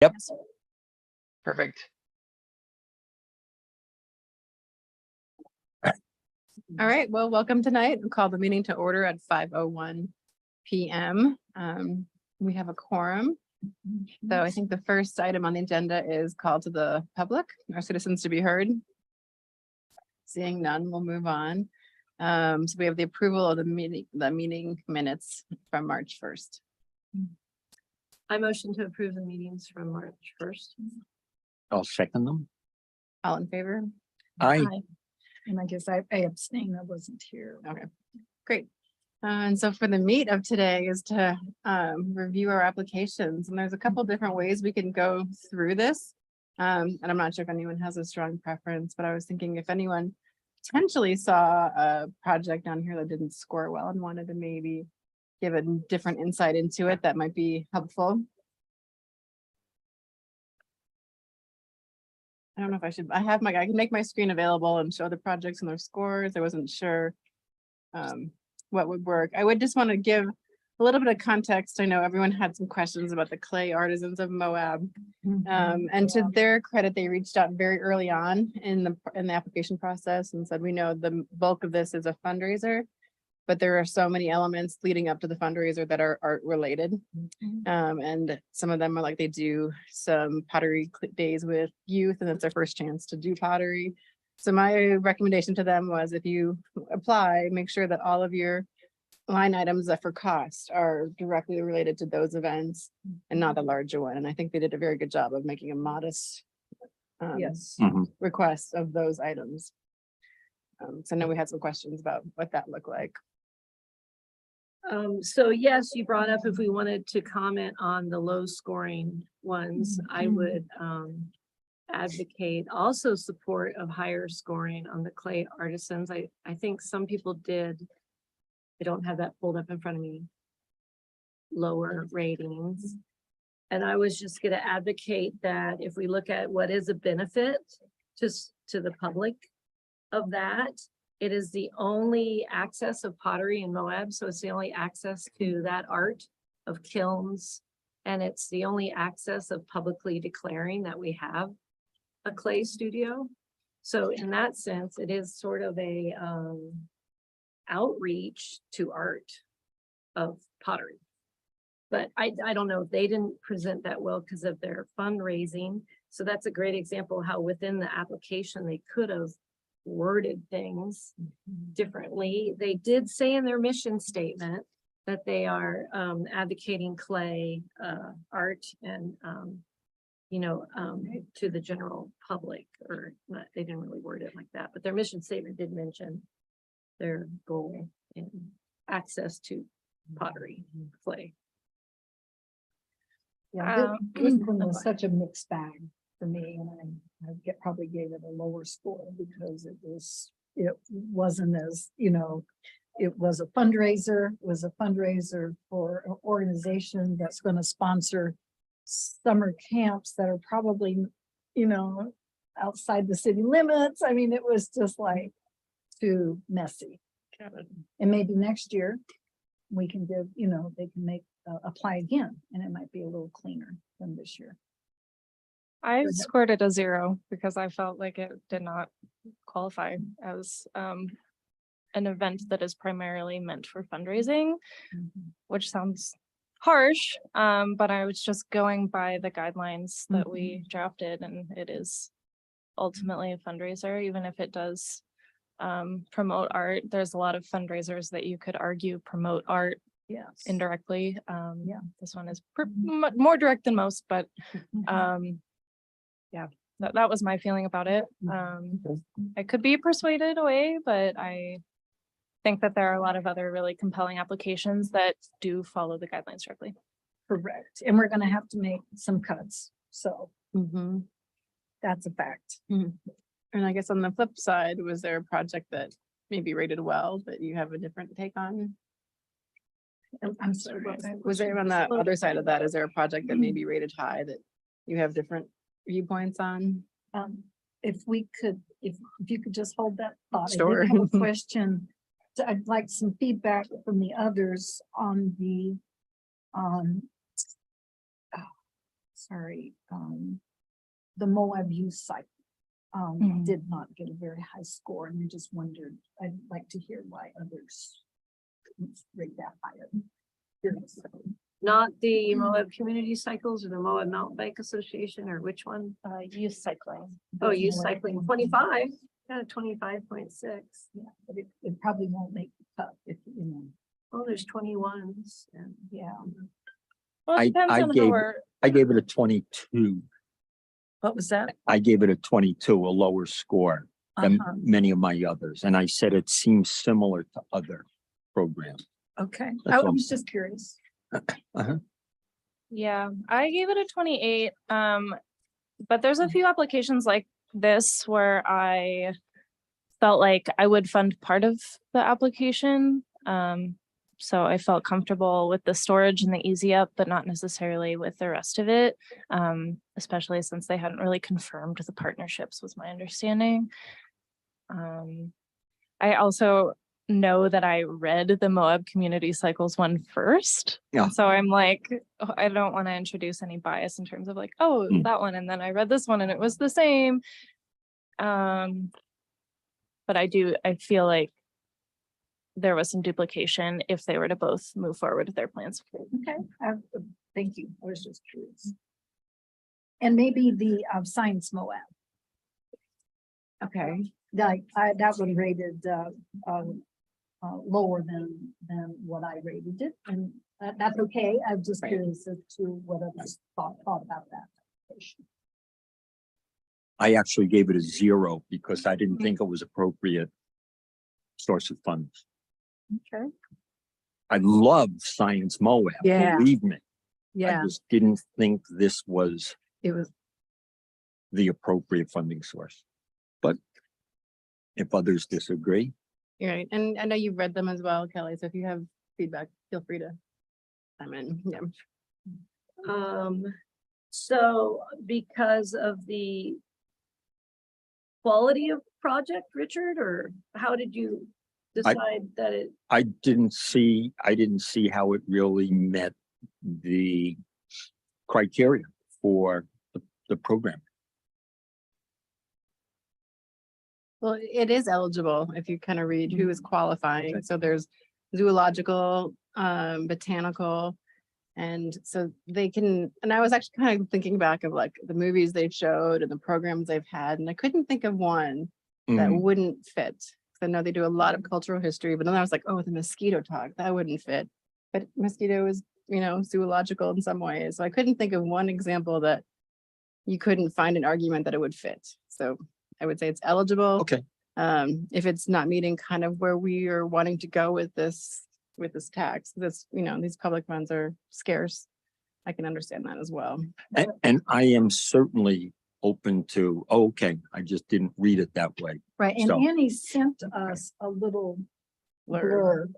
Yep. Perfect. All right, well, welcome tonight. We'll call the meeting to order at 5:01 p.m. We have a quorum. So I think the first item on the agenda is call to the public, our citizens to be heard. Seeing none, we'll move on. So we have the approval of the meeting minutes from March 1st. I motion to approve the meetings from March 1st. I'll second them. All in favor? Aye. And I guess I abstained, I wasn't here. Okay, great. And so for the meat of today is to review our applications, and there's a couple different ways we can go through this. And I'm not sure if anyone has a strong preference, but I was thinking if anyone potentially saw a project down here that didn't score well and wanted to maybe give a different insight into it, that might be helpful. I don't know if I should, I can make my screen available and show the projects and their scores. I wasn't sure what would work. I would just want to give a little bit of context. I know everyone had some questions about the clay artisans of Moab. And to their credit, they reached out very early on in the application process and said, we know the bulk of this is a fundraiser, but there are so many elements leading up to the fundraiser that are art related. And some of them are like, they do some pottery days with youth and it's their first chance to do pottery. So my recommendation to them was if you apply, make sure that all of your line items that for cost are directly related to those events and not the larger one. And I think they did a very good job of making a modest Yes. request of those items. So I know we had some questions about what that looked like. So yes, you brought up if we wanted to comment on the low scoring ones, I would advocate also support of higher scoring on the clay artisans. I think some people did. I don't have that pulled up in front of me. Lower ratings. And I was just going to advocate that if we look at what is a benefit to the public of that, it is the only access of pottery in Moab. So it's the only access to that art of kilns. And it's the only access of publicly declaring that we have a clay studio. So in that sense, it is sort of a outreach to art of pottery. But I don't know if they didn't present that well because of their fundraising. So that's a great example how within the application they could have worded things differently. They did say in their mission statement that they are advocating clay art and to the general public, or not, they didn't really word it like that, but their mission statement did mention their goal in access to pottery, clay. Yeah, this one was such a mixed bag for me, and I probably gave it a lower score because it wasn't as, it was a fundraiser for an organization that's going to sponsor summer camps that are probably, outside the city limits. I mean, it was just like too messy. And maybe next year we can give, they can apply again, and it might be a little cleaner than this year. I scored it a 0 because I felt like it did not qualify as an event that is primarily meant for fundraising, which sounds harsh, but I was just going by the guidelines that we drafted, and it is ultimately a fundraiser, even if it does promote art. There's a lot of fundraisers that you could argue promote art indirectly. This one is more direct than most, but yeah, that was my feeling about it. I could be persuaded away, but I think that there are a lot of other really compelling applications that do follow the guidelines directly. Correct. And we're going to have to make some cuts. So that's a fact. And I guess on the flip side, was there a project that maybe rated well that you have a different take on? I'm sorry. Was there on the other side of that, is there a project that may be rated high that you have different viewpoints on? If we could, if you could just hold that thought. Sure. I did have a question. So I'd like some feedback from the others on the sorry, the Moab Youth Cycle Mhm. did not get a very high score, and I just wondered, I'd like to hear why others couldn't rate that higher. Curious. Not the Moab Community Cycles or the Moab Mountain Bike Association, or which one? Youth cycling. Oh, youth Moab. cycling, 25, got a 25.6. Yeah, but it probably won't make the cut if, you know, Oh, there's 21s and yeah. Well, I- it depends I on how gave- we're, I gave it a 22. What was that? I gave it a 22, a lower score than Uh-huh. many of my others. And I said it seems similar to other programs. Okay, That's I all. was just curious. yeah, I gave it a 28. But there's a few applications like this where I felt like I would fund part of the application. So I felt comfortable with the storage and the easy up, but not necessarily with the rest of it. Especially since they hadn't really confirmed the partnerships, was my understanding. I also know that I read the Moab Community Cycles one first. Yeah. So I'm like, oh, I don't want to introduce any bias in terms of like, oh, Mm. that one. And then I read this one and it was the same. But I feel like there was some duplication if they were to both move forward with their plans. Okay, thank you. I was just curious. And maybe the Science Moab, Okay, like, that one rated lower than what I rated it, and that's okay. I'm just Right. curious as to what others thought about that. application. I actually gave it a 0 because I didn't think it was appropriate source of funds. Okay. I love Science Moab, Yeah. believe me. I Yeah, just didn't think this was it was, the appropriate funding source. But if others disagree, you're right. And I know you've read them as well, Kelly. So if you have feedback, feel free to chime in. Yeah. So because of the quality of project, Richard, or how did you decide that it? I didn't see how it really met the criteria for the program. Well, it is eligible if you kind of read who is qualifying. So there's zoological, botanical. And so they can, and I was actually kind of thinking back of like the movies they've showed and the programs they've had, and I couldn't think of one that Mhm. wouldn't fit. 'Cause I know they do a lot of cultural history, but then I was like, oh, the mosquito talk, that wouldn't fit. But mosquito is, zoological in some ways. So I couldn't think of one example that you couldn't find an argument that it would fit. So I would say it's eligible. Okay. If it's not meeting kind of where we are wanting to go with this tax, this, these public funds are scarce. I can understand that as well. And I am certainly open to, okay, I just didn't read it that way. right, and So- Annie sent us a little blurb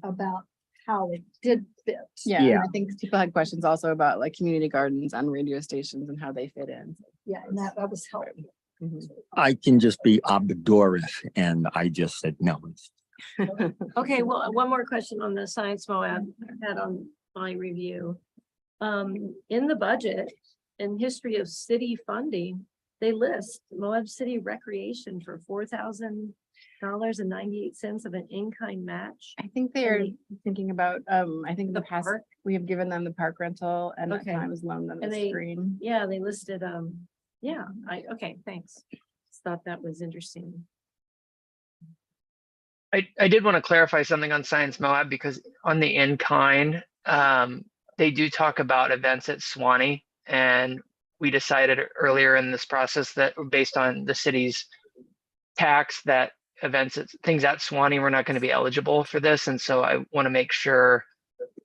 about how it did fit. Yeah, and Yeah. I think people had questions also about like community gardens on radio stations and how they fit in. Yeah, and that was helpful. Mhm. I can just be obdurate, and I just said no. Okay, well, one more question on the Science Moab I had on my review. In the budget and history of city funding, they list Moab City Recreation for $4,000.98 of an in-kind match. I think they are thinking about, I think in the The past, park? we have given them the park rental and at Okay. times loaned them And the they- screen. Yeah, they listed, okay, thanks. Just thought that was interesting. I did want to clarify something on Science Moab because on the in-kind, they do talk about events at Swanee. And we decided earlier in this process that based on the city's tax, that things at Swanee were not going to be eligible for this. And so I want to make sure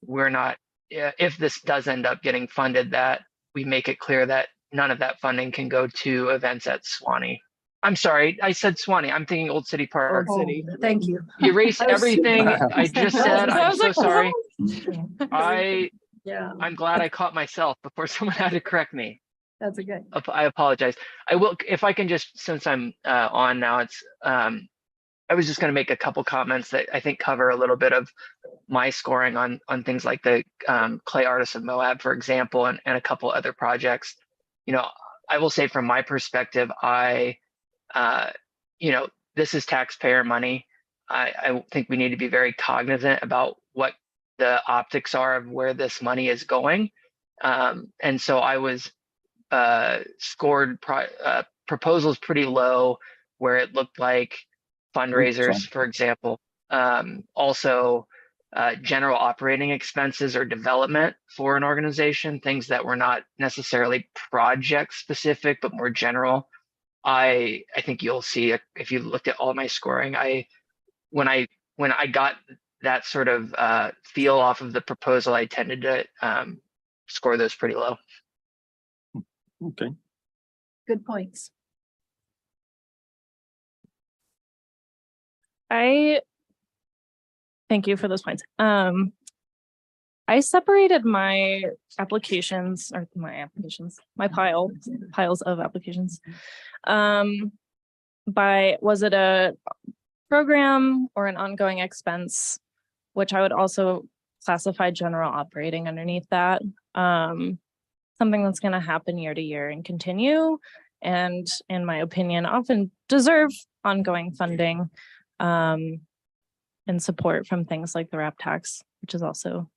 we're not, if this does end up getting funded, that we make it clear that none of that funding can go to events at Swanee. I'm sorry, I said Swanee. I'm thinking Old City Park. Old City. Thank you. Erase I was- everything I just said. I I'm was so like, sorry. Yeah, I'm glad I caught myself before someone had to correct me. That's okay. I apologize. I will, if I can just, since I'm on now, it's I was just going to make a couple comments that I think cover a little bit of my scoring on things like the Clay Artists of Moab, for example, and a couple other projects. You know, I will say from my perspective, you know, this is taxpayer money. I think we need to be very cognizant about what the optics are of where this money is going. And so I was scored proposals pretty low, where it looked like fundraisers, for example. Also, general operating expenses or development for an organization, things that were not necessarily project specific, but more general. I think you'll see if you looked at all my scoring, when I got that sort of feel off of the proposal, I tended to score those pretty low. Okay. Good points. Thank you for those points. I separated my applications or my piles of applications. By, was it a program or an ongoing expense, which I would also classify general operating underneath that. Something that's going to happen year to year and continue, and in my opinion, often deserve ongoing funding and support from things like the RAP tax, which is also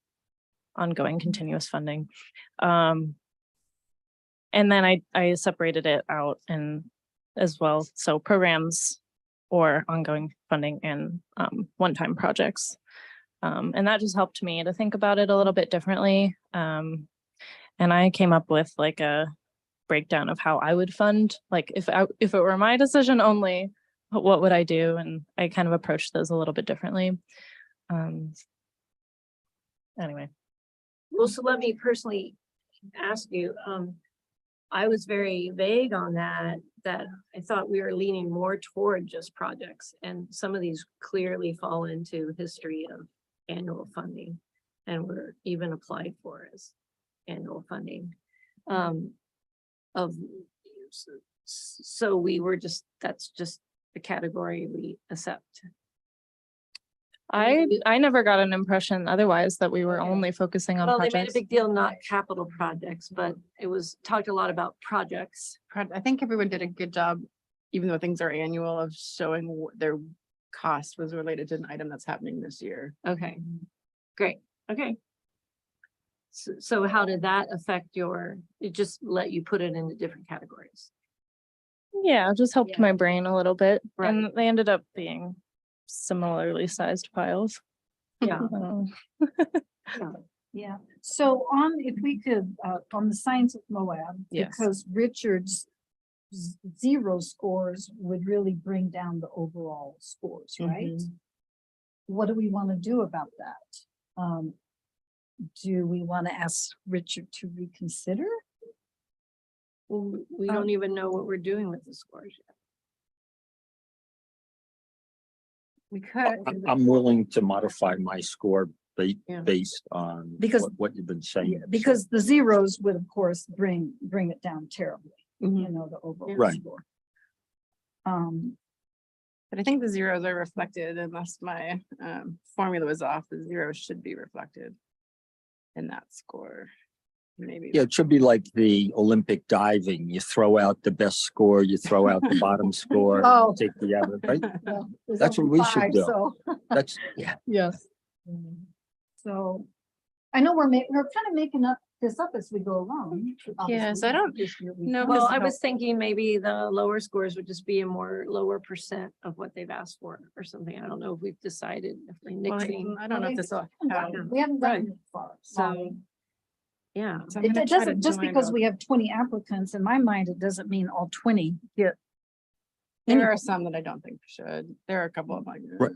ongoing continuous funding. And then I separated it out and as well. So programs or ongoing funding and one-time projects. And that just helped me to think about it a little bit differently. And I came up with like a breakdown of how I would fund, like if it were my decision only, what would I do? And I kind of approached those a little bit differently. Anyway. Well, so let me personally ask you, I was very vague on that I thought we were leaning more toward just projects, and some of these clearly fall into history of annual funding and were even applied for as annual funding. So we were just, that's just the category we accept. I never got an impression otherwise that we were Okay. only focusing on Well, they made a projects. big deal, not capital projects, but it was talked a lot about projects. I think everyone did a good job, even though things are annual, of showing what their cost was related to an item that's happening this year. Okay, great, okay. So how did that affect it just let you put it into different categories? Yeah, it just helped Yeah. my brain a little bit. Right. And they ended up being similarly sized piles. Yeah. Yeah, so if we could, on the signs of Moab, Yes. because Richard's zero scores would really bring down the overall scores, right? What do we want to do about that? Do we want to ask Richard to reconsider? Well, we don't even know what we're doing with the scores yet. We could. I'm willing to modify my score Yeah. based on Because- what you've been saying. Yeah, because the zeros would, of course, bring it down terribly, Mhm. you know, the overall Right. score. But I think the zeros are reflected unless my formula was off. The zeros should be reflected in that score. Maybe. Yeah, it should be like the Olympic diving. You throw out the best score, you throw out the bottom score, Oh. take the average, right? Well, there's That's what only we should 5, do. So, That's, yeah. Yes. so I know we're kind of making this up as we go along. Yes, I don't know. Well, Because I how- was thinking maybe the lower scores would just be a more lower percent of what they've asked for or something. I don't know if we've decided if we're Well, nixing. I don't know if this will. We haven't Right. gotten far. So, yeah, So I'm It gonna try to doesn't, just join because both. we have 20 applicants, in my mind, it doesn't mean all 20 get. There are some that I don't think should. There are a couple of like. Right.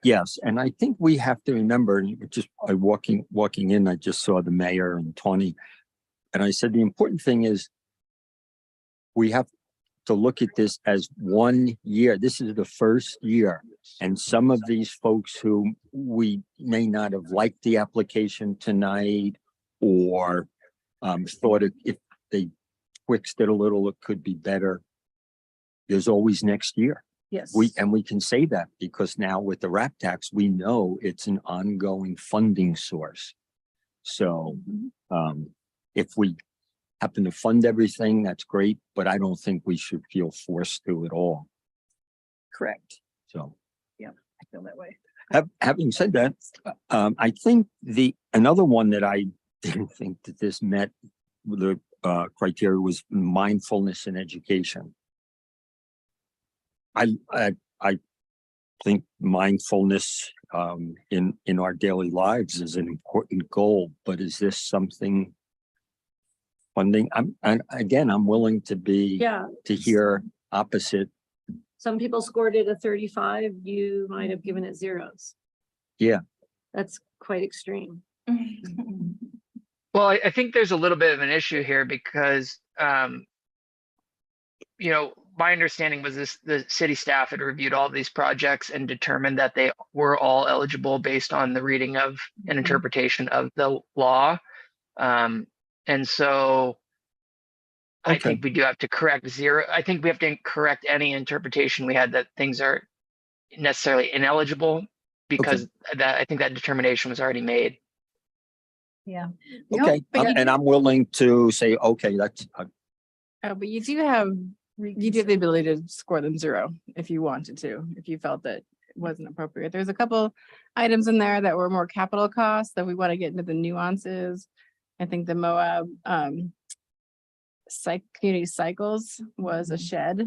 Yes, and I think we have to remember, and just by walking in, I just saw the mayor and Tony. And I said, the important thing is we have to look at this as 1 year. This is the first year. And some of these folks who we may not have liked the application tonight or thought if they twixed it a little, it could be better. There's always next year. Yes. we can say that because now with the wrap tax, we know it's an ongoing funding source. So, if we happen to fund everything, that's great, but I don't think we should feel forced to at all. Correct. So. I feel that way. Having said that, I think another one that I didn't think that this met the criteria was mindfulness in education. I think mindfulness in our daily lives is an important goal, but is this something funding? I'm willing to hear opposite. Some people scored it a 35, you might have given it zeros. Yeah. That's quite extreme. Well, I think there's a little bit of an issue here because, you know, my understanding was the city staff had reviewed all of these projects and determined that they were all eligible based on the reading of an interpretation of the law. And so I Okay. think we do have to correct zero. I think we have to correct any interpretation we had that things are necessarily ineligible because I think that determination was already made. Yeah. Okay, and I'm willing to say, okay, that's, But you do have the ability to score them 0 if you wanted to, if you felt that it wasn't appropriate. There's a couple items in there that were more capital costs that we want to get into the nuances. I think the Moab community cycles was a shed.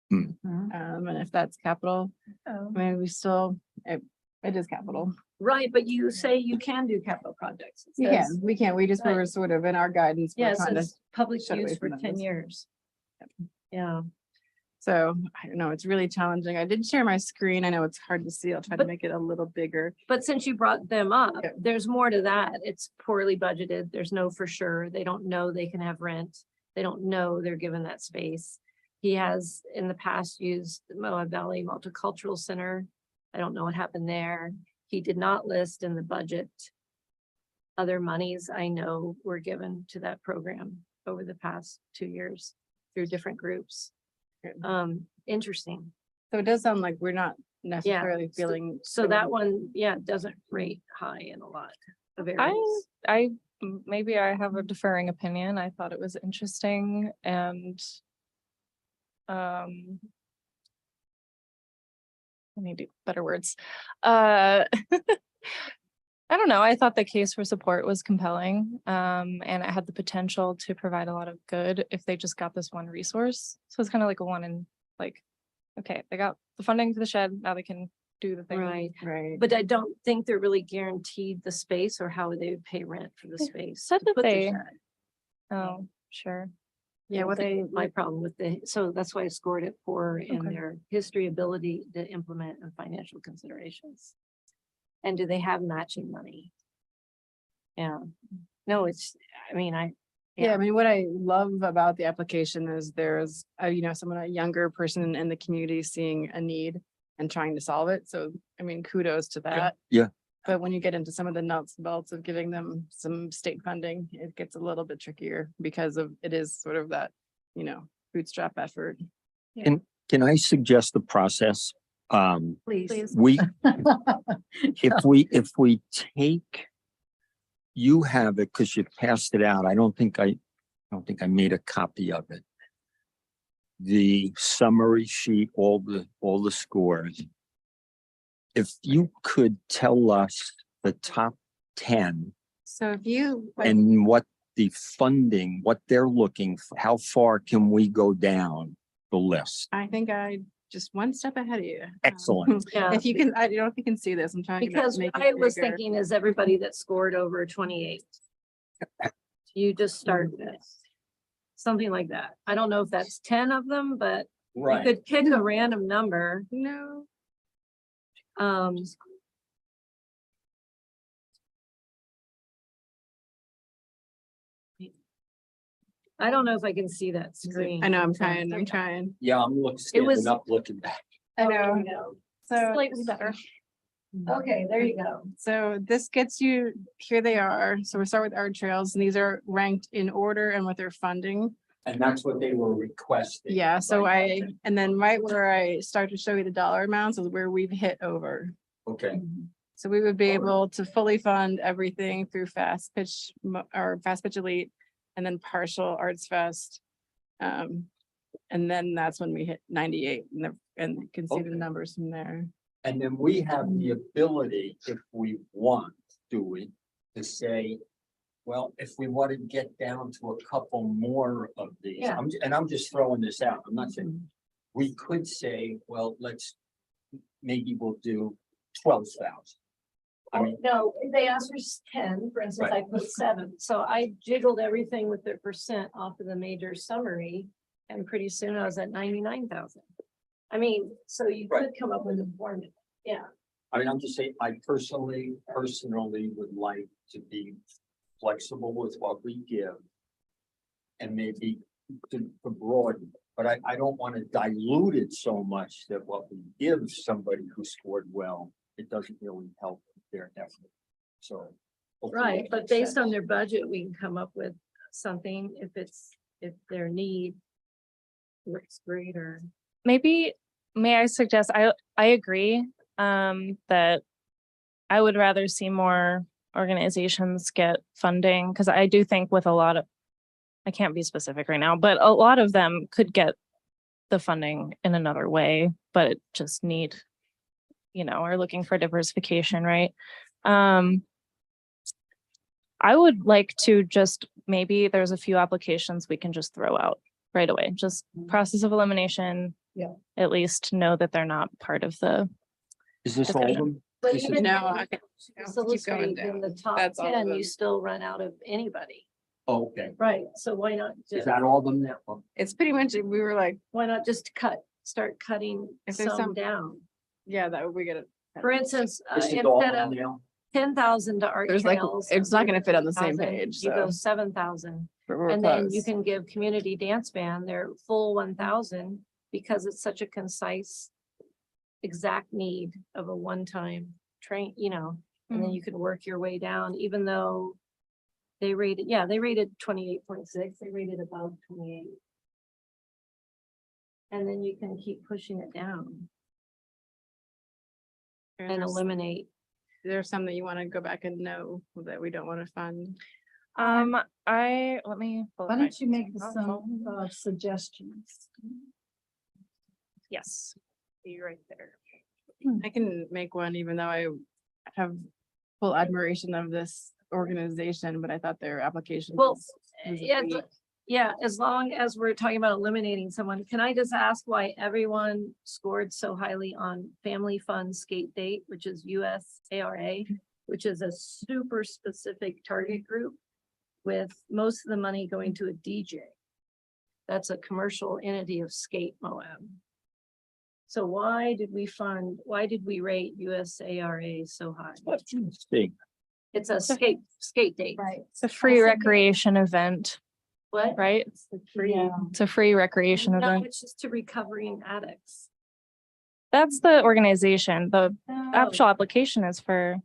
And if that's capital, I mean, we still, it is capital. Right, but you say you can do capital projects. It We says- we just were sort of in our guidance. we're Yeah, it trying to- says public shut away use for from 10 those. years. Yeah, So I don't know, it's really challenging. I did share my screen. I know it's hard to see. I'll try to But- make it a little bigger. but since you brought them up, Yeah. there's more to that. It's poorly budgeted. There's no for sure. They don't know they can have rent. They don't know they're given that space. He has in the past used the Moab Valley Multicultural Center. I don't know what happened there. He did not list in the budget other monies I know were given to that program over the past 2 years through different groups. Interesting. So it does sound like we're not necessarily feeling. So that one, yeah, doesn't rate high in a lot of areas. Maybe I have a deferring opinion. I thought it was interesting and I need better words. I don't know. I thought the case for support was compelling, and it had the potential to provide a lot of good if they just got this one resource. So it's kind of like a one in like, okay, they got the funding for the shed, now they can do the thing. Right, Right. but I don't think they're really guaranteed the space or how they would pay rent for the space. said to that put the they- shed. Oh, sure. Yeah, what they, My problem with so that's why I scored it poor in Okay. their history, ability to implement and financial considerations. And do they have matching money? Yeah, no, I mean, yeah, I mean, what I love about the application is there's, a younger person in the community seeing a need and trying to solve it. So, I mean, kudos to that. Yeah. But when you get into some of the nuts and bolts of giving them some state funding, it gets a little bit trickier because it is sort of that, bootstrap effort. can I suggest the process? please. We, if we take, you have it because you passed it out. I don't think I made a copy of it. The summary sheet, all the scores. If you could tell us the top 10 So if you, and what the funding, what they're looking for, how far can we go down the list? I think I just one step ahead of you. Excellent. Yeah, If you can, I don't know if you can see this. I'm trying to because make I it was bigger. thinking is everybody that scored over 28. You just start this, something like that. I don't know if that's 10 of them, but you could pick a random number. No. I don't know if I can see that screen. I know, I'm trying. Yeah, I'm It was- standing up, looking back. I Oh, know. there you go. So, Slightly better. Okay, there you go. so this gets you, here they are. So we start with our trails and these are ranked in order and with their funding. And that's what they were requesting. Yeah, so right? and then right where I start to show you the dollar amounts is where we've hit over. Okay, So we would be able to fully fund everything through Fast Pitch or Fast Pitch Elite and then partial Arts Fest. And then that's when we hit 98 and you can see the Okay. numbers from there. and then we have the ability, if we want, do we, to say, well, if we want to get down to a couple more of these, Yeah. and I'm just throwing this out, I'm not saying, we could say, well, maybe we'll do 12,000. I mean, No, they asked for 10, for instance, I put 7, so I jiggled everything with their percent off of the major summary. And pretty soon I was at 99,000. I mean, so you could come up with a formula, yeah. I mean, I'm just saying, I personally would like to be flexible with what we give. And maybe to broaden, but I don't want to dilute it so much that what we give somebody who scored well, it doesn't really help their effort. So. hopefully Right, that but makes based on sense. their budget, we can come up with something if their need looks greater. Maybe, may I suggest, I agree, that I would rather see more organizations get funding, because I do think with a lot of, I can't be specific right now, but a lot of them could get the funding in another way, but it just need, are looking for diversification, right? I would like to just, maybe there's a few applications we can just throw out right away, just process of elimination. Yeah. At least know that they're not part of the, Is this all of discussion. them? But This is- even No, if I can it's keep going illustrated in down. the top That's all of 10, them. you still run out of anybody. Oh, okay, Right, so why not is just, that all of them now? Oh, It's pretty much, we were like, start cutting If there's some some- down? yeah, that we get it. For instance, This is all of instead them of now? 10,000 to art There's like, trails. it's not gonna fit on the same 3,000, page, You go so. 7,000. we're And then you close. can give community dance band their full 1,000 because it's such a concise, exact need of a one-time train, and then you could work your way down, even though they rated 28.6, they rated above 28. And then you can keep pushing it down and There's- eliminate. There's some that you want to go back and know that we don't want to fund. let me. pull Why up my- don't you make Oh, some suggestions? Yes, be right there. I can make one, even though I have full admiration of this organization, but I thought their application. Well, was yeah, weak. yeah, as long as we're talking about eliminating someone, can I just ask why everyone scored so highly on Family Fun Skate Date, which is USARA, which is a super specific target group with most of the money going to a DJ. That's a commercial entity of Skate Moab. So why did we rate USARA so high? Let's see. It's a skate date. Right. It's a free Also- recreation event, What? right? Yeah. It's a free recreation No, event. it's just to recovering addicts. That's the organization. The Oh, actual application is for,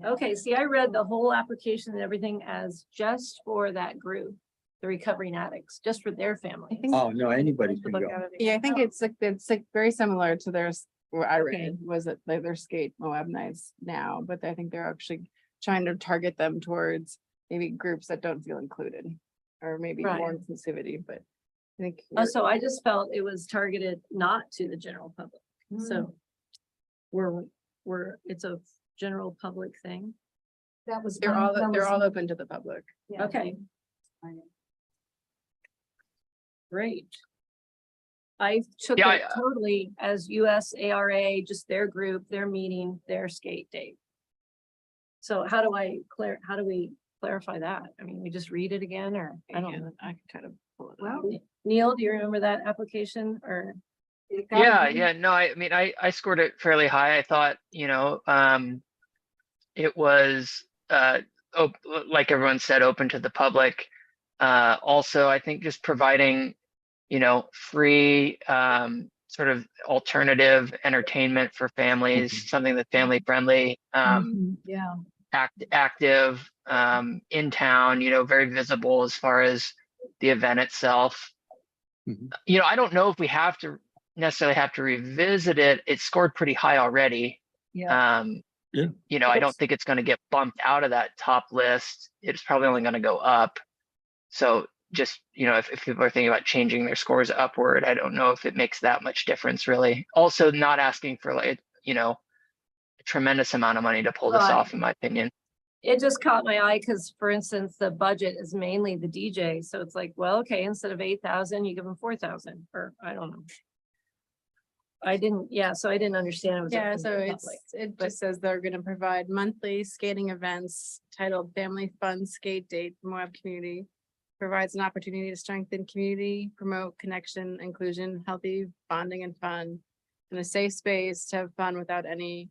okay, see, I read the whole application and everything as just for that group, the recovering addicts, just for their family. Oh, no, anybody can look go. at it. Yeah, I think it's like very similar to theirs, what I Okay. read, was it like their skate Moab nights now, but I think they're actually trying to target them towards maybe groups that don't feel included. Or maybe more Right. inclusivity, but I think. So I just felt it was targeted not to the general public, so it's a general public thing. That was. They're that all was- open to the public. yeah. Okay. Great. I took Yeah, it totally as USARA, just their group, their meeting, their skate date. So how do we clarify that? I mean, we just read it again, or I don't know. I can try to pull it Well, up. Neil, do you remember that application or? it gotta be- No, I mean, I scored it fairly high. I thought, it was, like everyone said, open to the public. Also, I think just providing, free, sort of alternative entertainment for families, something that's family friendly, Yeah. active, in town, very visible as far as, the event itself. Mhm. You know, I don't know if we have to necessarily have to revisit it. It scored pretty high already. Yeah, Yeah. You know, I don't think it's going to get bumped out of that top list. It's probably only going to go up. So just, you know, if people are thinking about changing their scores upward, I don't know if it makes that much difference really. Also not asking for like, you know, a tremendous amount of money to pull this Right. off, in my opinion. It just caught my eye because, for instance, the budget is mainly the DJ. So it's like, well, okay, instead of 8,000, you give them 4,000, or I don't know. I didn't, yeah, so I didn't understand. It was Yeah, open so to the it's, public. it but- just says they're gonna provide monthly skating events titled Family Fun Skate Date for Moab Community. Provides an opportunity to strengthen community, promote connection, inclusion, healthy bonding and fun. And a safe space to have fun without any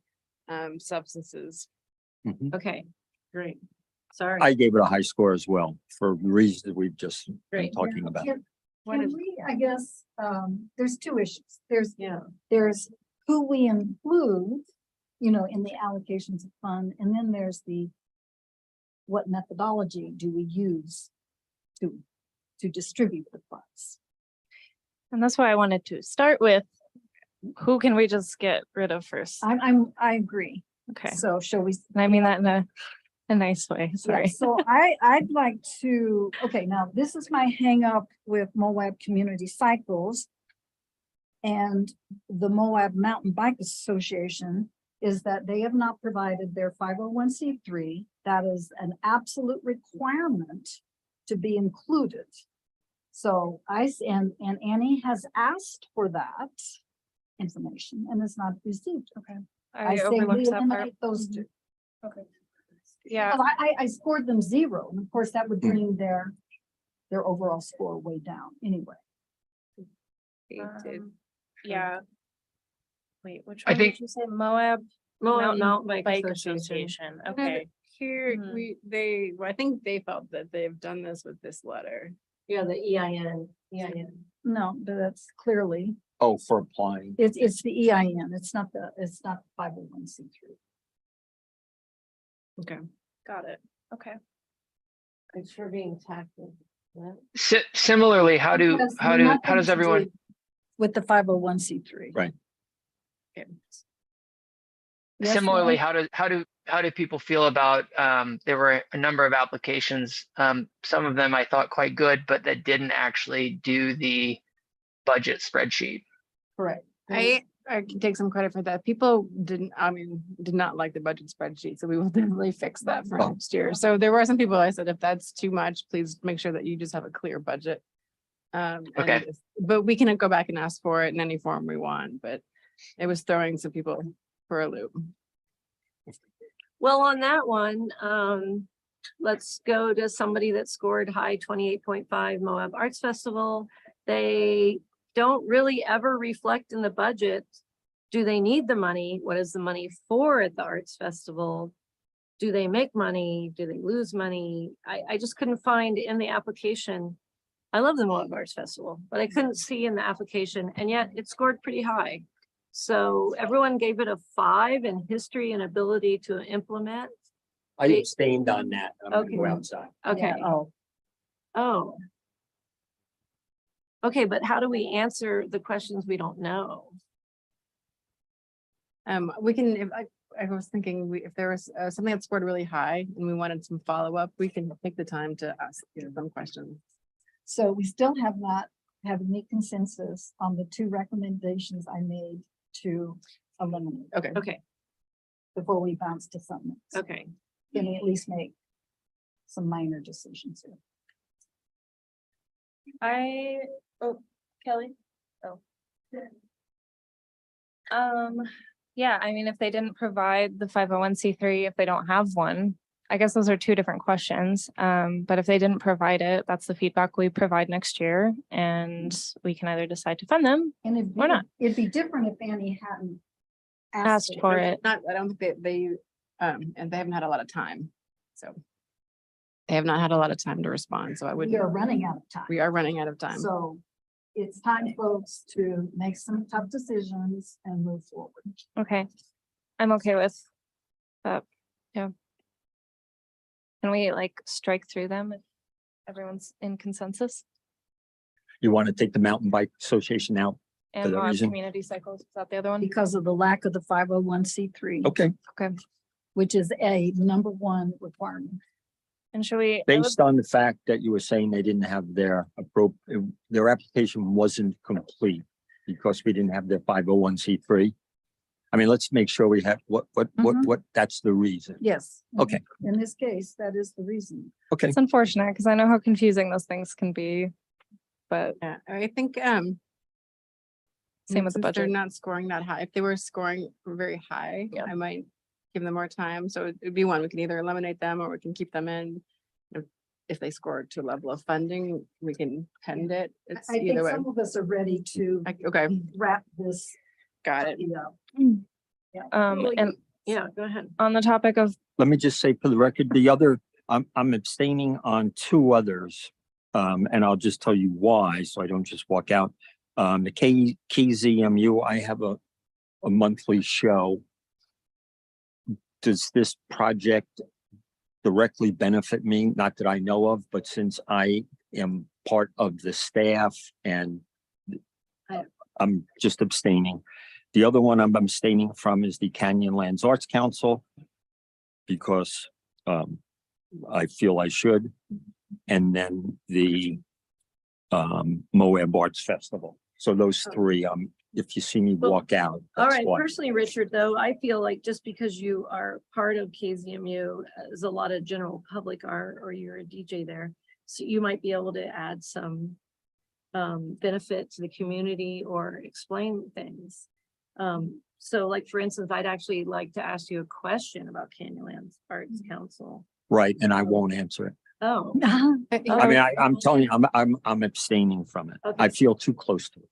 substances. Mhm. Okay, great. Sorry. I gave it a high score as well for reasons we've just been Great. talking about. What can is- we, I guess, there's two issues. Yeah. There's who we include, you know, in the allocations of fund, and then there's the what methodology do we use to distribute the funds? And that's why I wanted to start with, who can we just get rid of first? I agree. Okay, So shall we? and I mean that in a nice way, Yeah, sorry. so I'd like to, okay, now this is my hang up with Moab Community Cycles. And the Moab Mountain Bike Association is that they have not provided their 501c3. That is an absolute requirement to be included. So and Annie has asked for that information and is not received. Okay. I I say we overlooked that part. eliminate those two. Okay. Yeah, Because I scored them 0, and of course that would bring their overall score way down anyway. yeah. Wait, which I one think- did you say? Moab Moab Mountain Mountain Bike Association. Association, Yeah, okay. Here, Mhm. I think they felt that they've done this with this letter. Yeah, the EIN. No, but that's clearly, Oh, for applying. it's the EIN, it's not 501c3. Got it, okay. It's for being taxed. Similarly, how Has does nothing to everyone? do with the 501c3. Right. Okay. Yes, Similarly, Mary? how do people feel about, there were a number of applications, some of them I thought quite good, but that didn't actually do the budget spreadsheet. Correct. I can take some credit for that. People did not like the budget spreadsheet, so we will definitely fix that for Oh. next year. So there were some people I said, if that's too much, please make sure that you just have a clear budget. Okay. But we can go back and ask for it in any form we want, but it was throwing some people for a loop. Well, on that one, let's go to somebody that scored high 28.5 Moab Arts Festival. They don't really ever reflect in the budget. Do they need the money? What is the money for at the Arts Festival? Do they make money? Do they lose money? I just couldn't find in the application. I love the Moab Arts Festival, but I couldn't see in the application, and yet it scored pretty high. So everyone gave it a 5 in history and ability to implement. I They- abstained on that. I'm gonna go Okay. outside. Okay. Yeah, Oh. Okay, but how do we answer the questions we don't know? We can, if I was thinking, if there was something that scored really high and we wanted some follow-up, we can take the time to ask some questions. So we still have not had any consensus on the 2 recommendations I made to eliminate Okay. Okay, before we bounce to something else. okay. Can we at least make some minor decisions here? Kelly? Oh. Yeah, I mean, if they didn't provide the 501c3, if they don't have one, I guess those are 2 different questions. But if they didn't provide it, that's the feedback we provide next year, and we can either decide to fund them. And Or not. it'd be different if Annie hadn't Asked for it. Not, I don't think they, and they haven't had a lot of time, so. They have not had a lot of time to respond, so I We wouldn't, are running out of time. we are running out of time. So it's time, folks, to make some tough decisions and move forward. Okay, I'm okay with that, yeah. Can we like strike through them? everyone's in consensus? You want to take the Mountain Bike Association out? And that Moab reason? community cycles, is that the other one? Because of the lack of the 501c3, Okay, Okay, which is a #1 requirement. and should we? based on the fact that you were saying they didn't have their their application wasn't complete because we didn't have their 501c3. I mean, let's make sure we have what, that's the reason. Yes. Okay. In this case, that is the reason. Okay, It's unfortunate because I know how confusing those things can be, but Yeah, I think, same with the since they're budget. not scoring that high. If they were scoring very high, Yeah. I might give them more time. So it'd be one, we can either eliminate them or we can keep them in. If they score to a level of funding, we can pend it. It's I think either way. some of us are ready to Okay, wrap this got it. up. And Yeah, go ahead. on the topic of, let me just say for the record, the other, I'm abstaining on 2 others. And I'll just tell you why, so I don't just walk out. The KZMU, I have a monthly show. Does this project directly benefit me? Not that I know of, but since I am part of the staff and I'm just abstaining. The other one I'm abstaining from is the Canyonlands Arts Council because I feel I should. And then the Moab Arts Festival. So those 3, if you see me Well, walk out. All that's right, why. personally, Richard, though, I feel like just because you are part of KZMU, as a lot of general public are, or you're a DJ there, so you might be able to add some benefit to the community or explain things. So like, for instance, I'd actually like to ask you a question about Canyonlands Arts Council. Right, and I won't answer it. Oh, I mean, I'm telling you, I'm abstaining from it. Okay. I feel too close to it.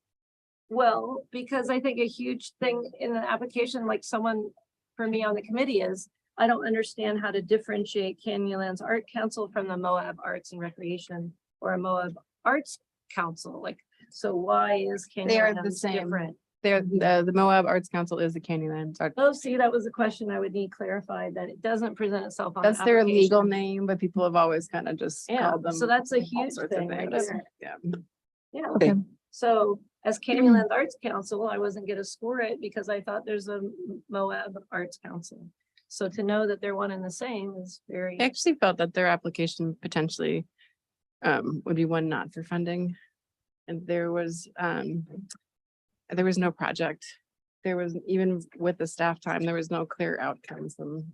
well, because I think a huge thing in an application, like someone for me on the committee is, I don't understand how to differentiate Canyonlands Art Council from the Moab Arts and Recreation or a Moab Arts Council. Like, so why is They are the Canyonlands same. different? They're, the Moab Arts Council is the Canyonlands Art. Oh, see, that was a question I would need clarified, that it doesn't present itself on. That's the their legal application. name, but people have always kind of just Yeah, called them. so that's a all huge sorts of thing right names. there. Yeah. Yeah, Okay. so as Canyonlands Arts Council, I wasn't gonna score it because I thought there's a Moab Arts Council. So to know that they're one and the same is very. I actually felt that their application potentially would be one not for funding. And there was no project. There was, even with the staff time, there was no clear outcomes from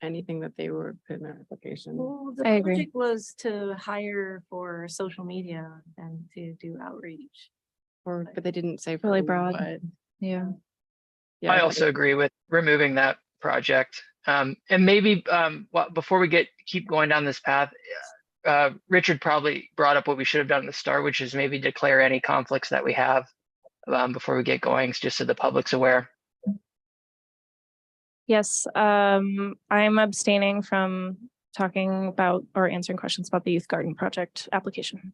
anything that they were put in their application. Well, the I agree. project was to hire for social media and to do outreach. But they didn't say. Really for broad. what. yeah, Yeah, I but also agree with removing that project. And maybe before we keep going down this path, Richard probably brought up what we should have done at the start, which is maybe declare any conflicts that we have before we get going, just so the public's aware. yes, I'm abstaining from talking about or answering questions about the youth garden project application.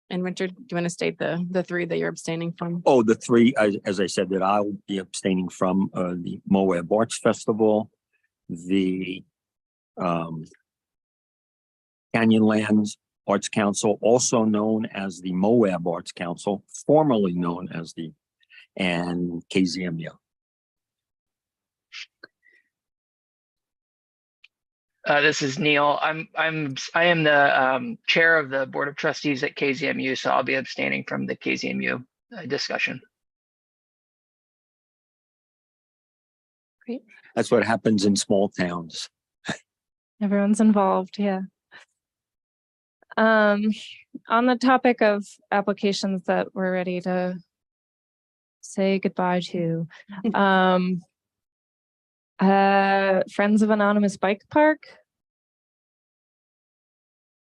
And Richard, do you want to state the 3 that you're abstaining from? Oh, the 3, as I said, that I'll be abstaining from the Moab Arts Festival, the Canyonlands Arts Council, also known as the Moab Arts Council, formerly known as and KZMU. This is Neil. I am the chair of the board of trustees at KZMU, so I'll be abstaining from the KZMU discussion. Great. That's what happens in small towns. Everyone's involved, yeah. On the topic of applications that we're ready to say goodbye to, Friends of Anonymous Bike Park.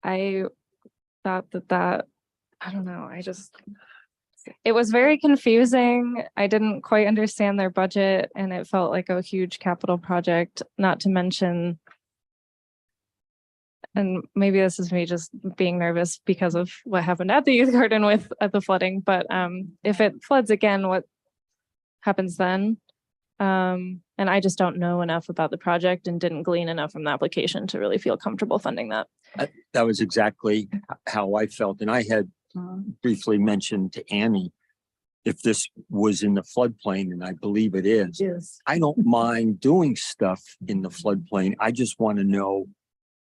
I thought that, I don't know, it was very confusing. I didn't quite understand their budget and it felt like a huge capital project, not to mention, and maybe this is me just being nervous because of what happened at the youth garden at the flooding, but if it floods again, what happens then? And I just don't know enough about the project and didn't glean enough from the application to really feel comfortable funding that. That was exactly how I felt. And I had briefly mentioned to Annie, if this was in the floodplain, and I believe it is, Yes. I don't mind doing stuff in the floodplain. I just want to know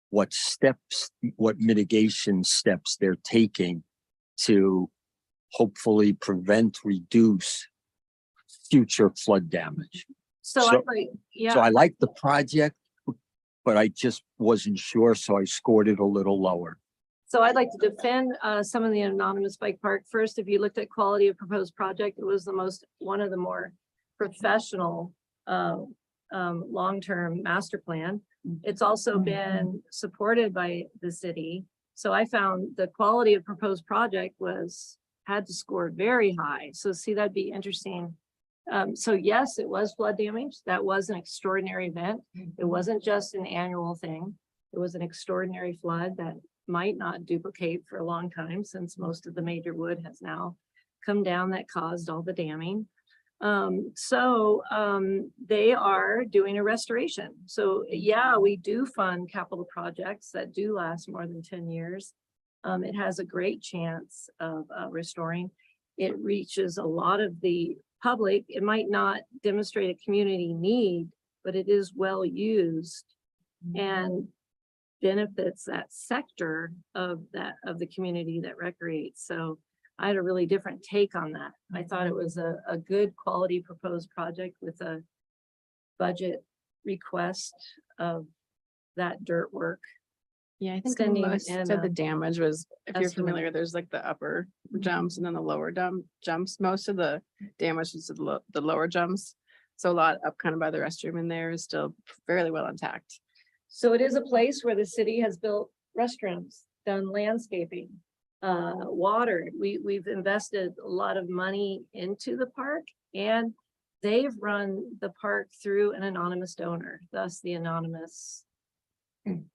what steps, what mitigation steps they're taking to hopefully prevent, reduce future flood damage. So So- I'd like, yeah. So I like the project, but I just wasn't sure, so I scored it a little lower. So I'd like to defend some of the anonymous bike park. First, if you looked at quality of proposed project, it was one of the more professional long-term master plan. It's also been supported by the city. So I found the quality of proposed project had to score very high. So see, that'd be interesting. So yes, it was flood damage. That was an extraordinary event. It wasn't just an annual thing. It was an extraordinary flood that might not duplicate for a long time, since most of the major wood has now come down that caused all the damming. They are doing a restoration. So yeah, we do fund capital projects that do last more than 10 years. It has a great chance of restoring. It reaches a lot of the public. It might not demonstrate a community need, but it is well used and benefits that sector of the community that recreates. So I had a really different take on that. I thought it was a good quality proposed project with a budget request of that dirt work. Yeah, I think Sending most in of the a damage was, if you're estimate. familiar, there's like the upper jumps and then the lower jumps. Most of the damage is to the lower jumps. So a lot up kind of by the restroom in there is still fairly well intact. So it is a place where the city has built restrooms, done landscaping, water. We've invested a lot of money into the park, and they've run the park through an anonymous donor, thus the anonymous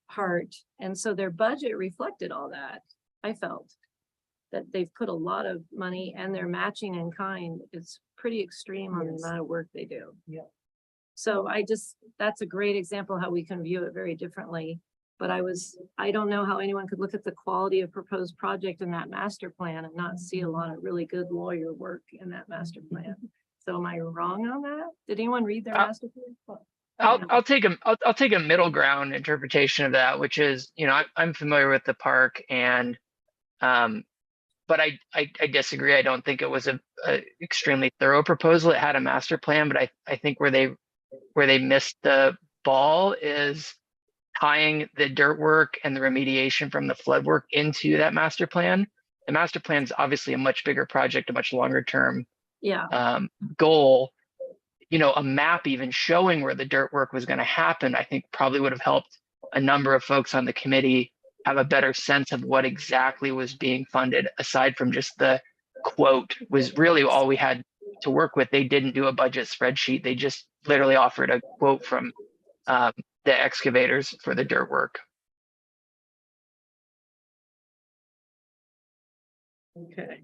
part. And so their budget reflected all that. I felt that they've put a lot of money, and their matching in kind is pretty extreme on the amount of work they do. Yeah. So that's a great example how we can view it very differently. But I don't know how anyone could look at the quality of proposed project in that master plan and not see a lot of really good lawyer work in that master plan. So am I wrong on that? Did anyone read their master plan? I'll take a middle ground interpretation of that, which is, I'm familiar with the park, and but I disagree. I don't think it was a extremely thorough proposal. It had a master plan, but I think where they missed the ball is tying the dirt work and the remediation from the flood work into that master plan. The master plan is obviously a much bigger project, a much longer term goal. A map even showing where the dirt work was going to happen, I think probably would have helped a number of folks on the committee have a better sense of what exactly was being funded, aside from just the quote was really all we had to work with. They didn't do a budget spreadsheet. They just literally offered a quote from the excavators for the dirt work. Okay.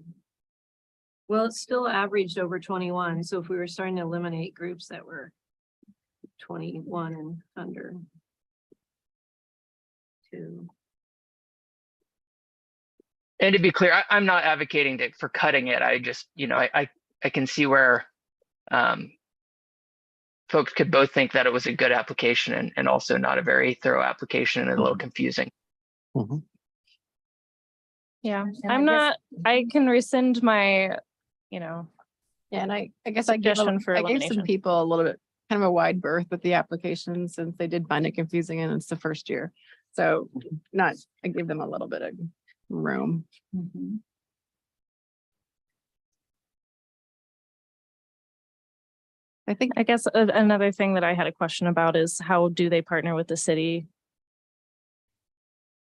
Well, it's still averaged over 21. So if we were starting to eliminate groups that were 21 and under. And to be clear, I'm not advocating for cutting it. I just, I can see where folks could both think that it was a good application and also not a very thorough application and a little confusing. Yeah, And I can rescind my, Yeah, and I guess I gave Suggestion for I gave some elimination. people a little bit kind of a wide berth with the application, since they did find it confusing and it's the first year. So I gave them a little bit of room. I guess another thing that I had a question about is how do they partner with the city,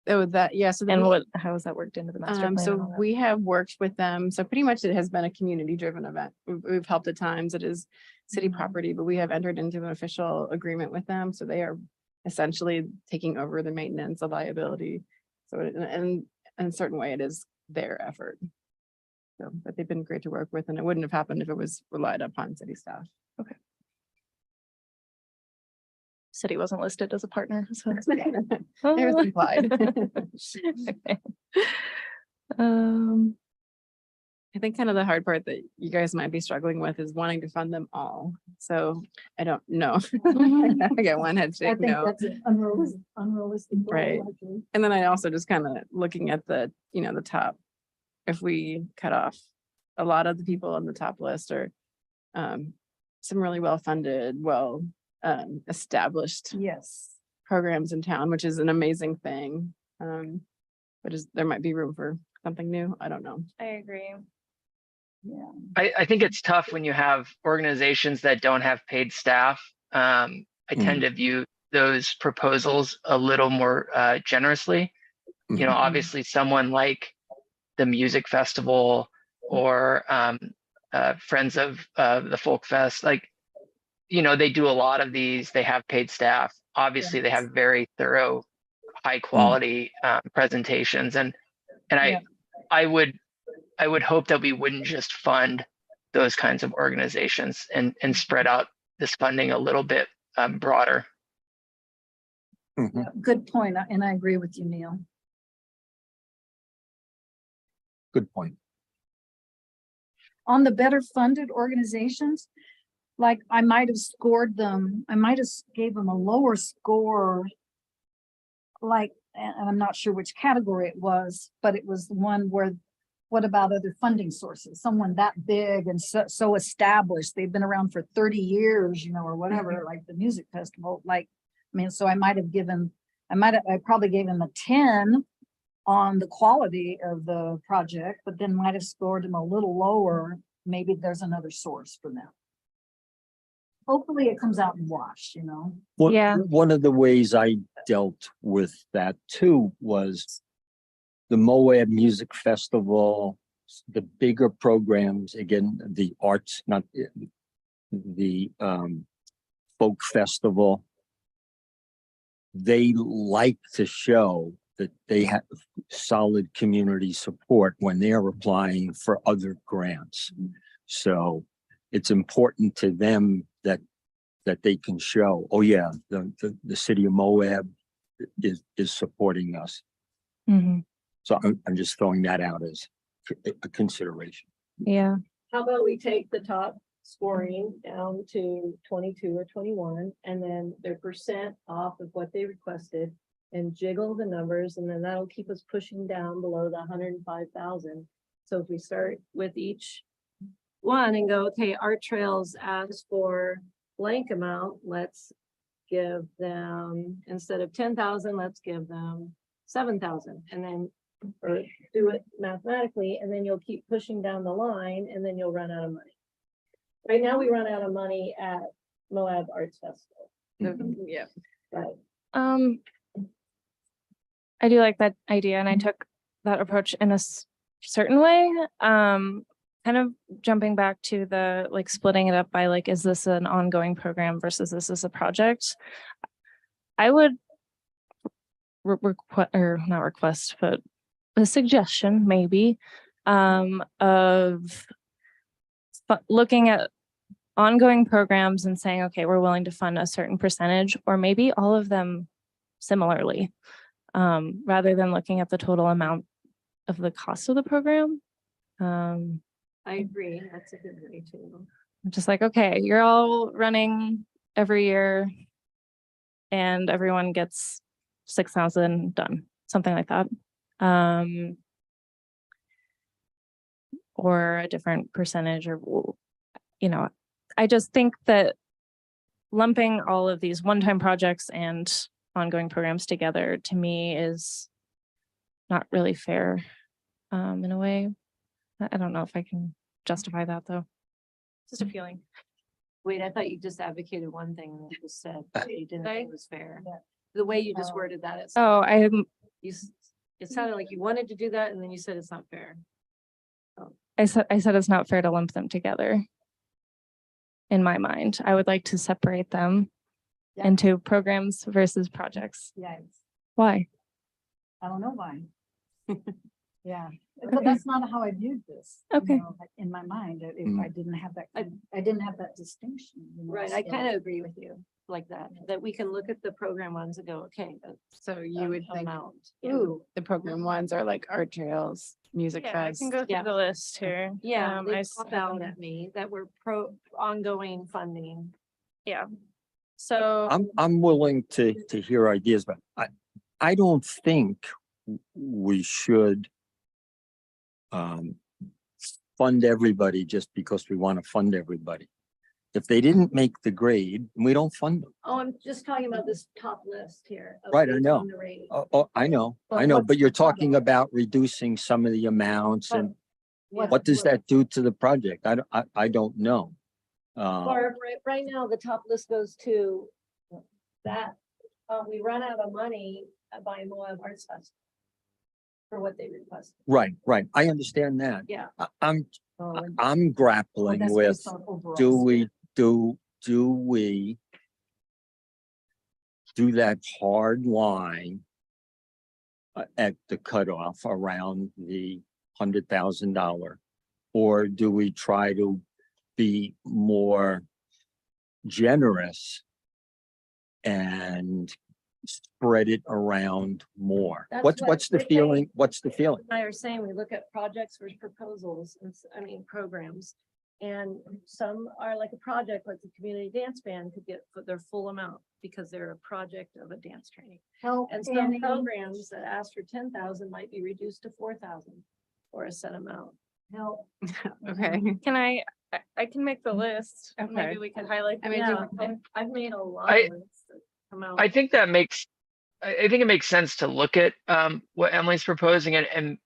So and how has that worked into the master plan? and so all that? we have worked with them. So pretty much it has been a community driven event. We've helped at times. It is city property, but we have entered into an official agreement with them. So they are essentially taking over the maintenance, the liability. So in a certain way, it is their effort. So, but they've been great to work with, and it wouldn't have happened if it was relied upon city staff. city wasn't listed as a partner, so. It was implied. Okay. Um, I think kind of the hard part that you guys might be struggling with is wanting to fund them all. So I don't know. I get one head I shake, think no. that's an unrealistic goal, Right. actually. And then I also just kind of looking at the, the top. If we cut off a lot of the people on the top list or some really well-funded, established Yes. programs in town, which is an amazing thing. But there might be room for something new. I don't know. I agree. Yeah. I think it's tough when you have organizations that don't have paid staff. I tend to view those proposals a little more generously. You know, obviously someone like the music festival or Friends of the Folk Fest, like, they do a lot of these, they have paid staff. Obviously they have very thorough, high quality presentations. And Yeah. I would hope that we wouldn't just fund those kinds of organizations and spread out this funding a little bit broader. Mhm. Yeah, good point, and I agree with you, Neil. Good point. On the better funded organizations, like I might have scored them, I might have gave them a lower score. Like, and I'm not sure which category it was, but it was the one where, what about other funding sources? Someone that big and so established, they've been around for 30 years, or whatever, like the music festival, like, I mean, so I probably gave him a 10 on the quality of the project, but then might have scored him a little lower. Maybe there's another source for them. Hopefully it comes out in wash, Yeah. One of the ways I dealt with that too was the Moab Music Festival, the bigger programs, again, the arts, not the folk festival. They like to show that they have solid community support when they're applying for other grants. So it's important to them that they can show, oh yeah, the city of Moab is supporting us. Mhm. So I'm just throwing that out as a consideration. Yeah. How about we take the top scoring down to 22 or 21, and then their percent off of what they requested and jiggle the numbers, and then that'll keep us pushing down below the 105,000. So if we start with each one and go, okay, Art Trails asks for blank amount, let's give them, instead of 10,000, let's give them 7,000, and then, or do it mathematically, and then you'll keep pushing down the line, and then you'll run out of money. Right now, we run out of money at Moab Arts Festival. Yeah. Right. I do like that idea, and I took that approach in a certain way. Kind of jumping back to the splitting it up by is this an ongoing program versus this is a project? I would not request, but a suggestion maybe of looking at ongoing programs and saying, okay, we're willing to fund a certain percentage, or maybe all of them similarly, rather than looking at the total amount of the cost of the program. I agree. That's a good way too. I'm just okay, you're all running every year and everyone gets 6,000 done, something like that. Or a different percentage, or, I just think that lumping all of these one-time projects and ongoing programs together to me is not really fair, in a way. I don't know if I can justify that though. Just a feeling. Wait, I thought you just advocated one thing and then just said that you didn't Sorry? think it was fair. The way you just worded that, it's, Oh, it sounded like you wanted to do that and then you said it's not fair. I said it's not fair to lump them together. In my mind, I would like to separate them Yeah. into programs versus projects. Yeah, Why? I don't know why. Yeah, but that's not how I viewed this. Okay. In my mind, if I didn't have that, I didn't have that distinction. Right, I kind of agree with you. like that we can look at the program ones and go, okay. So you would think, amount. ooh, the program ones are like art trails, music Yeah, I fest. can go Yeah. through the list here. Yeah, I they s- pop out at me that were ongoing funding. Yeah. So I'm willing to hear ideas, but I don't think we should fund everybody just because we want to fund everybody. If they didn't make the grade, we don't fund them. Oh, I'm just talking about this top list here. of Right, I based know. on the rate. Oh, I know, But but what's you're the problem? talking about reducing some of the amounts and Yeah. what does that do to the project? I don't know. Barb, right now, the top list goes to that, we run out of money by Moab Arts Fest for what they requested. Right. I understand that. Yeah. I'm Oh, and- I'm oh, grappling that's with, based on overall do score. we do that hard line at the cutoff around the $100,000? Or do we try to be more generous and spread it around more? That's What's what the they say. feeling? What's the feeling? I are saying we look at projects versus proposals, and programs. And some are like a project, like the community dance band could get their full amount because they're a project of a dance training. Help And some Annie, programs that ask for 10,000 might be reduced to 4,000 or a set amount. help. Okay. can I can make the list. Okay. Maybe we could highlight. I mean, Yeah, do- I've made a lot I- of lists that come out. I think that makes, I think it makes sense to look at what Emily's proposing and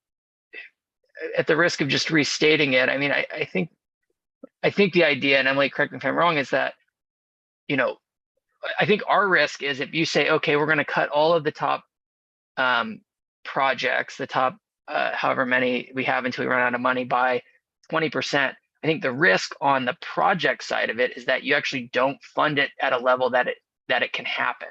at the risk of just restating it, I mean, I think the idea, and Emily, correct me if I'm wrong, is that, you know, I think our risk is if you say, okay, we're going to cut all of the top projects, the top however many we have until we run out of money by 20%. I think the risk on the project side of it is that you actually don't fund it at a level that it can happen.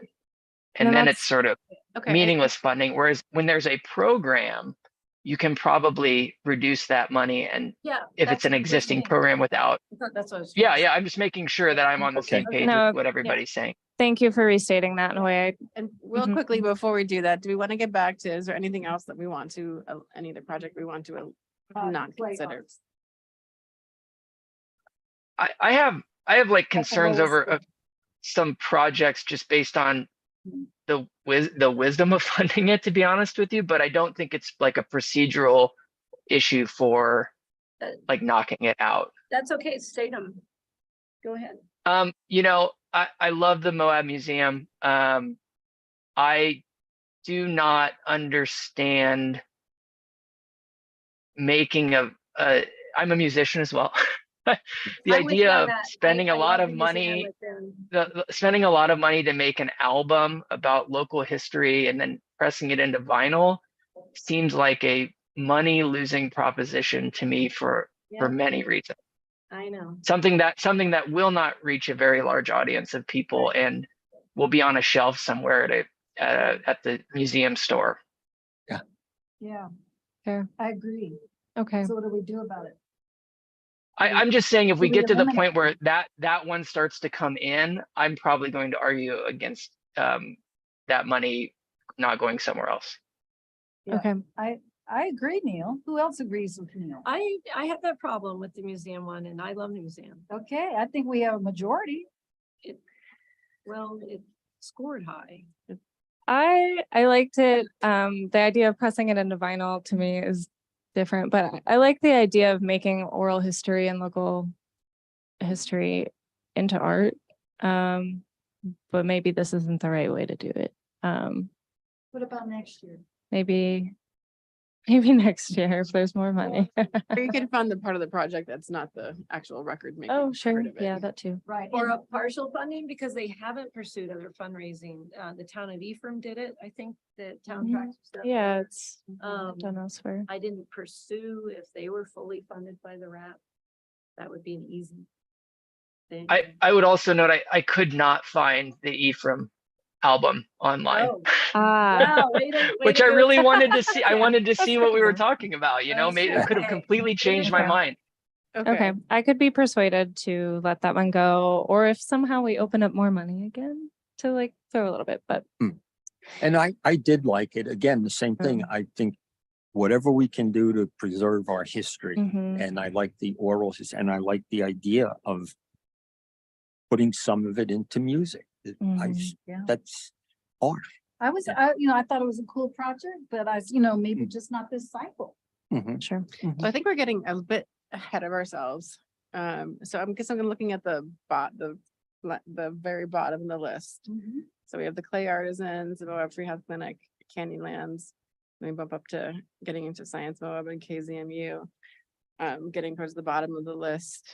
And No, then that's- it's sort of Okay. meaningless funding. Whereas when there's a program, you can probably reduce that money. And Yeah. if that's it's an what we're existing saying. program without, That's what I was. yeah, I'm just making sure that I'm on the same Okay. page No, with what everybody's saying. Thank you for restating that in a way. And real Mhm. quickly, before we do that, do we want to get back to, is there anything else that we want to, any other project we want to not Play consider? arts. I have like concerns lowest over one. some projects just based on the wisdom of funding it, to be honest with you, but I don't think it's like a procedural issue for like knocking it out. That's okay, state them. Go ahead. You know, I love the Moab Museum. I do not understand making I'm a musician as well. The I'm with you idea on of that. spending I a lot love of the museum money, within- spending a lot of money to make an album about local history and then pressing it into vinyl seems like a money losing proposition to me for Yeah, many reasons. I know. Something that will not reach a very large audience of people and will be on a shelf somewhere at the museum store. Yeah. Fair. I agree. Okay. So what do we do about it? I'm just saying if we Do we get to the eliminate point where that one starts to come in, I'm probably going to argue against that money not going somewhere else. Yeah. Okay. I agree, Neil. Who else agrees with Neil? I have that problem with the museum one, and I love the museum. Okay, I think we have a majority. Well, it scored high. I liked it. The idea of pressing it into vinyl to me is different, but I like the idea of making oral history and local history into art. But maybe this isn't the right way to do it. What about next year? Maybe next year if there's more money. Or you can fund the part of the project that's not the actual record making. Oh, sure. part of it. Yeah, that too. Right. Or and- a partial funding because they haven't pursued other fundraising. The town of Ephraim did it. I think the town Mhm. tracks. stuff. Yeah, it's Um, done elsewhere. I didn't pursue if they were fully funded by the RAP. That would be an easy thing. I would also note I could not find the Ephraim album online. Oh, Ah, wow, way Which to I go. really wanted to see. I wanted to That's see good what to we were know. talking about, you know, That's maybe it could have okay. completely changed my Okay. mind. Okay, I could be persuaded to let that one go, or if somehow we open up more money again to like throw a little bit, but And I did like it. Again, the same thing. I think whatever we can do to preserve our history. mhm. And I like the orals and I like the idea of putting some of it into music. Mhm. Yeah. That's art. I thought it was a cool project, but maybe just not this cycle. Mhm. Sure. Well, I think we're getting a bit ahead of ourselves. So I'm guessing I'm looking at the very bottom of the list. So we have the clay artisans, the Moab Free Health Clinic, Canyonlands. Then we bump up to getting into Science Moab and KZMU. Getting towards the bottom of the list.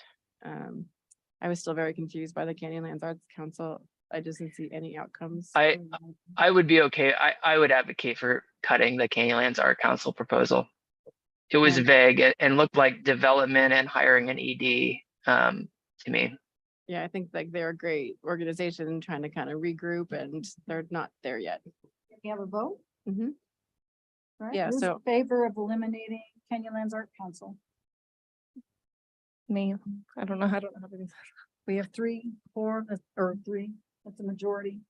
I was still very confused by the Canyonlands Arts Council. I just didn't see any outcomes. I would be okay. I would advocate for cutting the Canyonlands Art Council proposal. It was Yeah. vague and looked like development and hiring an ED to me. Yeah, I think like they're a great organization trying to kind of regroup and they're not there yet. You have a vote? Mhm. Right? Yeah, Who's in so- favor of eliminating Canyonlands Art Council? Me, I don't know how to do that. We have 3, 4, or 3. That's a majority.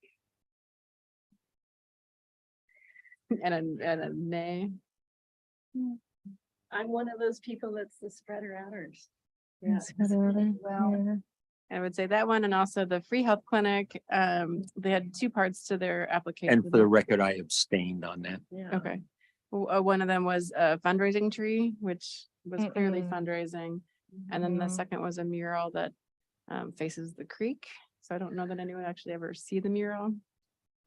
And a nay. I'm one of those people that's the spreader outers. That's better. Well, Yeah. I would say that one and also the Free Health Clinic. They had 2 parts to their application. And for the record, I abstained on that. Yeah. Okay. One of them was a fundraising tree, which was clearly Mm-mm. fundraising. And then the Mhm. second was a mural that faces the creek. So I don't know that anyone actually ever see the mural.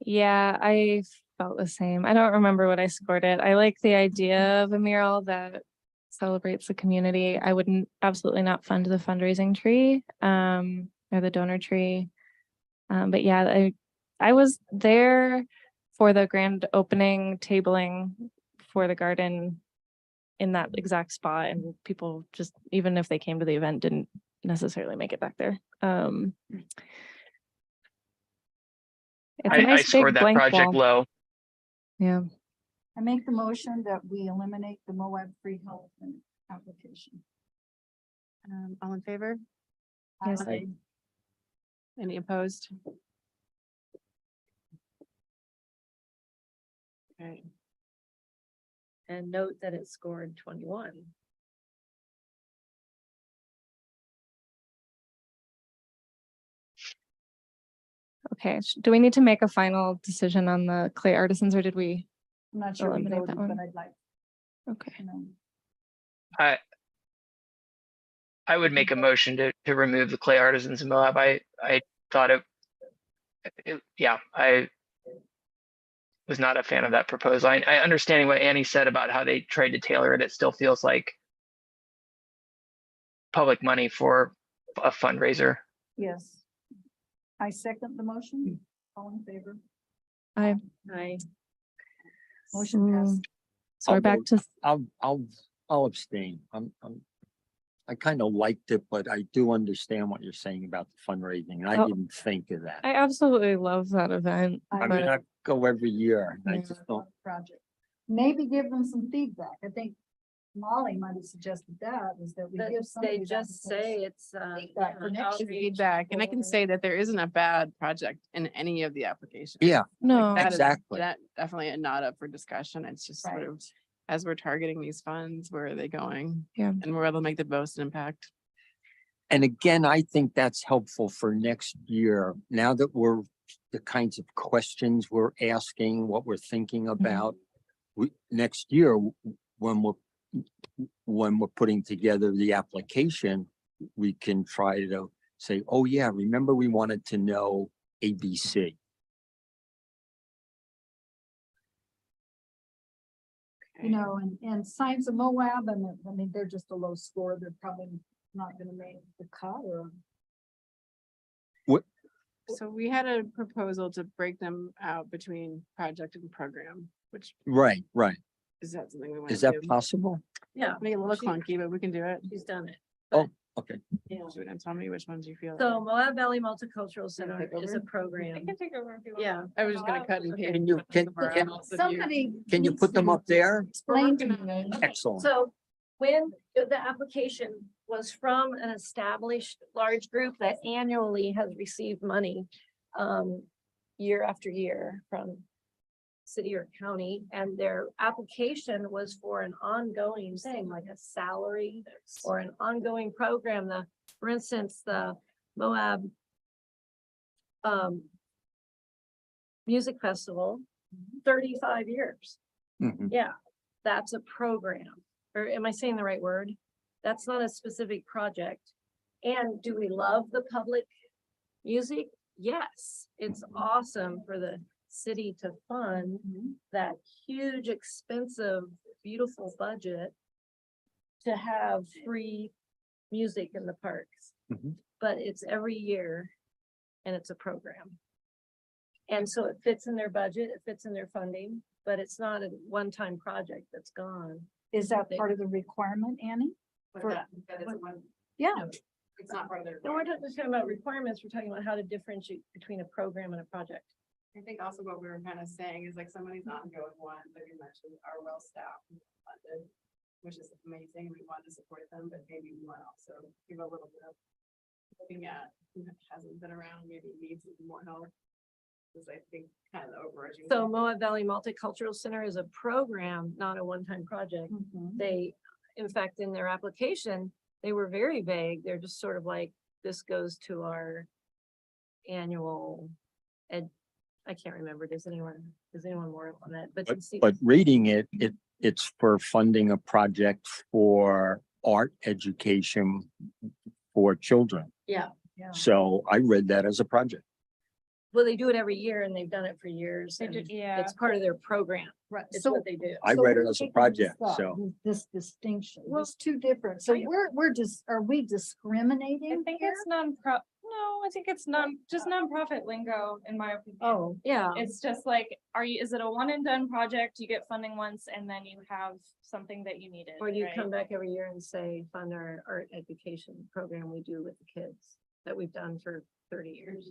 Yeah, I felt the same. I don't remember what I scored it. I like the idea of a mural that celebrates the community. I wouldn't absolutely not fund the fundraising tree, or the donor tree. But yeah, I was there for the grand opening tabling for the garden in that exact spot, and people just, even if they came to the event, didn't necessarily make it back there. It's a I nice scored big that blank project wall. low. Yeah. I make the motion that we eliminate the Moab Free Health Clinic application. All in favor? Yes. Aye. Any opposed? Okay. And note that it scored 21. Okay, do we need to make a final decision on the clay artisans, or did we? I'm not sure we Eliminate that voted, but one. I'd like, Okay. I would make a motion to remove the clay artisans in Moab. I thought I was not a fan of that proposal. I understanding what Annie said about how they tried to tailor it. It still feels like public money for a fundraiser. yes. I second the motion. All in favor? I Motion Mm. passed. So we're I'll back vote. to, I'll abstain. I kind of liked it, but I do understand what you're saying about the fundraising. And I Oh. didn't think of that. I absolutely love that event. I mean, I go every year and I Yeah. just don't. Project. Maybe give them some feedback. I think Molly might have suggested that, is that we give some. They just say it's Feedback for next It's year. feedback, and I can say that there isn't a bad project in any of the applications. Yeah, No, That is exactly. definitely not up for discussion. It's just sort Right. of, as we're targeting these funds, where are they going? Yeah. And where they'll make the most impact. And again, I think that's helpful for next year. Now that we're the kinds of questions we're asking, what we're thinking about. Next year, when we're putting together the application, we can try to say, oh yeah, remember we wanted to know ABC. And Science of Moab, I mean, they're just a low score. They're probably not gonna make the cut or. So we had a proposal to break them out between project and program, which Right. is that something we want to Is do? that possible? Yeah, Maybe a little clunky, but we can do it. she's done it. Okay. Yeah. Do it and tell me which ones you feel. So Moab Valley Multicultural Center take is over? a program. take over if you Yeah. I was just gonna cut and paste. Can you, somewhere else if you- Somebody. can you needs put them to up there? Explain to me. Excellent. So when the application was from an established large group that annually has received money year after year from city or county, and their application was for an ongoing thing, like a salary or an ongoing program. For instance, the Moab Music Festival, 35 years. Mhm. Yeah, that's a program. Or am I saying the right word? That's not a specific project. And do we love the public music? Yes, it's awesome for the city to fund that huge, expensive, beautiful budget to have free music in the parks. Mhm. But it's every year and it's a program. And so it fits in their budget, it fits in their funding, but it's not a one-time project that's gone. Is that part of the requirement, Annie? For- Yeah, It's not part of their. No, we're not just talking about requirements, we're talking about how to differentiate between a program and a project. I think also what we were kind of saying is like some of these ongoing ones, like you mentioned, are well staffed and funded, which is amazing. We want to support them, but maybe we want to also give a little bit of looking at who hasn't been around, maybe needs even more help. Because I think kind of the overarching. So Moab Valley Multicultural Center is a program, not a one-time project. They, in fact, in their application, they were very vague. They're just sort of like, this goes to our annual I can't remember. Does anyone more on that? But you see, But reading it's for funding a project for art education for children. yeah, So I read that as a project. well, they do it every year and they've done it for years. They and did, yeah. It's part of their program. right. It's So what they do. I so read it we're as a taking project, this up, so. this distinction, Well, it's two different. So I- we're just, are we I discriminating think here? it's no, I think it's just nonprofit lingo, in my opinion. Oh, Yeah, It's just like, is it a one and done project? You get funding once and then you have something that you needed. or do you right? come back every year and say, fund our art education program we do with the kids that we've done for 30 years?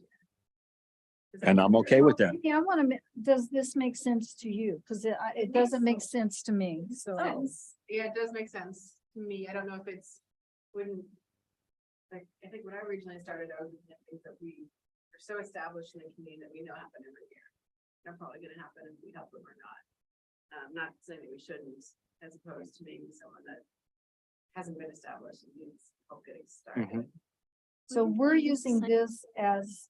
And I'm okay with that. yeah, I want to, does this make sense to you? Because it doesn't make sense to me, so. Yeah, it does make sense to me. I don't know if it's, wouldn't, like, I think when I originally started, I was looking at things that we are so established in the community that we know happen every year. They're probably gonna happen if we help them or not. Not saying that we shouldn't, as opposed to maybe someone that hasn't been established and needs help getting started. So we're using this as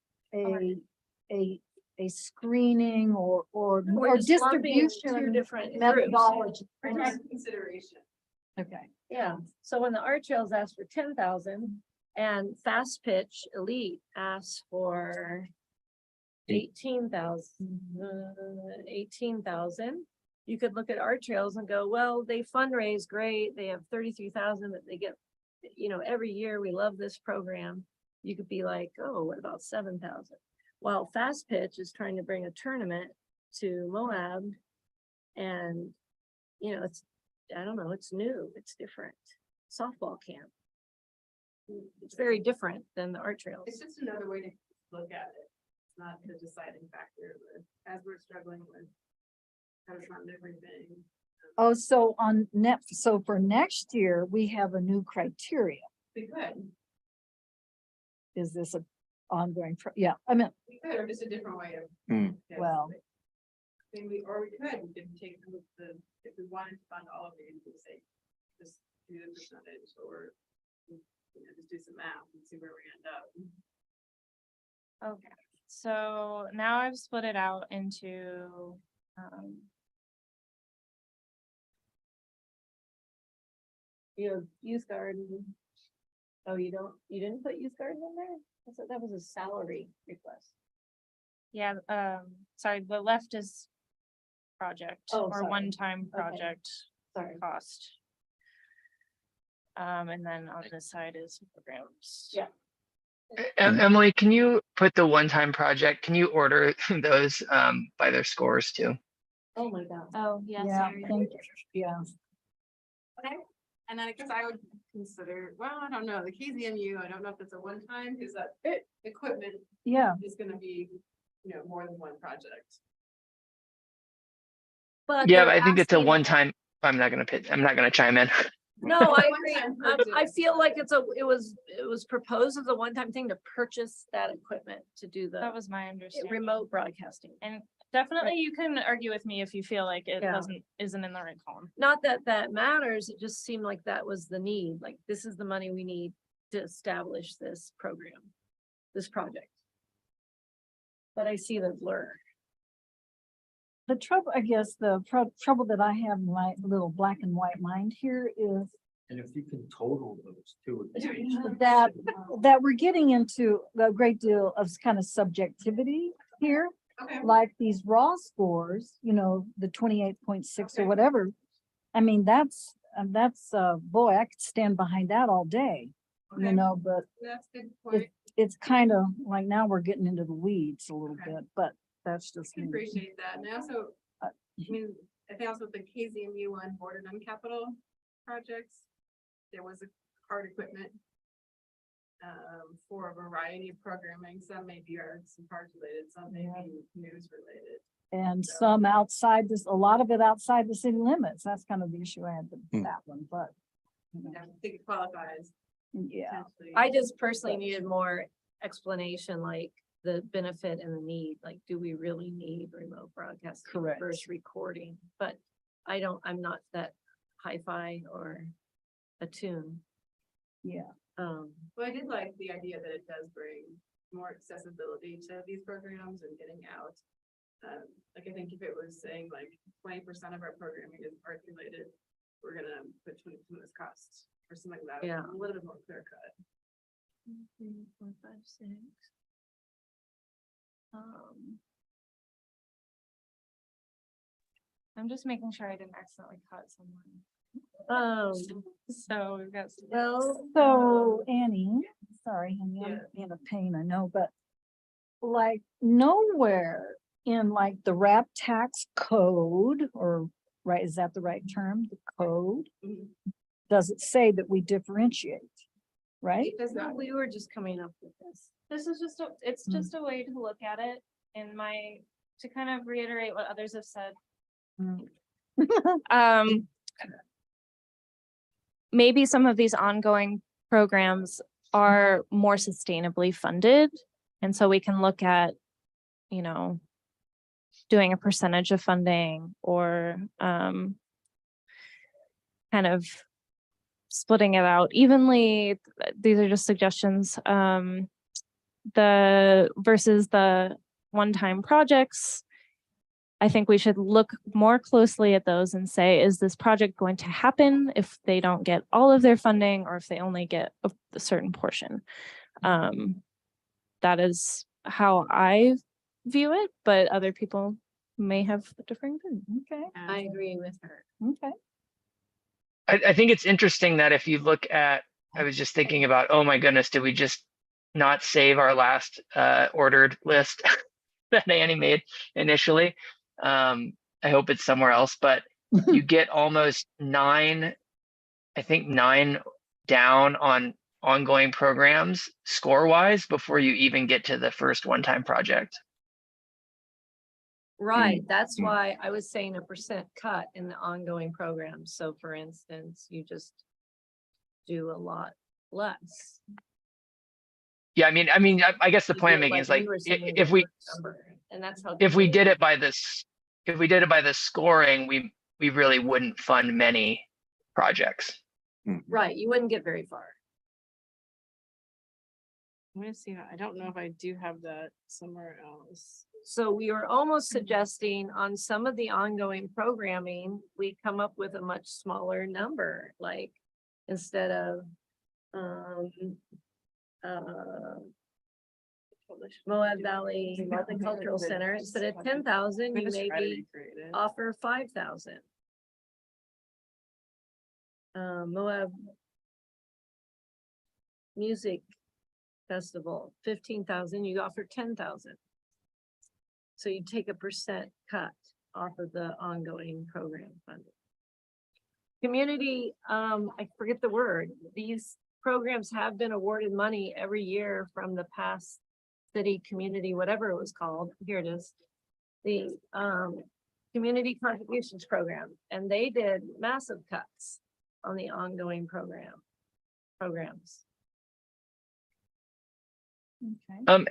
a screening or We're just lumping two distribution different groups. methodology. For just consideration. Okay. Yeah, so when the art trails asked for 10,000 and Fast Pitch Elite asked for 18,000, 18,000, you could look at art trails and go, well, they fundraise great. They have 33,000 that they get, every year. We love this program. You could be like, oh, what about 7,000? While Fast Pitch is trying to bring a tournament to Moab and, I don't know, it's new, it's different. Softball camp. It's very different than the art trails. It's just another way to look at it. It's not the deciding factor, but as we're struggling with how to fund everything. Oh, so so for next year, we have a new criteria. We could, Is this a ongoing, yeah, I mean, or just a different way of. Mm. yes, Well. like, I mean, we could take if we wanted to fund all of it, we could say, just do the percentage or, just do some math and see where we end up. Okay, so now I've split it out into, Youth garden. Oh, you didn't put youth garden in there? I thought that was a salary request. yeah, sorry, the left is project Oh, or sorry. one-time Okay. project Sorry. cost. And then on this side is programs. Yeah. Emily, can you put the one-time project, can you order those by their scores too? Oh, my God. Oh, yeah, yeah, sorry. thank you, yeah. And then I guess I would consider, well, I don't know, the KZMU, I don't know if it's a one-time, because that equipment Yeah, is gonna be, more than one project. But Yeah, they're but I think it's a asking- one-time, I'm not gonna chime in. No, I One agree. time purchase. I feel like it was proposed as a one-time thing to purchase that equipment to do That the was my understanding. remote broadcasting. And definitely you can argue with me if you feel like it Yeah. isn't in the right column. Not that that matters, it just seemed like that was the need, like this is the money we need to establish this program, this project. But I see the blur. The trouble, I guess, the trouble that I have in my little black and white mind here is And if you can total those two. that we're getting into a great deal of kind of subjectivity here. Okay. Like these raw scores, you know, the 28.6 or Okay. whatever. I mean, that's boy, I could stand behind that all day, you Okay. know, but That's a good point. it's kind of like now we're getting into the weeds a little Okay. bit, but that's just I me. appreciate that. And I also, Uh, I mean, I think also with the KZMU one bordered on capital projects, there was a hard equipment for a variety of programming. Some may be arts and parks related, some may be news related. And some outside this, a lot of it outside the city limits. That's kind of the issue I had with Hmm. that one, but. you know, I think it qualifies. Yeah, potentially. I just personally needed more explanation, like the benefit and the need, like, do we really need remote broadcasting Correct. versus recording? But I'm not that hi-fi or attuned. yeah. Well, I did like the idea that it does bring more accessibility to these programs and getting out. Like, I think if it was saying like 20% of our programming is art related, we're gonna put 20% of this cost or something like that. Yeah. A little bit more clear cut. 3, 4, 5, 6. I'm just making sure I didn't accidentally cut someone. So we've got. Well, So Annie, sorry, honey, I'm Yeah. being a pain, I know, but like nowhere in like the rap tax code or, right, is that the right term? The code? Mhm. Does it say that we differentiate? Right? Does not. we were just coming up with this. This is just it's Mm. just a way to look at it to kind of reiterate what others have said. Mm. Maybe some of these ongoing programs are more sustainably funded. And so we can look at, you know, doing a percentage of funding or kind of splitting it out evenly. These are just suggestions. The versus the one-time projects, I think we should look more closely at those and say, is this project going to happen if they don't get all of their funding or if they only get a certain portion? That is how I view it, but other people may have a different opinion. Okay, I agree with her. okay. I think it's interesting that if you look at, I was just thinking about, oh my goodness, did we just not save our last ordered list that Annie made initially? I hope it's somewhere else, but you get almost 9 down on ongoing programs score wise before you even get to the first one-time project. Right, that's Mm. why I was saying a percent cut in the ongoing program. So for instance, you just do a lot less. Yeah, I mean, I guess the You point do I'm it making is like, you were saying if we, number, and that's how. if we did it by this, if we did it by the scoring, we really wouldn't fund many projects. Right, you wouldn't get very far. I'm gonna see, I don't know if I do have that somewhere else. So we were almost suggesting on some of the ongoing programming, we come up with a much smaller number, like instead of Moab Valley Multicultural Center, instead of 10,000, you maybe offer 5,000. Moab Music Festival, 15,000, you offer 10,000. So you take a percent cut off of the ongoing program funding. Community, I forget the word, these programs have been awarded money every year from the past city, community, whatever it was called, here it is. The community contributions program, and they did massive cuts. on the ongoing programs. Okay.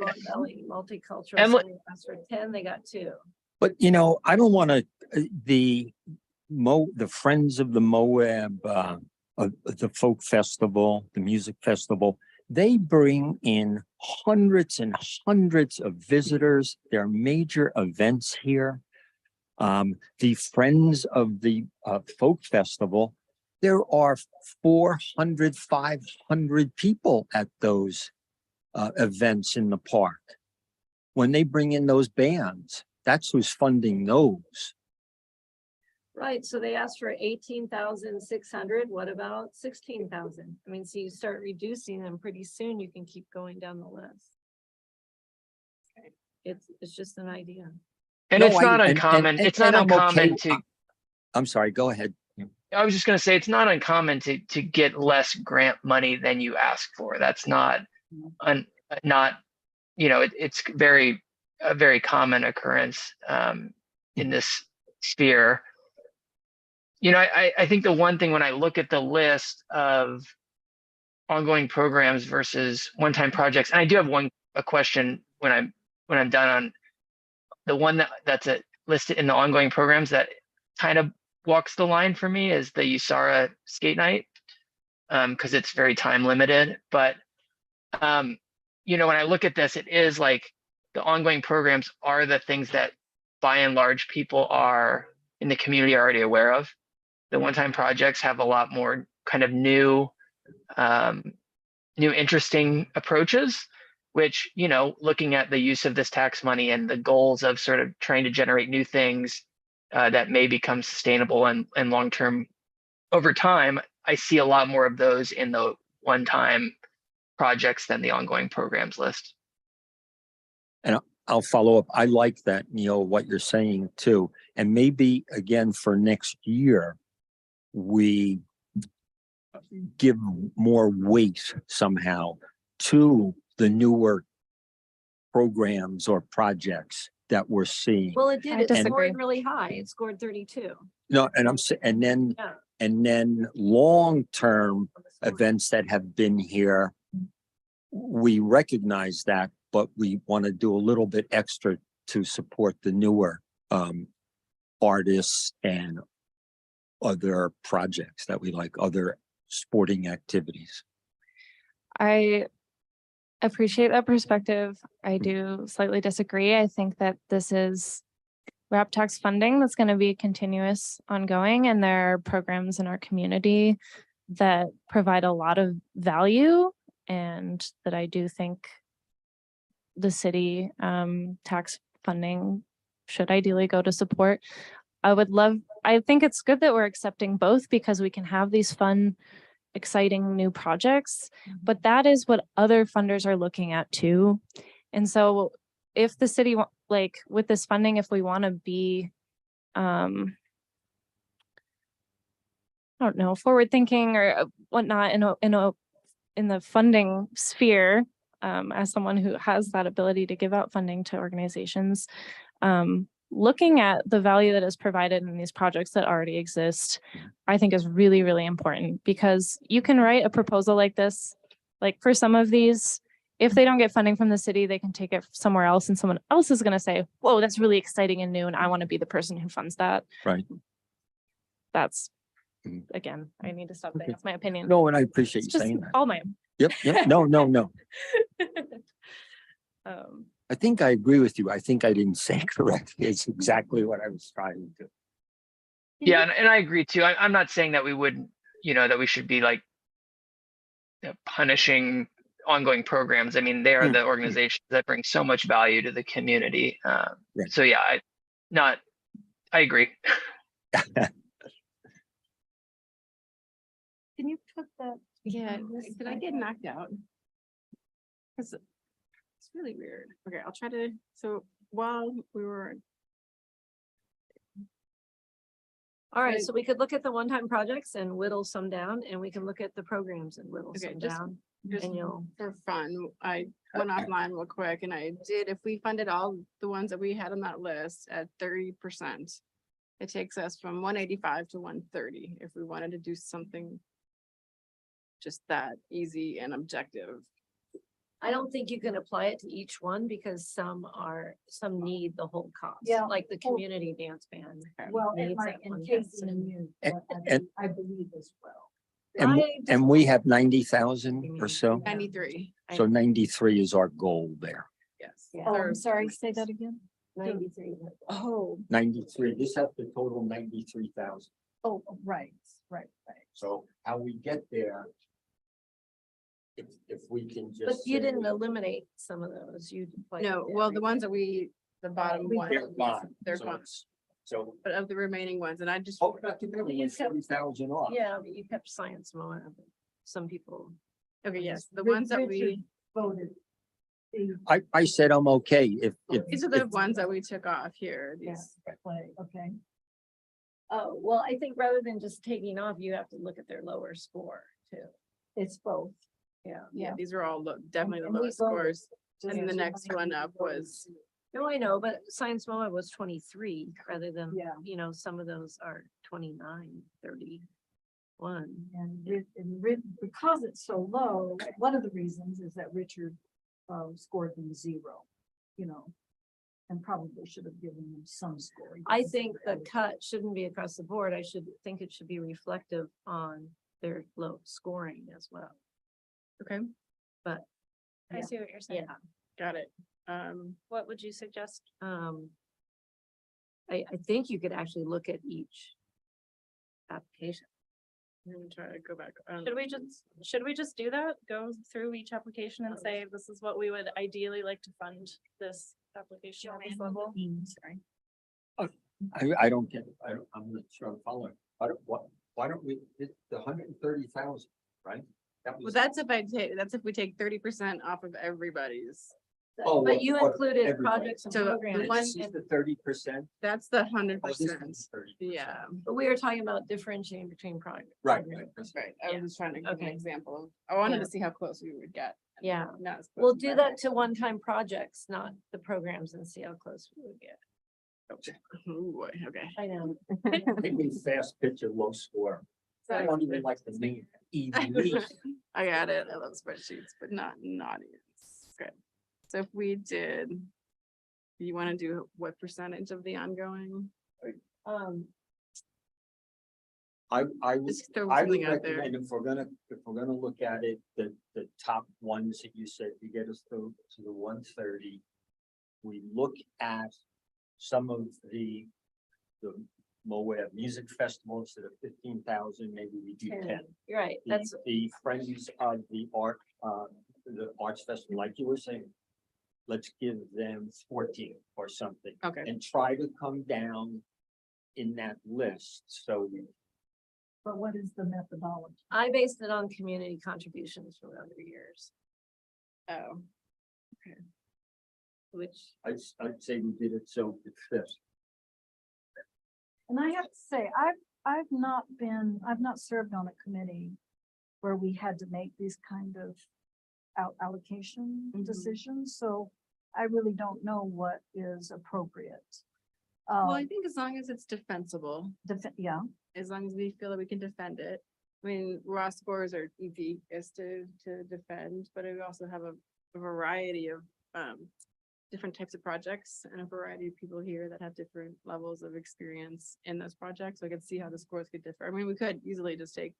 Multicultural, Emily- so they asked for 10, they got 2. But I don't want to, the Friends of the Moab, the folk festival, the music festival, they bring in hundreds and hundreds of visitors. There are major events here. The Friends of the Folk Festival, there are 400, 500 people at those events in the park. When they bring in those bands, that's who's funding those. Right, so they asked for 18,600. What about 16,000? I mean, so you start reducing them pretty soon, you can keep going down the list. It's just an idea. And No, it's not and- uncommon. It's not I'm okay. uncommon to. I'm sorry, go ahead. I was just going to say it's not uncommon to get less grant money than you ask for. That's not it's a very common occurrence in this sphere. I think the one thing when I look at the list of ongoing programs versus one-time projects, and I do have a question when I'm done on the one that's listed in the ongoing programs that kind of walks the line for me is the USARA skate night, because it's very time limited. But when I look at this, it is like the ongoing programs are the things that by and large people are in the community already aware of. The one-time projects have a lot more kind of new interesting approaches, which, looking at the use of this tax money and the goals of sort of trying to generate new things that may become sustainable and long-term over time, I see a lot more of those in the one-time projects than the ongoing programs list. And I'll follow up. I like that, Neil, what you're saying too. And maybe again for next year, we give more weight somehow to the newer programs or projects that we're seeing. Well, it did, I it disagree. scored really high, it scored 32. No, and I'm saying, Yeah. and then long-term events that have been here, we recognize that, but we want to do a little bit extra to support the newer artists and other projects that we like, other sporting activities. I appreciate that perspective. I do slightly disagree. I think that this is RAP tax funding that's going to be continuous, ongoing, and there are programs in our community that provide a lot of value and that I do think the city tax funding should ideally go to support. I think it's good that we're accepting both because we can have these fun, exciting new projects, but that is what other funders are looking at too. And so if the city, with this funding, if we want to be, I don't know, forward thinking or whatnot in the funding sphere, as someone who has that ability to give out funding to organizations, looking at the value that is provided in these projects that already exist, I think is really, really important because you can write a proposal like this, like for some of these, if they don't get funding from the city, they can take it somewhere else and someone else is going to say, whoa, that's really exciting and new. And I want to be the person who funds that. Right. That's, again, I need to stop there. Okay. That's my opinion. No, and I appreciate It's you just saying that. all my, Yep. No. I think I agree with you. I think I didn't say correctly. It's exactly what I was trying to. Yeah, and I agree too. I'm not saying that we wouldn't, that we should be like punishing ongoing programs. I mean, they are the organizations that bring so much value to the community. Right. So yeah, I agree. Can you put that? Yeah, did I get knocked out? Because it's really weird. Okay, I'll try to, so while we were. All right, so we could look at the one-time projects and whittle some down, and we can look at the programs and whittle Okay, some just- down. Just And you'll, for fun, I went offline real quick and I did, if we funded all the ones that we had on that list at 30%, it takes us from 185 to 130 if we wanted to do something just that easy and objective. I don't think you can apply it to each one because some need the whole cost. Yeah. Like the community dance band. Well, needs and like that in one case person. you, And- I believe as well. And we have 90,000 or so. 93, So 93 is our goal there. yes. Yeah. Oh, I'm Third sorry, place. say that again? 93. Oh, 93, this has the total 93,000. oh, right. So how we get there, if we can just. But you say didn't eliminate some of those. You. No, well, the ones that the bottom one, They're fine. they're So fine, it's- So, but of the remaining ones, and I just, oh, not together, You it's kept- 40,000 off. Yeah, but you kept science more. Some people. okay, yes, the Ri- ones that we, Richard Voted. I said I'm okay if. these are the ones that we took off here, Yeah, these. play, okay. Oh, well, I think rather than just taking off, you have to look at their lower score too. It's both. Yeah. Yeah, these are all definitely the And we lowest voted. scores. Just And the to next remind one you, up we voted. was, No, I know, but Science MOA was 23 rather than, Yeah. some of those are 29, 31. Because it's so low, one of the reasons is that Richard scored them 0, and probably should have given them some score. I think the cut shouldn't be across the board. I think it should be reflective on their low scoring as well. okay, But I Yeah. see what you're saying. yeah, got it. What would you suggest? I think you could actually look at each application. Let me try to go back. Should we just do that? Go through each application and say, this is what we would ideally like to fund this application at this level? Sorry. I don't get it. I'm not sure I'm following. Why don't we, the 130,000, right? That Well, was. that's if we take 30% off of everybody's. Oh, But you well, included everybody. projects and So the programs. one- This is the 30%. That's the Oh, this is 100%. 30%. Yeah, But we were talking about differentiating between projects. Right. right. I Yeah. was just trying to give an Okay. example of, I wanted Yeah. to see how close we would get. and Yeah. not as close We'll as do that to one-time projects, not the programs, and see how close we would get. Ooh, boy, okay. I know. Maybe fast pitch and low score. I don't even like the name EV. I got it. I love spreadsheets, but not an audience. Good. So if we did, you want to do what percentage of the ongoing? I would, Just throw I would something out there. recommend if we're gonna look at it, the top ones that you said to get us to the 130. We look at some of the Moab music festivals that are 15,000, maybe we do 10. You're right, that's, The Friends of the Arts Festival, like you were saying, let's give them 14 or something. Okay, And try to come down in that list, so we. But what is the methodology? I based it on community contributions from other years, oh, which, I'd say we did it so it fits. And I have to say, I've not served on a committee where we had to make these kind of allocation Mhm. decisions, so I really don't know what is appropriate. well, I think as long as it's defensible, Yeah, as long as we feel that we can defend it. I mean, raw scores are easy is to defend, but we also have a variety of different types of projects and a variety of people here that have different levels of experience in those projects. So I could see how the scores could differ. I mean, we could easily just take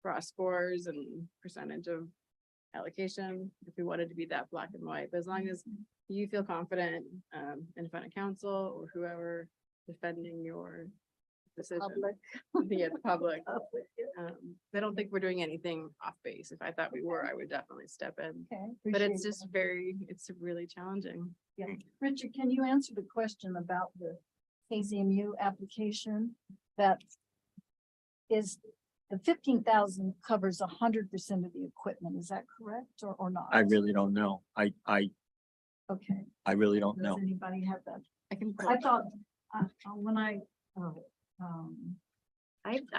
raw scores and percentage of allocation if we wanted to be that black and white, but as long as you feel confident independent counsel or whoever defending your decision. public. Yeah, the public. I don't think we're doing anything off base. If I thought we were, I would definitely step in. Okay. But it's appreciate just it's really challenging. that. Yeah. Richard, can you answer the question about the KZMU application? That is, the 15,000 covers 100% of the equipment, is that correct or not? I really don't know. I Okay, really don't does know. anybody have that? I can. I thought, when I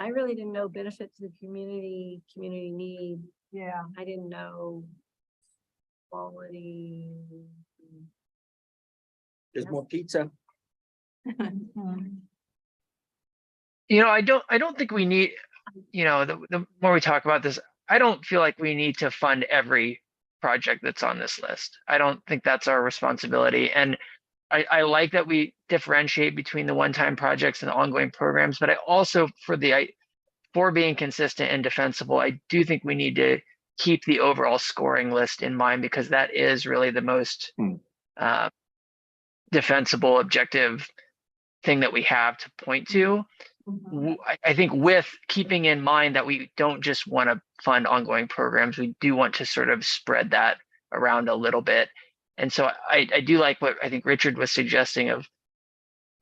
really didn't know benefit to the community need. yeah, I didn't know quality. There's more pizza. mhm. I don't think we need, the more we talk about this, I don't feel like we need to fund every project that's on this list. I don't think that's our responsibility. And I like that we differentiate between the one-time projects and the ongoing programs, but I also, for being consistent and defensible, I do think we need to keep the overall scoring list in mind, because that is really the most defensible, objective thing that we have to point to. I think with keeping in mind that we don't just want to fund ongoing programs, we do want to sort of spread that around a little bit. And so I do like what I think Richard was suggesting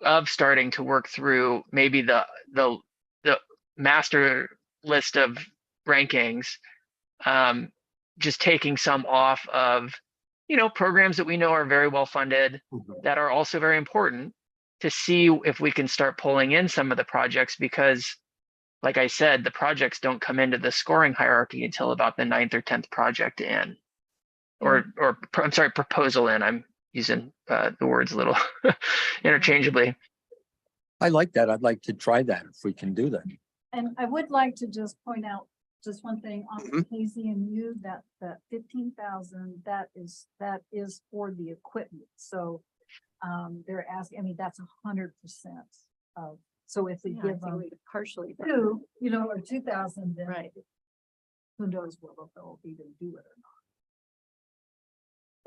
of starting to work through maybe the master list of rankings, just taking some off of, programs that we know are very well funded, that are also very important, to see if we can start pulling in some of the projects, because like I said, the projects don't come into the scoring hierarchy until about the 9th or 10th project in, or I'm sorry, proposal in. I'm using the words a little interchangeably. I like that. I'd like to try that if we can do that. And I would like to just point out just one thing on Casey and you, that 15,000, that is for the equipment. So they're asking, I mean, that's 100% of, so if we give them partially. two, or 2,000, then Right. who knows whether they'll even do it or not.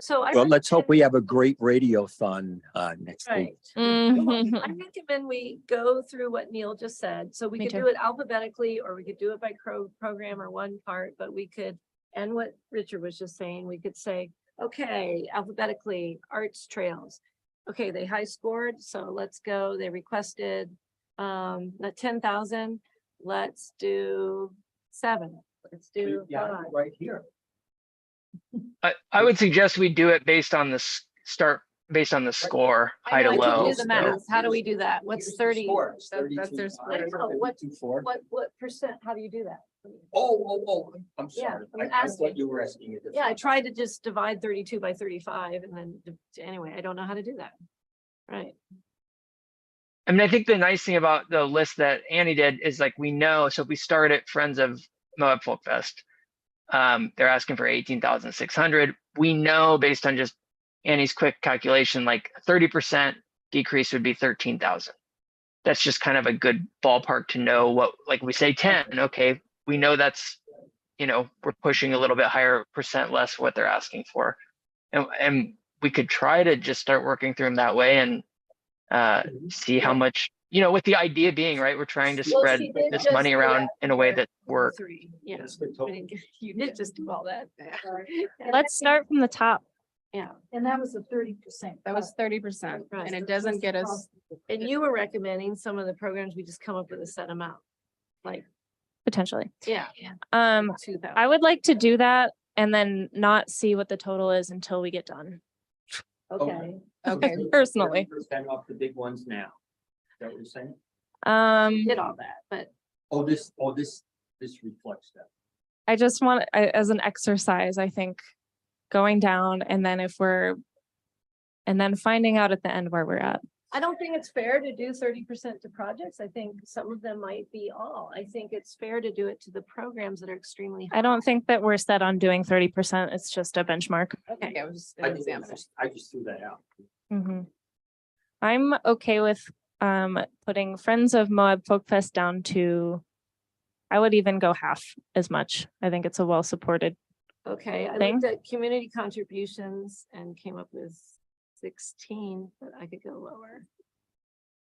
So Well, let's hope we have a great radiothon next week. Mhm. I recommend we go through what Neil just said. So we Me could too. do it alphabetically, or we could do it by program or one part, but we could, and what Richard was just saying, we could say, okay, alphabetically, arts trails. Okay, they high scored, so let's go. They requested not 10,000. Let's do 7. Let's do 5. Right here. I would suggest we do it based on the based on the score, high to I can low. do the math. How do we do that? What's 30? That's their I score. know, what percent? How do you do that? I'm Yeah, sorry. I'm I asking. thought you were asking it. Yeah, I tried to just divide 32 by 35 and then, anyway, I don't know how to do that. Right. I mean, I think the nice thing about the list that Annie did is, like, we know, so if we start at Friends of Moab Folk Fest, they're asking for 18,600. We know, based on just Annie's quick calculation, like 30% decrease would be 13,000. That's just kind of a good ballpark to know what, like we say 10, okay, we know that's, we're pushing a little bit higher percent less what they're asking for. And we could try to just start working through them that way and see how much, with the idea being, right, we're trying to spread she did this just money do around that in a way for that works. 3. Yeah. You did just do all that. Let's start from the top. Yeah. And that was a 30%. That was 30%, Right. and it doesn't get us, And you were recommending some of the programs, we just come up with a set amount. Like, Potentially. yeah. 2,000. I would like to do that and then not see what the total is until we get done. Okay. okay. Personally. 30% off the big ones now. Is that what you're saying? Did all that, but This reflects that. I just want, as an exercise, I think, going down and then and then finding out at the end where we're at. I don't think it's fair to do 30% to projects. I think some of them might be all. I think it's fair to do it to the programs that are extremely high. I don't think that we're set on doing 30%. It's just a benchmark. Okay. Yeah, it was just I an example. just threw that out. Mhm. I'm okay with putting Friends of Moab Folk Fest down to, I would even go half as much. I think it's a well-supported. Okay, I Thing. looked at community contributions and came up with 16, but I could go lower.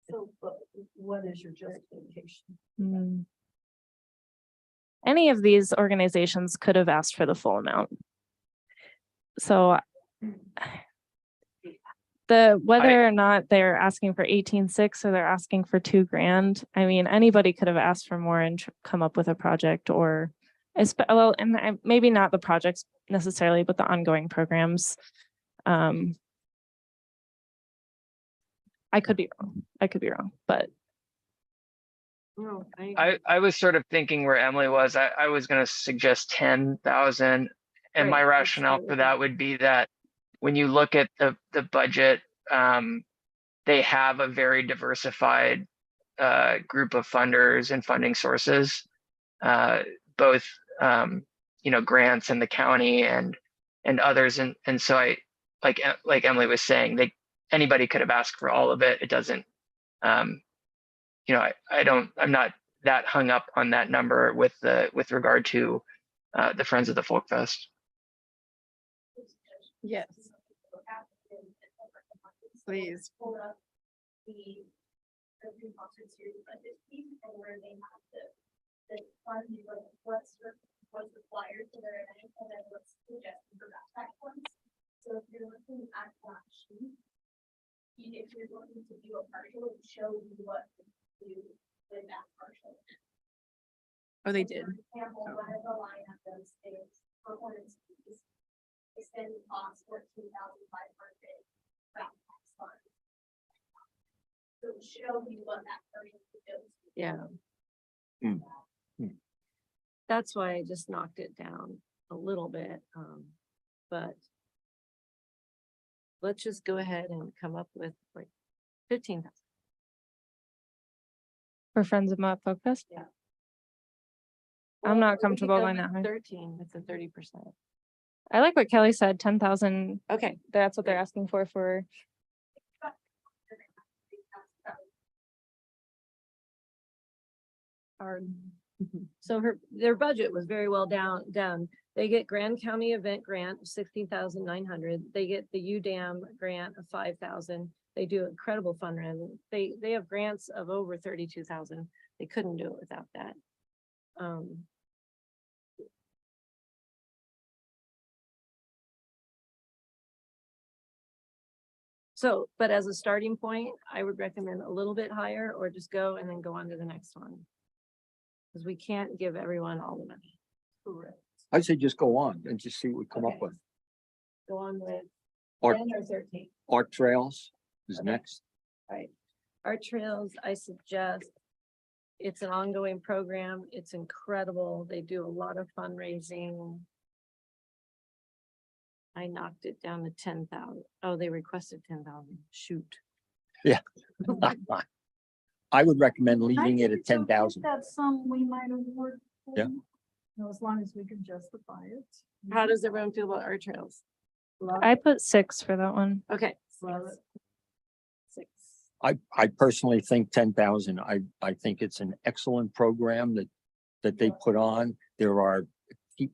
So what is your justification? Any of these organizations could have asked for the full amount. So whether or not they're asking for 18,600 or they're asking for $2,000, I mean, anybody could have asked for more and come up with a project, or well, and maybe not the projects necessarily, but the ongoing programs. I could be wrong, but No, I was sort of thinking where Emily was. I was going to suggest 10,000, and my Right, that's rationale what for I that would be that when you look at the budget, they have a very diversified group of funders and funding sources, both grants and the county and others. And so like Emily was saying, anybody could have asked for all of it. It doesn't, I'm not that hung up on that number with regard to the Friends of the Folk Fest. Yes. Please. the concert series budget piece and where they have the fund, what's required for their event and then what's suggested for backpack ones. So if you're looking at that sheet, if you're looking to do a partial, it shows you what to do with that partial. Oh, they did. For example, one of the line items is performance fees, extended costs $14,500 backpack fund. So show you what that person does. Yeah. Hmm. That's why I just knocked it down a little bit, but let's just go ahead and come up with like 15,000. For Friends of Mott Folk Fest? Yeah. I'm not Or we could comfortable go going with that high. 13, it's a 30%. I like what Kelly said, 10,000. Okay, That's what they're asking for. so their budget was very well done. They get Grand County Event Grant of 16,900. They get the UDAM grant of 5,000. They do incredible fundraising. They have grants of over 32,000. They couldn't do it without that. So, but as a starting point, I would recommend a little bit higher or just go and then go on to the next one. Because we can't give everyone all the money. Correct. I'd say just go on and just see what we come up Okay. with. Go on with Art, 10 or 13. art trails is Okay. next. Right. Art Trails, I suggest, it's an ongoing program. It's incredible. They do a lot of fundraising. I knocked it down to 10,000. Oh, they requested 10,000. Shoot. I would recommend leaving I it think at it's okay 10,000. That's some we might award. for, Yeah. you know, as long as we can justify it. How does everyone feel about Art Trails? Love I it, put 6 for that one. Okay. love it. 6. I personally think 10,000. I think it's an excellent program that they put on.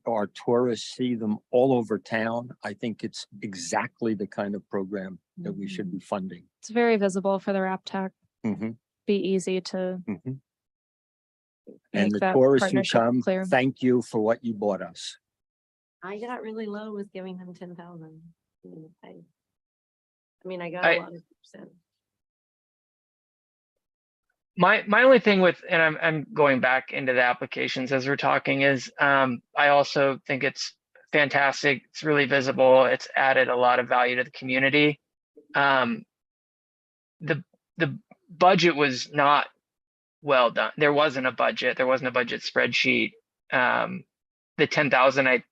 Our tourists see them all over town. I think it's exactly the kind of program that we should be funding. It's very visible for the RapTac. Mhm, Be easy to mhm. make And the that tourists who partnership come, clear. thank you for what you bought us. I got really low with giving them 10,000. I mean, I got I- a lot of percent. My only thing with, and I'm going back into the applications as we're talking, is I also think it's fantastic. It's really visible. It's added a lot of value to the community. The budget was not well done. There wasn't a budget. There wasn't a budget spreadsheet. The 10,000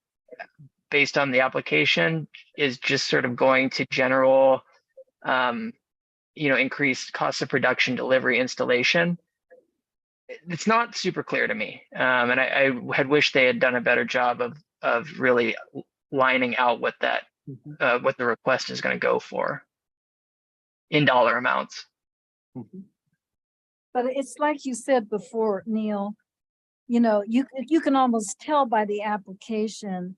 based on the application is just sort of going to general increased cost of production, delivery, installation. It's not super clear to me. And I had wished they had done a better job of really lining out what that, what the request is going to go for in dollar amounts. But it's like you said before, Neil, you know, you can almost tell by the application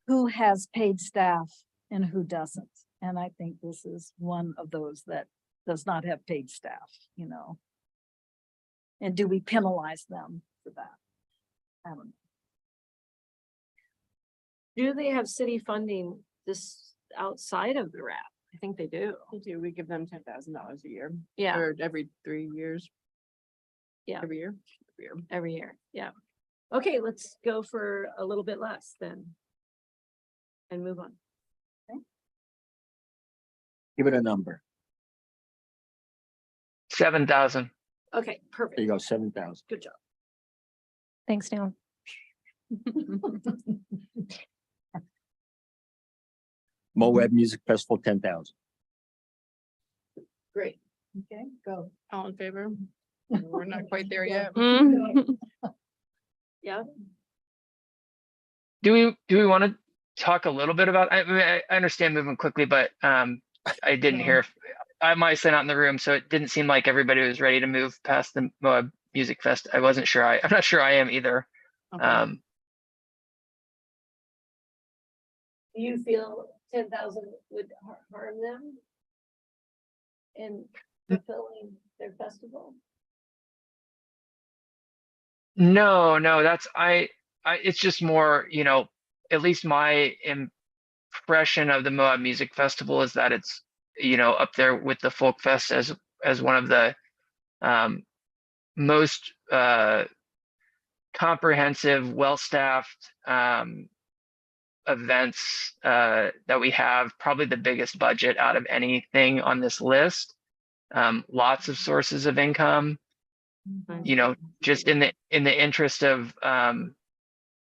who has paid staff and who doesn't. And I think this is one of those that does not have paid staff, you know. And do we penalize them for that? I don't know. Do they have city funding this outside of the RAP? I think they do. We do. We give them $10,000 a year. Yeah, Or every 3 years. Yeah. Every year. every year. Yeah. Okay, let's go for a little bit less then. And move on. Give it a number. 7,000. Okay, There you perfect. go, 7,000. Good job. Thanks, Neil. Moab Music Festival, 10,000. Great. Okay, go. All in favor? We're not quite there yet. Yeah, Do we want to talk a little bit about, I mean, I understand moving quickly, but I didn't hear, I'm obviously not in the room, so it didn't seem like everybody was ready to move past the Moab Music Fest. I wasn't sure. I'm not sure I am either. Okay. do you feel 10,000 would harm them in fulfilling their festival? No, that's it's just more, at least my impression of the Moab Music Festival is that it's, up there with the Folk Fest as one of the most comprehensive, well-staffed events that we have, probably the biggest budget out of anything on this list. Lots of sources of income, just in the interest of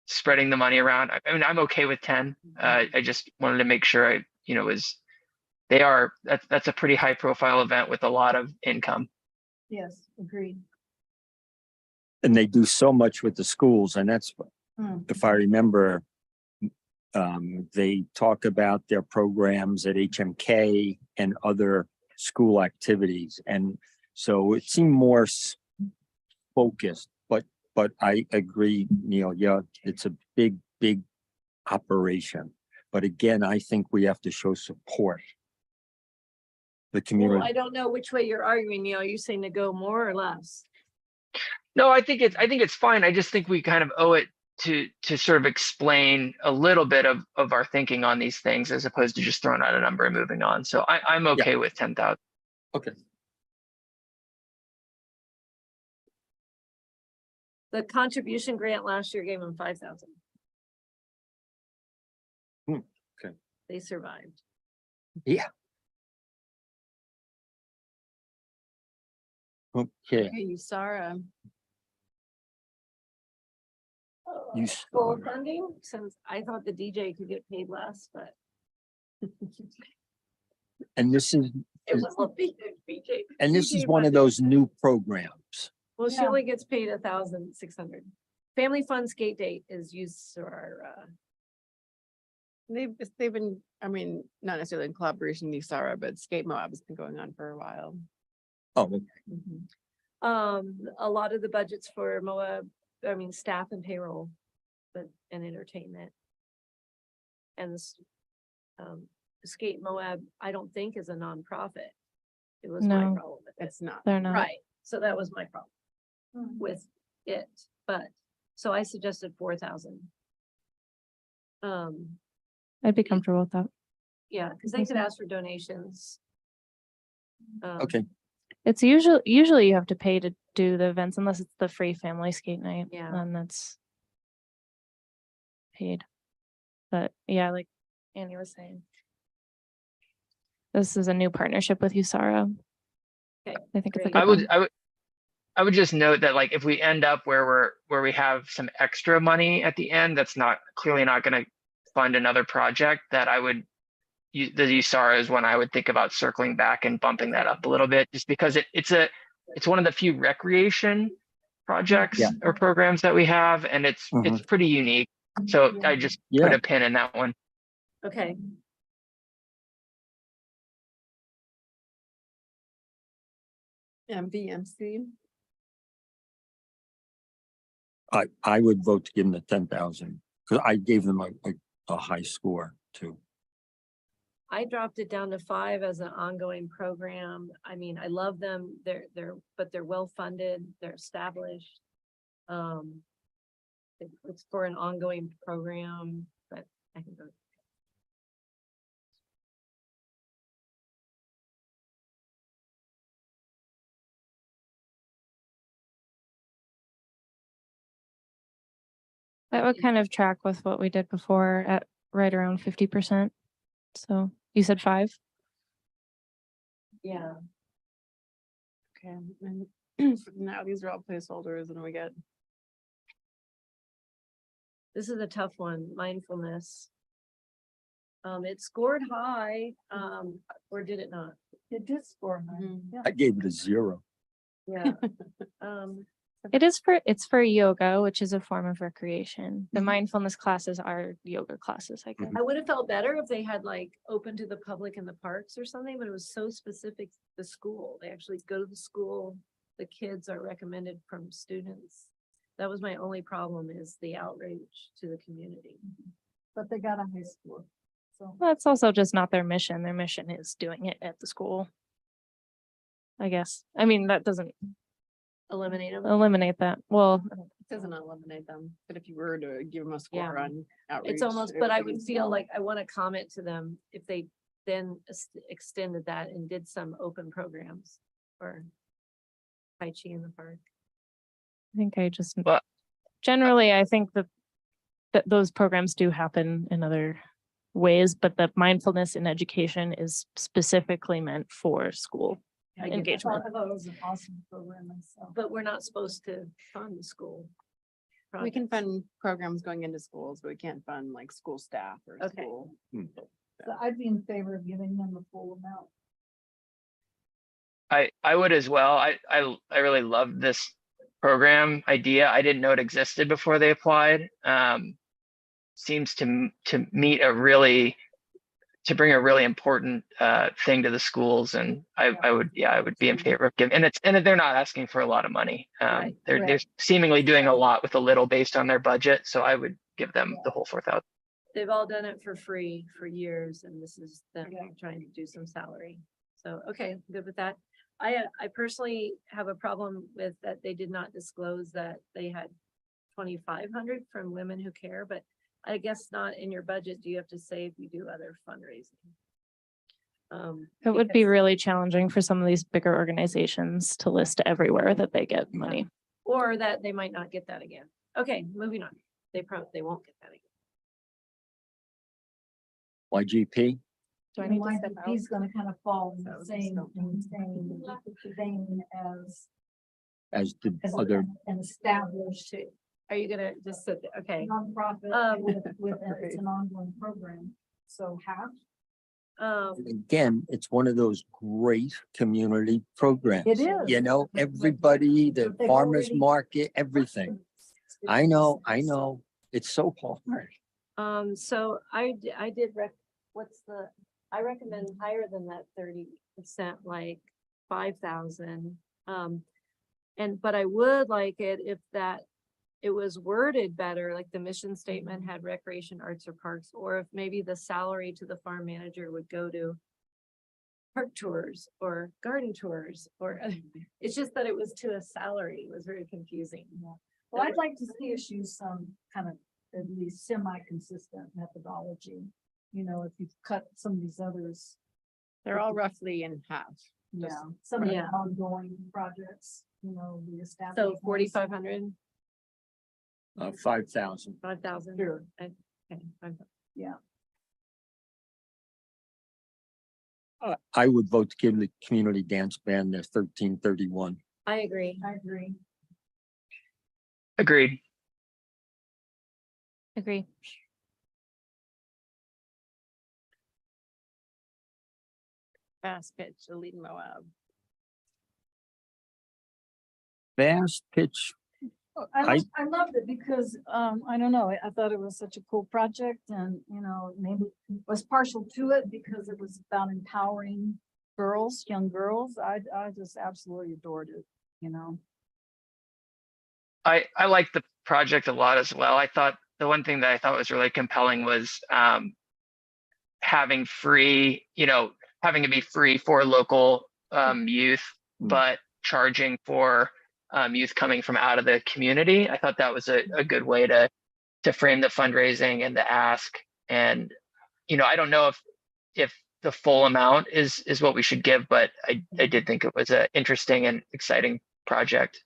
spreading the money around. I mean, I'm okay with 10. I just wanted to make sure that's a pretty high profile event with a lot of income. Yes, agreed. And they do so much with the schools, and that's, if I remember, they talk about their programs at HMK and other school activities. And so it seemed more focused, but I agree, Neil, yeah, it's a big operation. But again, I think we have to show support. The Well, community. I don't know which way you're arguing, Neil. Are you saying to go more or less? No, I think it's fine. I just think we kind of owe it to sort of explain a little bit of our thinking on these things as opposed to just throwing out a number and moving on. So I'm okay with 10,000. Okay. The contribution grant last year gave them 5,000. Okay. They survived. Yeah. Okay. Okay, you, Sarah. You Full start. funding, since I thought the DJ could get paid less, but And this is, it was a big DJ. and this is DJ one of funding. those new programs. Well, she Yeah. only gets paid 1,600. Family Fun Skate Date is used for our, They've been, I mean, not necessarily in collaboration with Sarah, but Skate Moab has been going on for a while. Oh, okay. a lot of the budgets for Moab, I mean, staff and payroll, but, and entertainment. And this, Skate Moab, I don't think is a nonprofit. It was my No. problem with it. It's not. They're not. Right, so that was my problem with it, but, so I suggested 4,000. I'd be comfortable with that. Yeah, because they could ask for donations. Okay. It's usually you have to pay to do the events unless it's the free family skate night. Yeah. Then that's paid. But yeah, like Annie was saying, this is a new partnership with USARA. Okay, I think it's a great. good one. I would just note that, like, if we end up where we have some extra money at the end, that's clearly not going to fund another project, that the USARA is one I would think about circling back and bumping that up a little bit, just because it's one of the few recreation projects or programs that we have, and it's pretty unique. So I just put a pin in that one. Okay, MVMC. I would vote to give them the 10,000 because I gave them a high score too. I dropped it down to 5 as an ongoing program. I mean, I love them. But they're well funded. They're established. It's for an ongoing program, but I can go. That would kind of track with what we did before at right around 50%. So you said 5? Yeah. Okay, and now these are all placeholders and we get. This is a tough one, mindfulness. It scored high, or did it not? It did score high. Mhm. Yeah. I gave it a 0. Yeah. Um, It's for yoga, which is a form of recreation. The mindfulness classes are yoga classes, I guess. I would have felt better if they had like open to the public in the parks or something, but it was so specific to the school. They actually go to the school. The kids are recommended from students. That was my only problem, is the outreach to the community. But they got a high school. So Well, it's also just not their mission. Their mission is doing it at the school. I guess. I mean, that doesn't Eliminate them. eliminate that. Well, It doesn't eliminate them, but if you were to give them a Yeah. score on outreach. It's almost, it but I be- would feel like I want to comment to them if they then extended that and did some open programs for Tai Chi in the park. I think I just Well- generally, I think that those programs do happen in other ways, but the mindfulness in education is specifically meant for school I get that. engagement. I thought it was an awesome program myself. But we're not supposed to fund the school. We can projects. fund programs going into schools, but we can't fund like school staff or Okay. school. So I'd be in favor of giving them the full amount. I would as well. I really love this program idea. I didn't know it existed before they applied. Seems to meet a really, to bring a really important thing to the schools, and I would be in favor of giving. And they're not asking for a lot of money. Right, They're correct. seemingly doing a lot with a little based on their budget. So I would give them the whole 4,000. They've all done it for free for years, and this is them Yeah. trying to do some salary. So, okay, good with that. I personally have a problem with that they did not disclose that they had 2,500 from Women Who Care, but I guess not in your budget. Do you have to say if you do other fundraising? It would be Because- really challenging for some of these bigger organizations to list everywhere that they get money. Or that they might not get that again. Okay, moving on. They won't get that again. YGP, Do I need to step out? He's gonna kind of fall in That the was same just vein as as the other, an established Are you gonna just sit there? Okay. nonprofit Um, it's an ongoing program. So half, again, it's one of those great community programs. it is. You know, everybody, the They've farmer's already- market, everything. I know. It's so hard. So I did I recommend higher than that 30%, like 5,000. But I would like it if it was worded better, like the mission statement had recreation, arts or parks, or if maybe the salary to the farm manager would go to park tours or garden tours, or it's just that it was to a salary. It was very confusing. Well, I'd like to see us use some kind of at least semi-consistent methodology. You know, if you've cut some of these others, They're all roughly in half. yeah, some of the Yeah. ongoing projects, you know, the established. So ones. 4,500, 5,000. 5,000. Sure. Okay, 5,000. I would vote to give the community dance band their 1331. I agree. I agree. Agreed. Agree. Fast pitch, Elite Moab. Fast pitch, I loved it because, I don't know, I thought it was such a cool project and, you know, maybe was partial to it because it was about empowering girls, young girls. I just absolutely adored it, you know. I like the project a lot as well. I thought the one thing that I thought was really compelling was having free, having to be free for local youth, Mm. but charging for youth coming from out of the community. I thought that was a good way to frame the fundraising and the ask. And I don't know if the full amount is what we should give, but I did think it was an interesting and exciting project.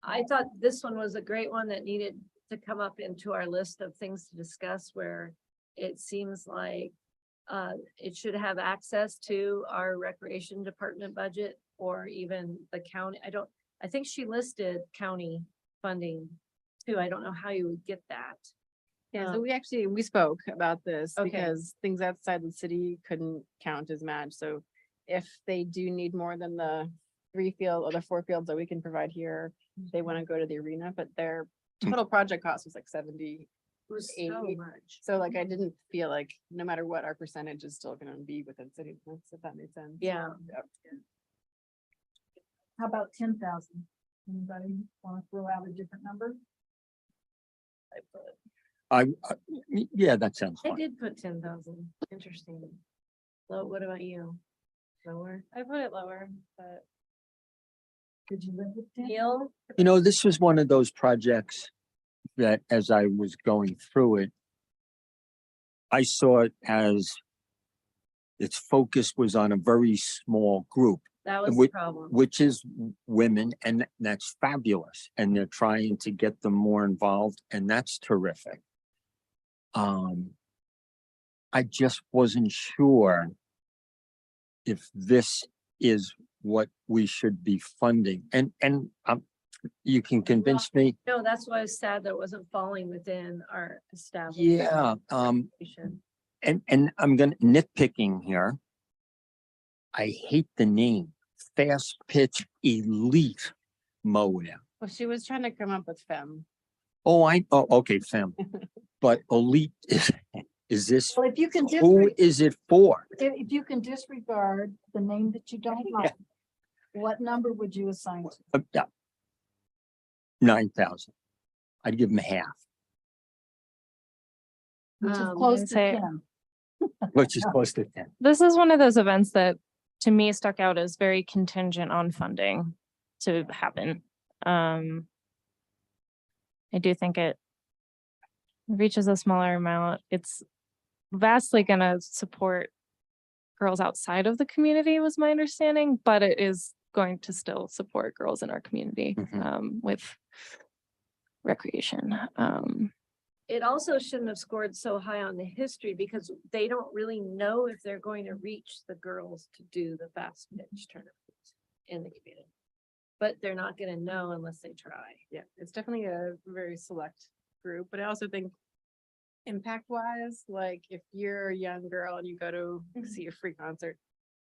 I thought this one was a great one that needed to come up into our list of things to discuss, where it seems like it should have access to our recreation department budget or even the county. I think she listed county funding too. I don't know how you would get that. Yeah, so we spoke about this Okay. because things outside the city couldn't count as match. So if they do need more than the 3 field or the 4 fields that we can provide here, they want to go to the arena, but their total project cost was like 70. It was so 80. much. So like, I didn't feel like no matter what, our percentage is still gonna be within city limits, if that made sense. Yeah. Yep. How about 10,000? Anybody want to throw out a different number? Yeah, that sounds I fine. did put 10,000. Interesting. So what about you? Lower? I put it lower, but Could you live with 10? Neil? You know, this was one of those projects that as I was going through it, I saw it as its focus was on a very small group, That was the Which- problem. which is women, and that's fabulous. And they're trying to get them more involved, and that's terrific. I just wasn't sure if this is what we should be funding. And you can convince me, No, that's why I was sad that it wasn't falling within our established. yeah, regulation. and I'm gonna nitpicking here. I hate the name, Fast Pitch Elite Moab. Well, she was trying to come up with FEM. Oh, okay, fam. But elite is this, Well, if you can who is it for? if you can disregard the name that you don't like, what number would you assign to? Yeah. 9,000. I'd give them half, Which is Um, close I'd to say- 10. which is close to 10. this is one of those events that to me stuck out as very contingent on funding to happen. I do think it reaches a smaller amount. It's vastly gonna support girls outside of the community was my understanding, but it is going to still support girls in our community with recreation. It also shouldn't have scored so high on the history because they don't really know if they're going to reach the girls to do the fast pitch tournament in the community. But they're not gonna know unless they try. Yeah, it's definitely a very select group, but I also think impact wise, like if you're a young girl and you go to see a free concert,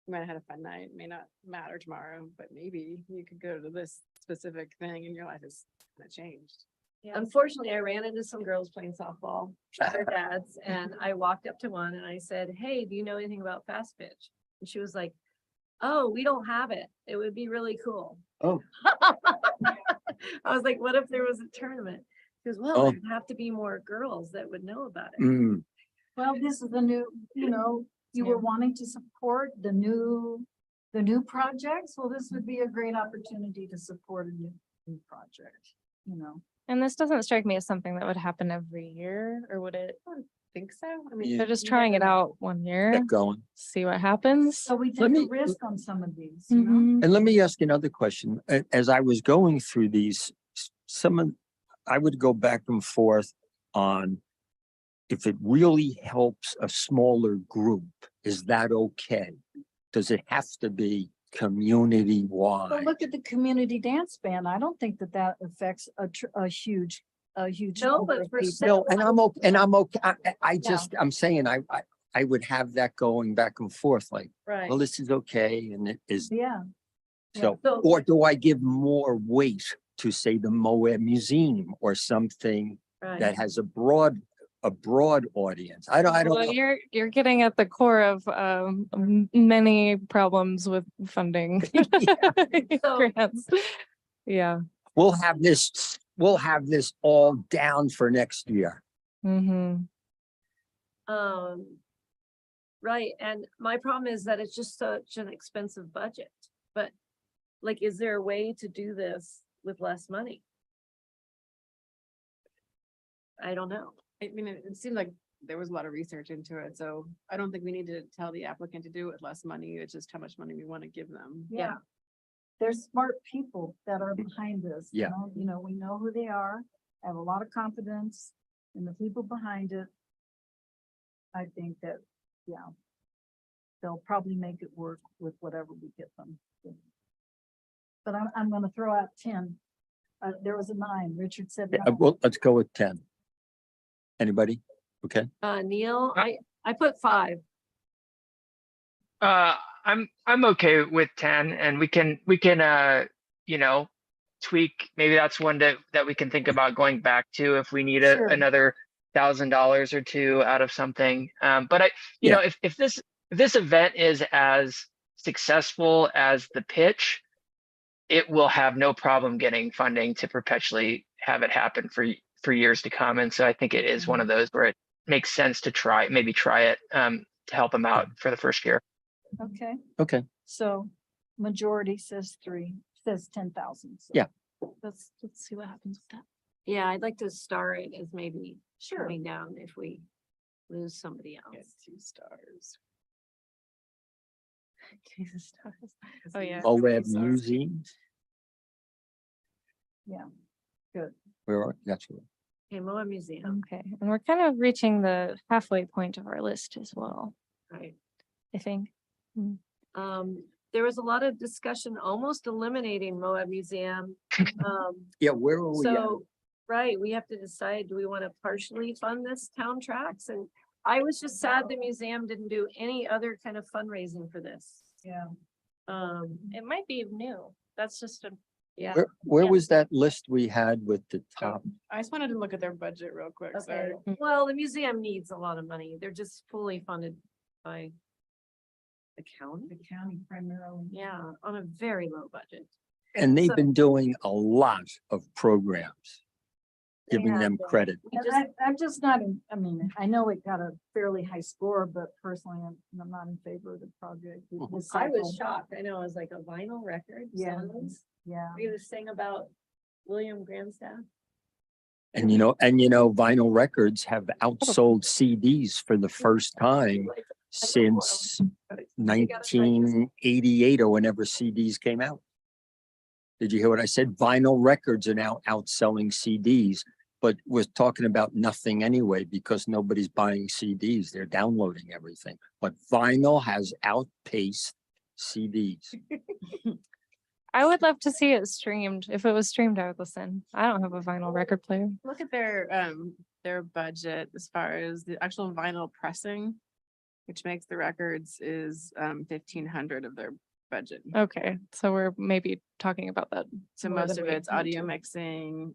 you might have had a fun night, it may not matter tomorrow, but maybe you could go to this specific thing and your life is kind of changed. Unfortunately, I ran into some girls playing softball, their dads, and I walked up to one and I said, "Hey, do you know anything about fast pitch?" And she was like, "Oh, we don't have it. It would be really cool." Oh. I was like, "What if there was a tournament?" She goes, "Well, Oh. there'd have to be more girls that would know about it." Mm, Well, this is the new, you were wanting to support the new projects. Well, this would be a great opportunity to support a new project. And this doesn't strike me as something that would happen every year, or would it? Think so? I mean, Yeah. They're just you trying it never know. out one year, get going. see what happens. So we Let take a me- risk on some of these. Mhm. And let me ask another question. As I was going through these, I would go back and forth on if it really helps a smaller group, is that okay? Does it have to be community But wide? look at the community dance band. I don't think that affects a huge No, number but of for people. No, and I'm okay. I'm saying I would have that going back and forth, like, Right. well, this is okay, and it is, Yeah, so, So- or do I give more weight to say the Moab Museum or something Right. that has a broad audience? I don't Well, know. you're getting at the core of many problems with funding So- grants. Yeah. We'll have this all down for next year. Mm-hmm. Right, and my problem is that it's just such an expensive budget, but like, is there a way to do this with less money? I don't know. I mean, it seemed like there was a lot of research into it, so I don't think we need to tell the applicant to do it with less money. It's just how much money we want to give them. yeah. There's smart people that are behind this. Yeah. We know who they are. I have a lot of confidence in the people behind it. I think that, yeah, they'll probably make it work with whatever we get them. But I'm gonna throw out 10. There was a 9. Richard said. Yeah, 9. well, let's go with 10. Anybody? Okay, Neil, I put 5. I I'm okay with 10, and we can you know, tweak. Maybe that's one that we can think about going back to if we need Sure. another $1,000 or two out of something. But you Yeah. know, if this event is as successful as the pitch, it will have no problem getting funding to perpetually have it happen for years to come. And so I think it is one of those where it makes sense to maybe try it to help them out for the first year. Okay, Okay. so majority says 10,000. Yeah. Let's see what happens with that. Yeah, I'd like to star it as maybe Sure. coming down if we lose somebody else. 2 stars. 2 stars. Oh, yeah. Moab Museums. Yeah, good. Where are, that's where. Okay, Moa Museum, Okay, and we're kind of reaching the halfway point of our list as well, right. I think. There was a lot of discussion, almost eliminating Moab Museum. Yeah, where are we at? So, right, we have to decide, do we want to partially fund this town tracks? And I was just sad the museum didn't do any other kind of fundraising for this. Yeah. It might be new. That's just a, Yeah. Where Yeah. was that list we had with the top? I just wanted to look at their budget real quick, sorry. Okay, well, the museum needs a lot of money. They're just fully funded by the county. The county primarily. Yeah, on a very low budget. And they've So- been doing a lot of programs, They giving have them been. credit. We And just, I'm just not, I mean, I know it got a fairly high score, but personally, I'm not in favor of the project. The I was cycle. shocked. I know, it was like a vinyl record. Yeah. songs. Yeah. Are you gonna sing about William Grandstaff? And vinyl records have outsold CDs for the first time since 1988 or whenever CDs came out. Did you hear what I said? Vinyl records are now outselling CDs, but we're talking about nothing anyway because nobody's buying CDs. They're downloading everything. But vinyl has outpaced CDs. I would love to see it streamed. If it was streamed, I would listen. I don't have a vinyl record player. Look at their budget as far as the actual vinyl pressing, which makes the records is 1,500 of their budget. Okay, so we're maybe talking about that. So More most than of we it's intend audio to. mixing,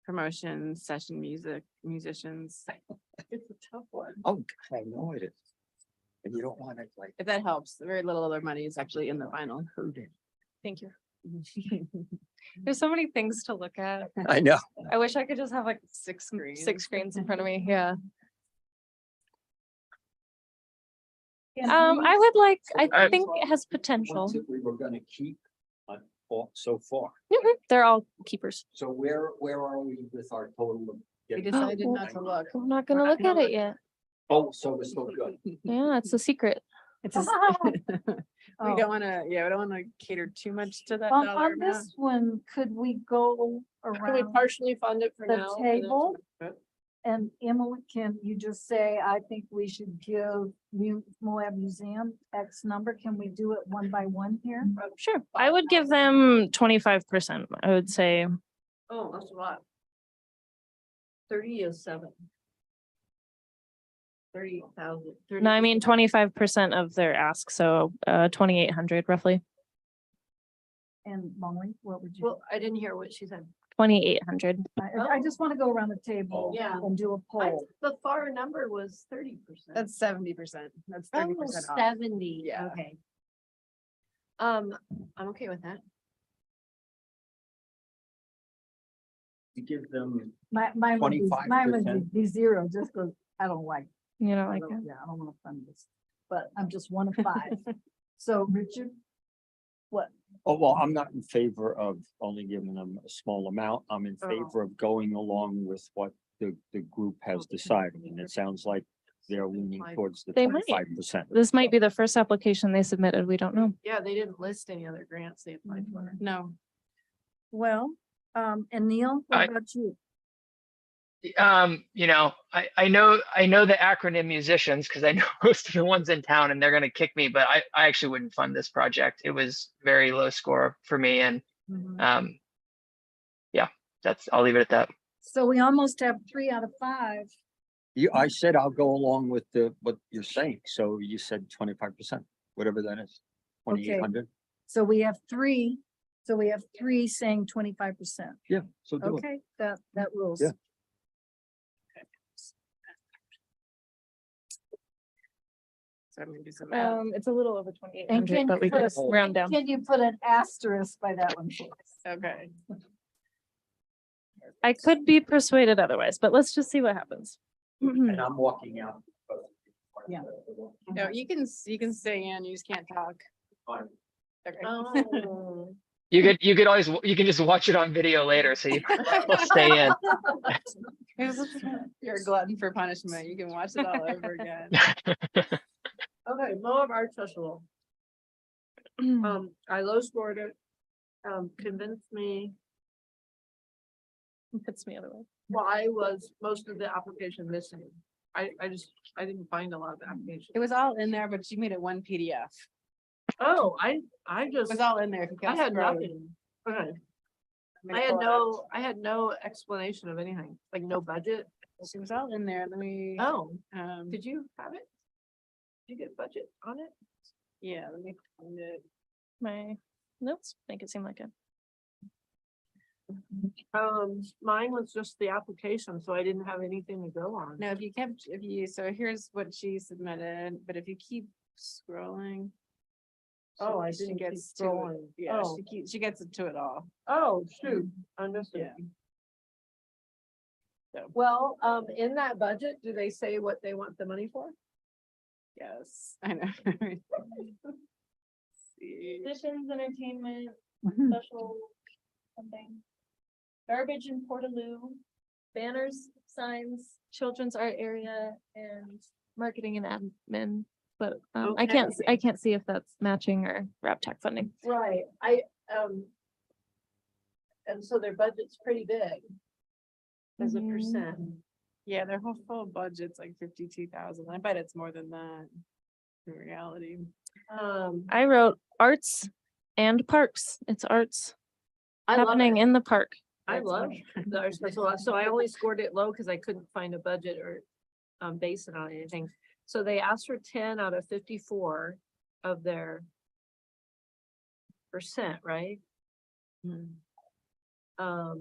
promotions, session music, musicians. It's a tough one. Oh, I know it is. And you don't want it like. If that helps, very little other money is actually in the vinyl. Heard it. Thank you. There's so many things to look at. I know. I wish I could just have like 6 screens. 6 screens in front of me. Yeah. And I would like, I I- think it has potential. What's it we were gonna keep so far. Mhm, they're all keepers. So where are we with our total? of We getting- decided not to look. I'm not gonna We're not look at gonna it yet. Oh, so we're still good. Yeah, it's a secret. It's just, we Oh. don't wanna, we don't wanna cater too much to that On dollar amount. this one, could we go Can we around partially fund it for the now? table? And Emily, can you just say, I think we should give Moab Museum X number? Can we do it one by one here? Sure. I would give them 25%. I would say, Oh, that's a lot. 30 is 7. 30,000. no, I mean 25% of their ask, so 2,800 roughly. And Molly, what would you? Well, I didn't hear what she said. 2,800. I just want to go around the table Yeah. and do a poll. The far number was 30%. That's 70%. That's 30% off. 70, Yeah. okay. I'm okay with that. You give them, Mine would be 25%. be 0, just because I don't like. You know, I like don't- that. Yeah, I don't want to fund this, but I'm just one of 5. So Richard? What? oh, well, I'm not in favor of only giving them a small amount. I'm in Oh. favor of going along with what the group has decided. And it sounds like they're leaning towards the They might. 25%. This might be the first application they submitted. We don't know. Yeah, they didn't list any other grants they applied for. No, Well, and Neil, what I- about you? I know the acronym musicians because I know most of the ones in town and they're gonna kick me, but I actually wouldn't fund this project. It was very low score for me and yeah, I'll leave it at that. So we almost have 3 out of 5. I said I'll go along with what you're saying. So you said 25%. whatever that is, Okay. 2,800. So we have three saying 25%. Yeah, so do it. Okay, that rules. Yeah. So I'm gonna do some math. It's a little over 2,800, And can but we you put could a- round down. Can you put an asterisk by that one for us? Okay. I could be persuaded otherwise, but let's just see what happens. And I'm walking out. Yeah. No, you can stay in, you just can't talk. Fine. Okay. Oh. You could always, you can just watch it on video later, so you will stay in. You're a glutton for punishment. You can watch it all over again. Okay, Moab Art Festival. I low scored it. Convinced me. Puts me otherwise. Why was most of the application missing? I didn't find a lot of applications. It was all in there, but you made it one PDF. Oh, I It just, was all in there. If you I kept had scrolling. nothing. Okay, Let I me had pull it up. I had no explanation of anything, like no budget. It was all in there. Let me, Oh, um, did you have it? Did you get budget on it? yeah, let me find it. My notes make it seem like it. Mine was just the application, so I didn't have anything to go on. No, so here's what she submitted, but if you keep scrolling. Oh, I she didn't keep gets to it. scrolling. Yeah, Oh. she gets to it all. Oh, shoot, understood. Well, in that budget, do they say what they want the money for? Yes, I know. See. Additions, entertainment, Mhm. special something. Garbage and Portaloo, banners, signs, children's art area, and marketing and admin. But I can't see if that's matching or RAPTAC funding. Right, and so their budget's pretty big. As a Mhm. percent. Yeah, their whole full budget's like 52,000. I bet it's more than that in reality. I wrote arts and parks. It's arts I love happening it. in the park. I love the art special, so I only scored it low because I couldn't find a budget or base it on anything. So they asked for 10 out of 54 of their percent, right? I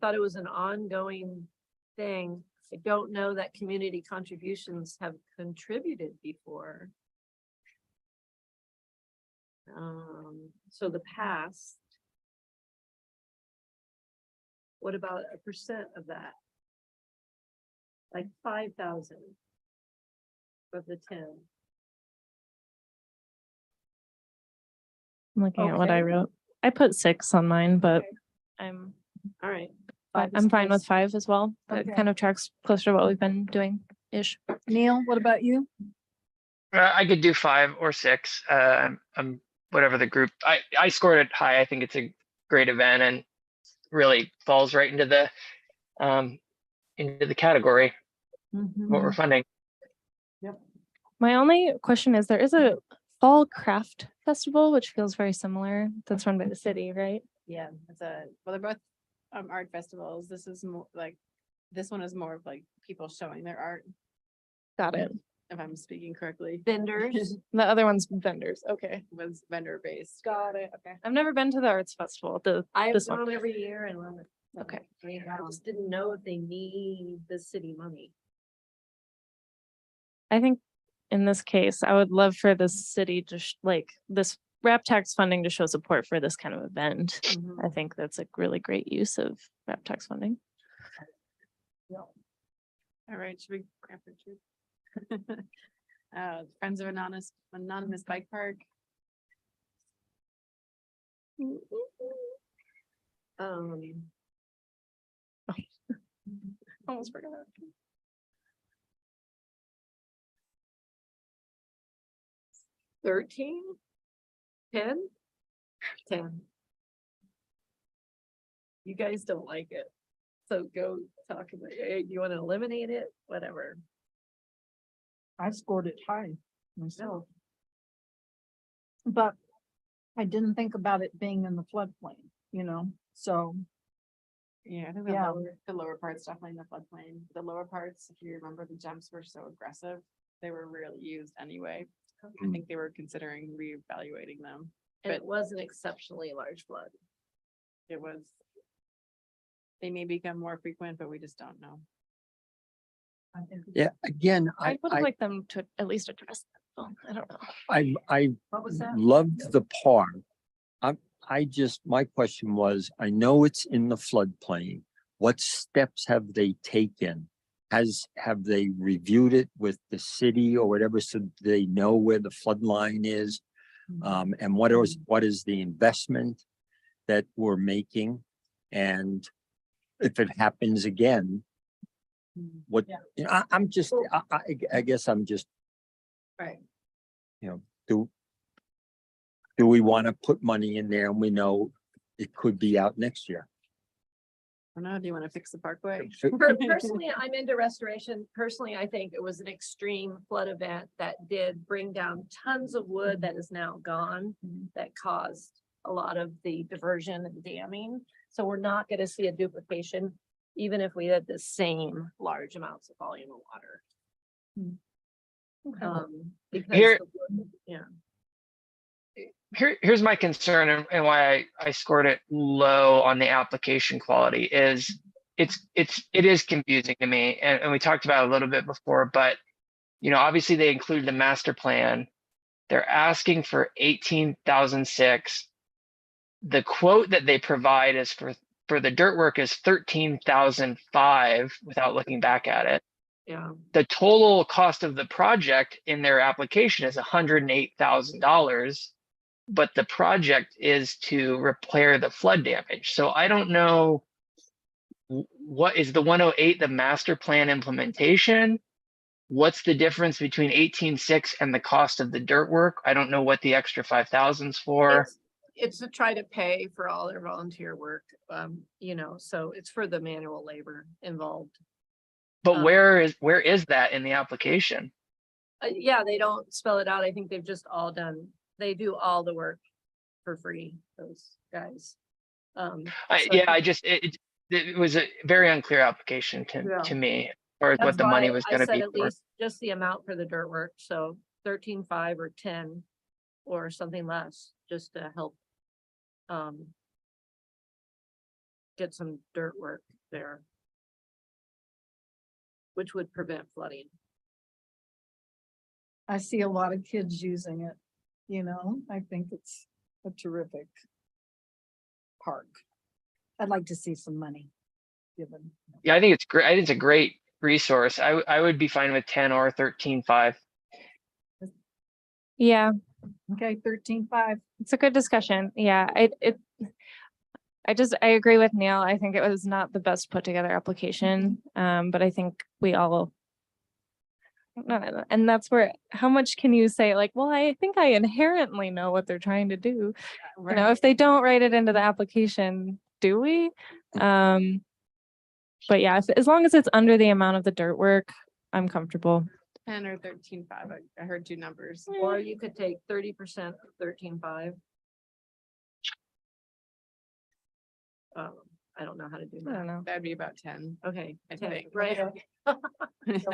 thought it was an ongoing thing. I don't know that community contributions have contributed before. So the past. What about a percent of that? Like 5,000 of the 10. I'm looking at what I Okay. wrote. I put 6 on mine, but I'm All right. I'm fine with 5 as well. It Okay. kind of tracks closer to what we've been doing ish. Neil, what about you? I could do 5 or 6. Whatever the group. I scored it high. I think it's a great event and really falls right into the category what we're funding. My only question is there is a fall craft festival, which feels very similar. That's run by the city, right? Yeah, well, they're both art festivals. This is more like, this one is more of like people showing their art, Got it. if I'm speaking correctly. Vendors. The other one's vendors. Okay. Was vendor based. Got it. Okay. I've never been to the arts festival. I've This one. gone every year and love it. Okay. I just didn't know if they need the city money. I think in this case, I would love for the city to like this RAP tax funding to show support for this kind of event. I think that's a really great use of RAP tax funding. All right, should we grab pictures? Friends of Anonymous Bike Park. Almost forgot. 13? 10? 10. You guys don't like it. So go talk about it. You want to eliminate it? Whatever. I scored it high myself. But I didn't think about it being in the floodplain, so. Yeah, I think the lower parts definitely in the floodplain. The lower parts, if you remember, the jumps were so aggressive. they were rarely used anyway. I Mm. think they were considering reevaluating them. And it But- was an exceptionally large flood. It was. They may become more frequent, but we just don't know. Yeah, again, I would have liked them to at least address that. Oh, I don't know. I What was that? loved the park. My question was, I know it's in the floodplain. What steps have they taken? Have they reviewed it with the city or whatever, so they know where the flood line is? And what is the investment that we're making? And if it happens again, what, Yeah. you know, I guess I'm just, Right. do we want to put money in there and we know it could be out next year? I don't know, do you want to fix the parkway? Personally, I'm into restoration. Personally, I think it was an extreme flood event that did bring down tons of wood that is now gone, that caused a lot of the diversion and damming. So we're not gonna see a duplication, even if we had the same large amounts of volume of water. Because Here- the wood- Yeah. Here's my concern and why I scored it low on the application quality is it is confusing to me. And we talked about it a little bit before, but obviously they included the master plan. They're asking for 18,006. The quote that they provide is for the dirt work is 13,005 without looking back at it. Yeah. The total cost of the project in their application is $108,000. But the project is to repair the flood damage. So I don't know, what is the 108, the master plan implementation? What's the difference between 18.6 and the cost of the dirt work? I don't know what the extra 5,000's for. It's to try to pay for all their volunteer work, so it's for the manual labor involved. But where is that in the application? Yeah, they don't spell it out. I think they've just they do all the work for free, those guys. It was a very unclear application Yeah. to me, as far as what That's the money why was I gonna said be at for. least just the amount for the dirt work, so 13.5 or 10 or something less, just to help get some dirt work there, which would prevent flooding. I see a lot of kids using it, I think it's a terrific park. I'd like to see some money given. Yeah, I think it's great. I think it's a great resource. I would be fine with 10 or 13.5. Yeah, Okay, 13.5. it's a good discussion. Yeah, I agree with Neil. I think it was not the best put together application. But I think we all, and that's where, how much can you say like, well, I think I inherently know what they're trying to do. If they don't write it into the application, do we? But yeah, as long as it's under the amount of the dirt work, I'm comfortable. 10 or 13.5, I heard two numbers. Or you could take 30% of 13.5. I don't know how to do I don't that. know. That'd be about 10. Okay, I 10, think. right? So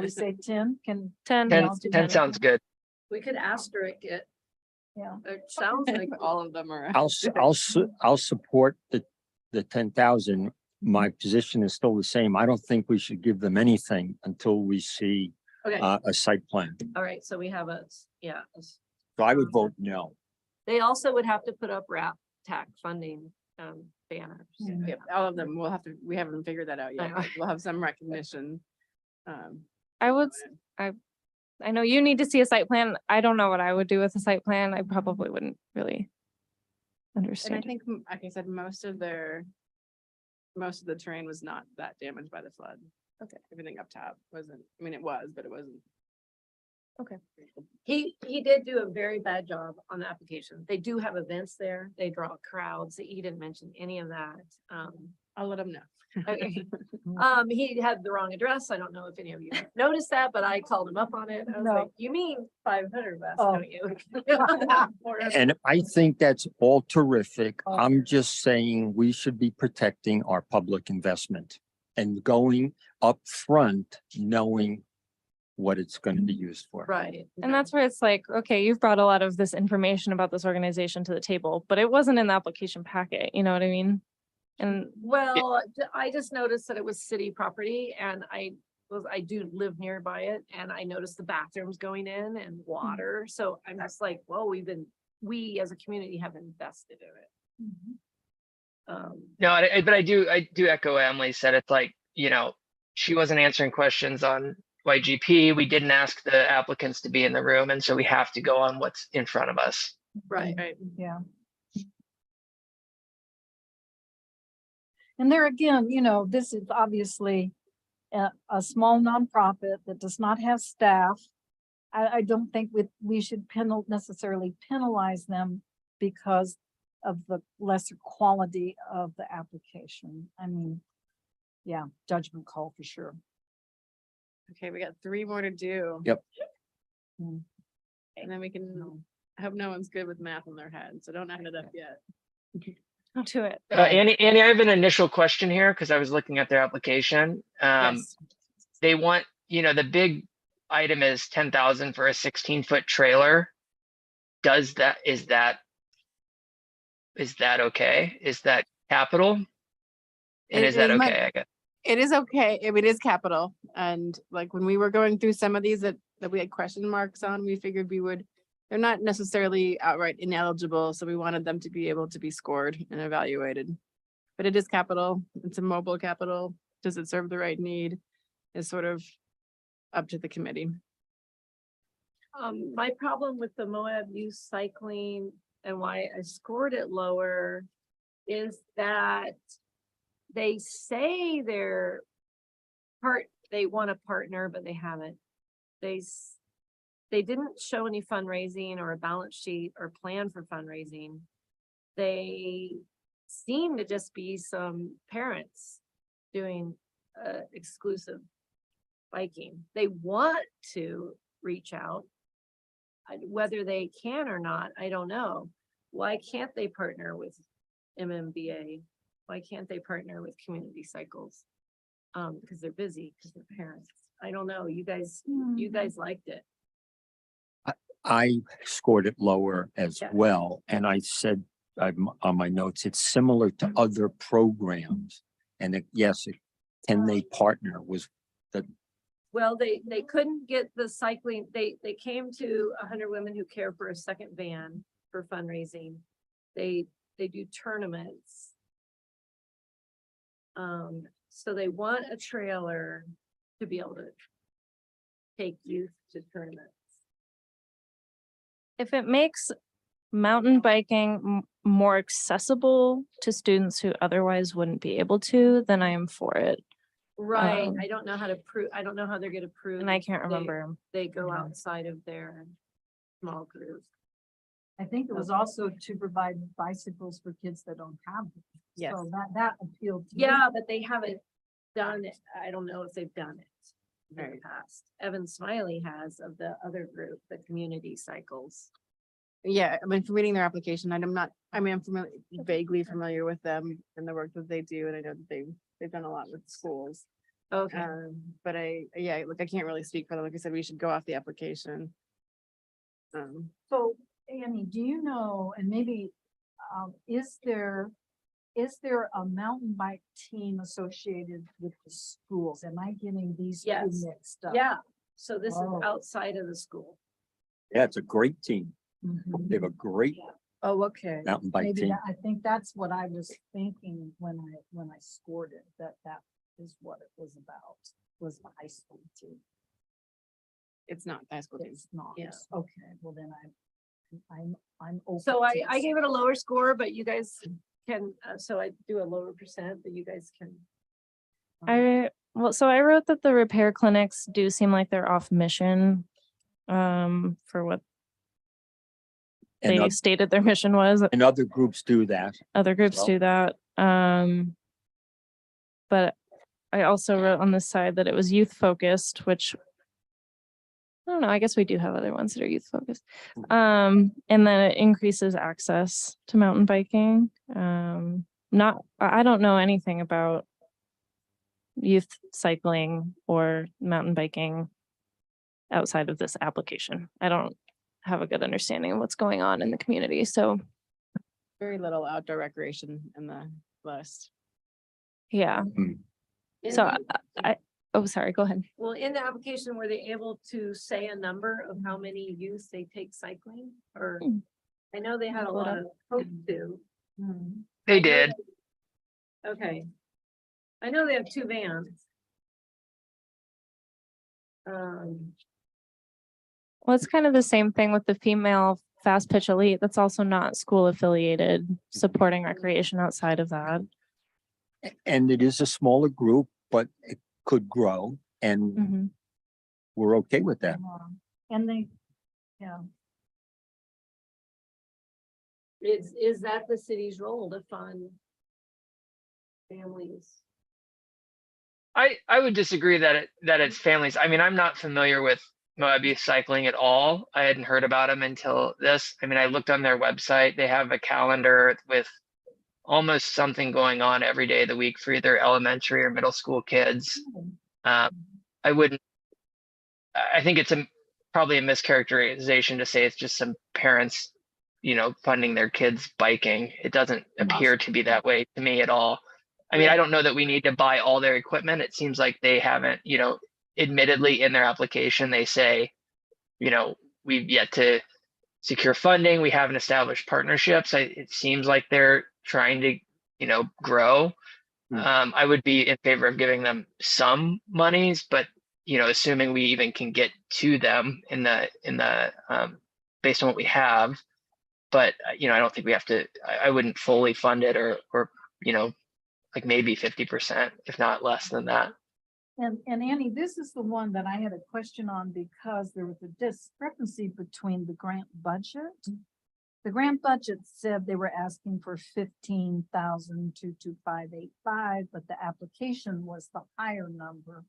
we say 10, 10. 10 sounds good. We could asterisk it. Yeah. It sounds like All of them are. I'll support the 10,000. My position is still the same. I don't think we should give them anything until we see okay. a site plan. All right, so we have So I would vote no. they also would have to put up TAC funding banners. Yeah, all of them, we haven't figured that out yet. know. But we'll have some recognition. I know you need to see a site plan. I don't know what I would do with a site plan. I probably wouldn't really And I understand. think, like I said, most of the terrain was not that damaged by the flood. Okay. Everything up top wasn't, it was, but it wasn't. He did do a very bad job on the application. They do have events there. They draw crowds. He didn't mention any of that. I'll let them know. Okay. He had the wrong address. I don't know if any of you noticed that, but I called him up on it. I was No. like, you mean 500 West, Oh. don't you? And I think that's all terrific. I'm just saying we should be protecting our public investment and going up front, knowing what it's going to be used for. Right. And that's where it's like, okay, you've brought a lot of this information about this organization to the table, but it wasn't in the application packet, you know what I mean? And Well, I just noticed that it was city property and I do live nearby it and I noticed the bathrooms going in and water. So I'm just like, well, we as a community have invested in it. No, but I do echo what Emily said. It's like, she wasn't answering questions on YGP. We didn't ask the applicants to be in the room. And so we have to go on what's in front of us. Right. Yeah. And there again, this is obviously a small nonprofit that does not have staff. I don't think we should necessarily penalize them because of the lesser quality of the application. I mean, yeah, judgment call for sure. Okay, we got 3 more to do. Yep. Mm. And then we can, I hope no one's good with math in their head, so don't add it up yet. I'll do it. Annie, I have an initial question here because I was looking at their application. Yes. They want, the big item is 10,000 for a 16-foot trailer. Is that okay? Is that capital? And is that okay? I guess. It is okay. It is capital. And like when we were going through some of these that we had question marks on, we figured they're not necessarily outright ineligible. So we wanted them to be able to be scored and evaluated. But it is capital. It's a mobile capital. Does it serve the right need? Is sort of up to the committee. My problem with the Moab youth cycling and why I scored it lower is that they say they want a partner, but they haven't. They didn't show any fundraising or a balance sheet or plan for fundraising. They seem to just be some parents doing exclusive biking. They want to reach out. Whether they can or not, I don't know. Why can't they partner with MMBA? Why can't they partner with Community Cycles? Because they're busy, because they're parents. I don't know. You guys liked it. I scored it lower as Yeah. well. And I said, on my notes, it's similar to other programs. And can they partner was the, Well, they couldn't get the cycling. They came to 100 Women Who Care for a second van for fundraising. They do tournaments. So they want a trailer to be able to take youth to tournaments. If it makes mountain biking more accessible to students who otherwise wouldn't be able to, then I am for it. Right. I don't know how to prove. I don't know how they're going to prove. And I can't they- remember. They go outside of their small group. I think it was also to provide bicycles for kids that don't have them. Yes. So that appealed to me. Yeah, but they haven't done it. I don't know if they've done it in the Right. past. Evan Smiley has of the other group, the Community Cycles. Yeah, I mean, from reading their application, I'm vaguely familiar with them and the work that they do. And I know that they've done a lot with schools. Okay. But I can't really speak for them. Like I said, we should go off the application. So Annie, do you know, and maybe, is there a mountain bike team associated with the schools? Am I getting these two Yes. mixed up? Yeah. So this is Oh. outside of the school. yeah, it's a great team. Mhm. They have a great Oh, okay. mountain bike Maybe team. I think that's what I was thinking when I scored it, that is what it was about, was the high school team. It's not the high school team. It's not. Yeah. Okay, well then I'm open. So to I this. gave it a lower score, but you guys can, so I do a lower percent, but you guys can. I wrote that the repair clinics do seem like they're off mission for what And, they stated their mission was. and other groups do that. Other groups well. do that. But I also wrote on the side that it was youth focused, which I don't know. I guess we do have other ones that are youth focused. And then it increases access to mountain biking. I don't know anything about youth cycling or mountain biking. outside of this application. I don't have a good understanding of what's going on in the community. So Very little outdoor recreation in the list. yeah. In So the- oh, sorry, go ahead. Well, in the application, were they able to say a number of how many youth they take cycling? Or, I know they had a Pull it lot up. of hope to. They did. Okay. I know they have 2 vans. Well, it's kind of the same thing with the female fast pitch elite. That's also not school affiliated, supporting recreation outside of that. And it is a smaller group, but it could grow, and Mhm. we're okay with that. And they, yeah, Is that the city's role to fund families? I would disagree that it's families. I mean, I'm not familiar with Moab Youth Cycling at all. I hadn't heard about them until this. I mean, I looked on their website. They have a calendar with almost something going on every day of the week for either elementary or middle school kids. I wouldn't. I think it's probably a mischaracterization to say it's just some parents, funding their kids biking. It doesn't appear to be that way to me at all. I mean, I don't know that we need to buy all their equipment. It seems like they haven't, admittedly in their application, they say, we've yet to secure funding. We haven't established partnerships. It seems like they're trying to, grow. I would be in favor of giving them some monies, but, assuming we even can get to them in the based on what we have. But, I don't think we have to, I wouldn't fully fund it or, like maybe 50%, if not less than that. and Annie, this is the one that I had a question on because there was a discrepancy between the grant budget. The grant budget said they were asking for 15,22585, but the application was the higher number.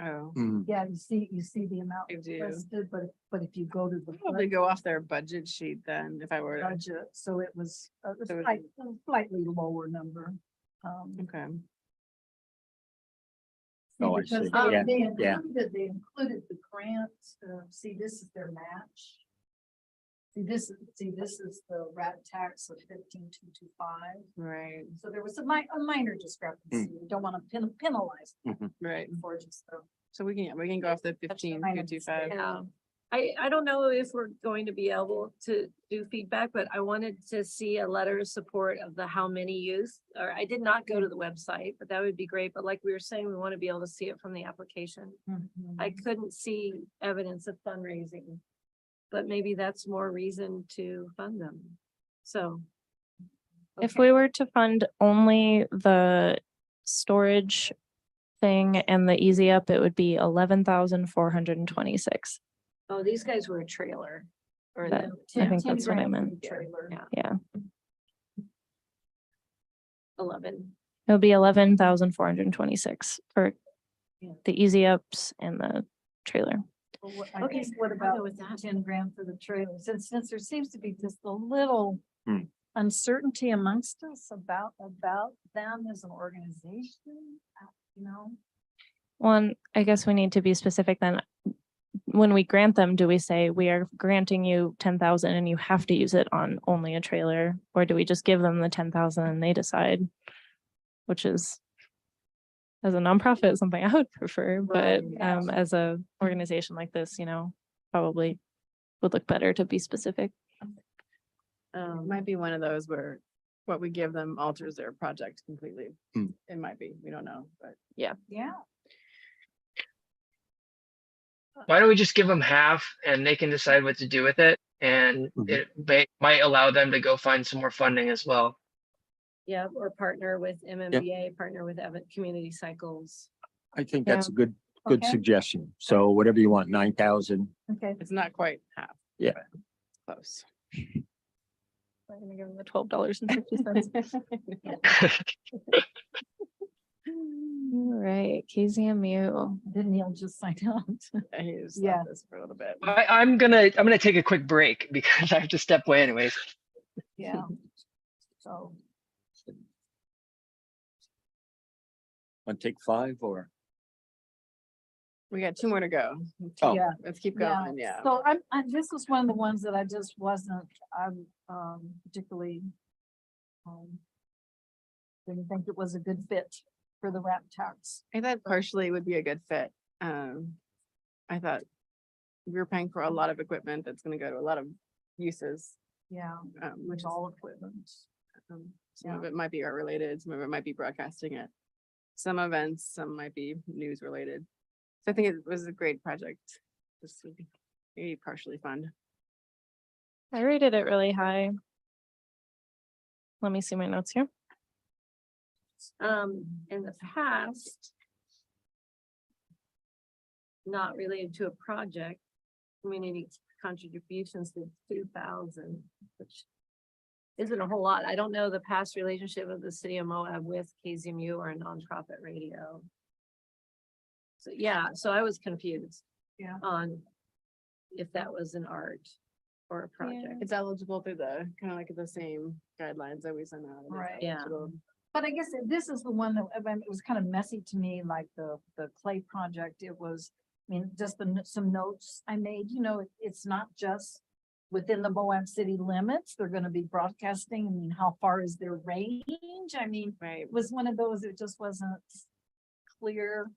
Oh, Yeah, you see the amount I do. listed, but if you go to the probably go off their budget sheet then, if I were to. budget, so it was a So it- slightly lower number. Okay. Oh, I Because see. they Yeah. included the grant, see, this is their match. See, this is the rat tax of 15,225. Right, So there was a minor discrepancy. We don't want to penalize right. for just the. So we can go off the 15,225. Yeah. I don't know if we're going to be able to do feedback, but I wanted to see a letter of support of the how many youth, or I did not go to the website, but that would be great. But like we were saying, we want to be able to see it from the application. I couldn't see evidence of fundraising, but maybe that's more reason to fund them. So. If we were to fund only the storage thing and the easy up, it would be 11,426. Oh, these guys were a trailer. Or That- the I think 10 that's what I grand for meant. the Trailer. Yeah, 11. it would be 11,426 for Yeah. the easy ups and the trailer. I Okay, guess what I'll about go with that. 10 grand for the trailer? Since there seems to be just a little Hmm. uncertainty amongst us about them as an organization, One, I guess we need to be specific then. When we grant them, do we say we are granting you 10,000 and you have to use it on only a trailer? Or do we just give them the 10,000 and they decide? Which is, as a nonprofit, something I would prefer, but Right. as a organization like this, probably would look better to be specific. It might be one of those where what we give them alters their project completely. Hmm. It might be, we don't know, but yeah. Why don't we just give them half and they can decide what to do with it? And it might allow them to go find some more funding as well. Yeah, or partner with MMBA, partner with Community Cycles. I think that's a good Okay. suggestion. So whatever you want, 9,000. Okay. it's not quite half. Yeah. but it's Close. I'm gonna give them the $12.50. All right, KZMU. Didn't Neil just sign out? I just Yeah. stopped this for a little bit. I'm gonna take a quick break because I have to step away anyways. Yeah. So, Want to take 5 or? We got 2 more to go. Oh. Yeah. Let's keep Yeah. going, yeah. So this was one of the ones that I just wasn't, particularly, didn't think it was a good fit for the wrap tax. I thought partially would be a good fit. I thought we were paying for a lot of equipment that's gonna go to a lot of uses, Yeah, which with is, all equipment. some of it might be art related, some of it might be broadcasting it. Some events, some might be news related. So I think it was a great project. This would be maybe partially fund. I rated it really high. Let me see my notes here. In the past, not related to a project, community contributions to 2,000, which isn't a whole lot. I don't know the past relationship of the city of Moab with KZMU or a nonprofit radio. So, yeah, so I was confused. Yeah. On if that was an art or a project. It's eligible through the, kind of like the same guidelines that we sent out. It is Right. Yeah. eligible. But I guess this is the one that, I mean, it was kind of messy to me, like the clay project. It was, I mean, just some notes I made, it's not just within the Moab city limits. They're gonna be broadcasting. I mean, how far is their range? I mean, Right. it was one of those, it just wasn't clear.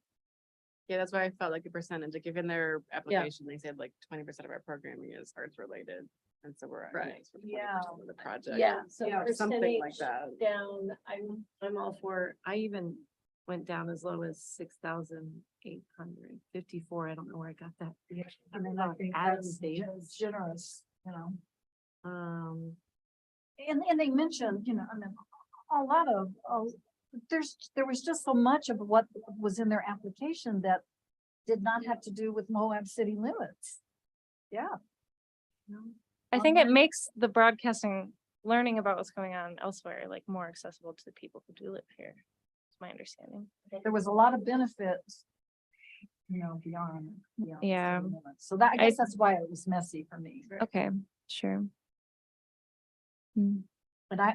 Yeah, that's why I felt like a percentage, like if in their application, they said like 20% of our programming is arts related. And so we're. Right. Yeah. Of the project. Yeah, so Yeah, something like percentage that. down, I'm all for, I even went down as low as 6,854. I don't know where I got that. I mean, I think Add that's state. generous, Um, And they mentioned, I mean, a lot of, there was just so much of what was in their application that did not have to do with Moab city limits. Yeah. I think it Online. makes the broadcasting, learning about what's going on elsewhere, like more accessible to the people who do live here. It's my understanding. There was a lot of benefits, beyond. Yeah. city limits. So that, I guess that's why it was messy for me. Okay, sure. Hmm. But I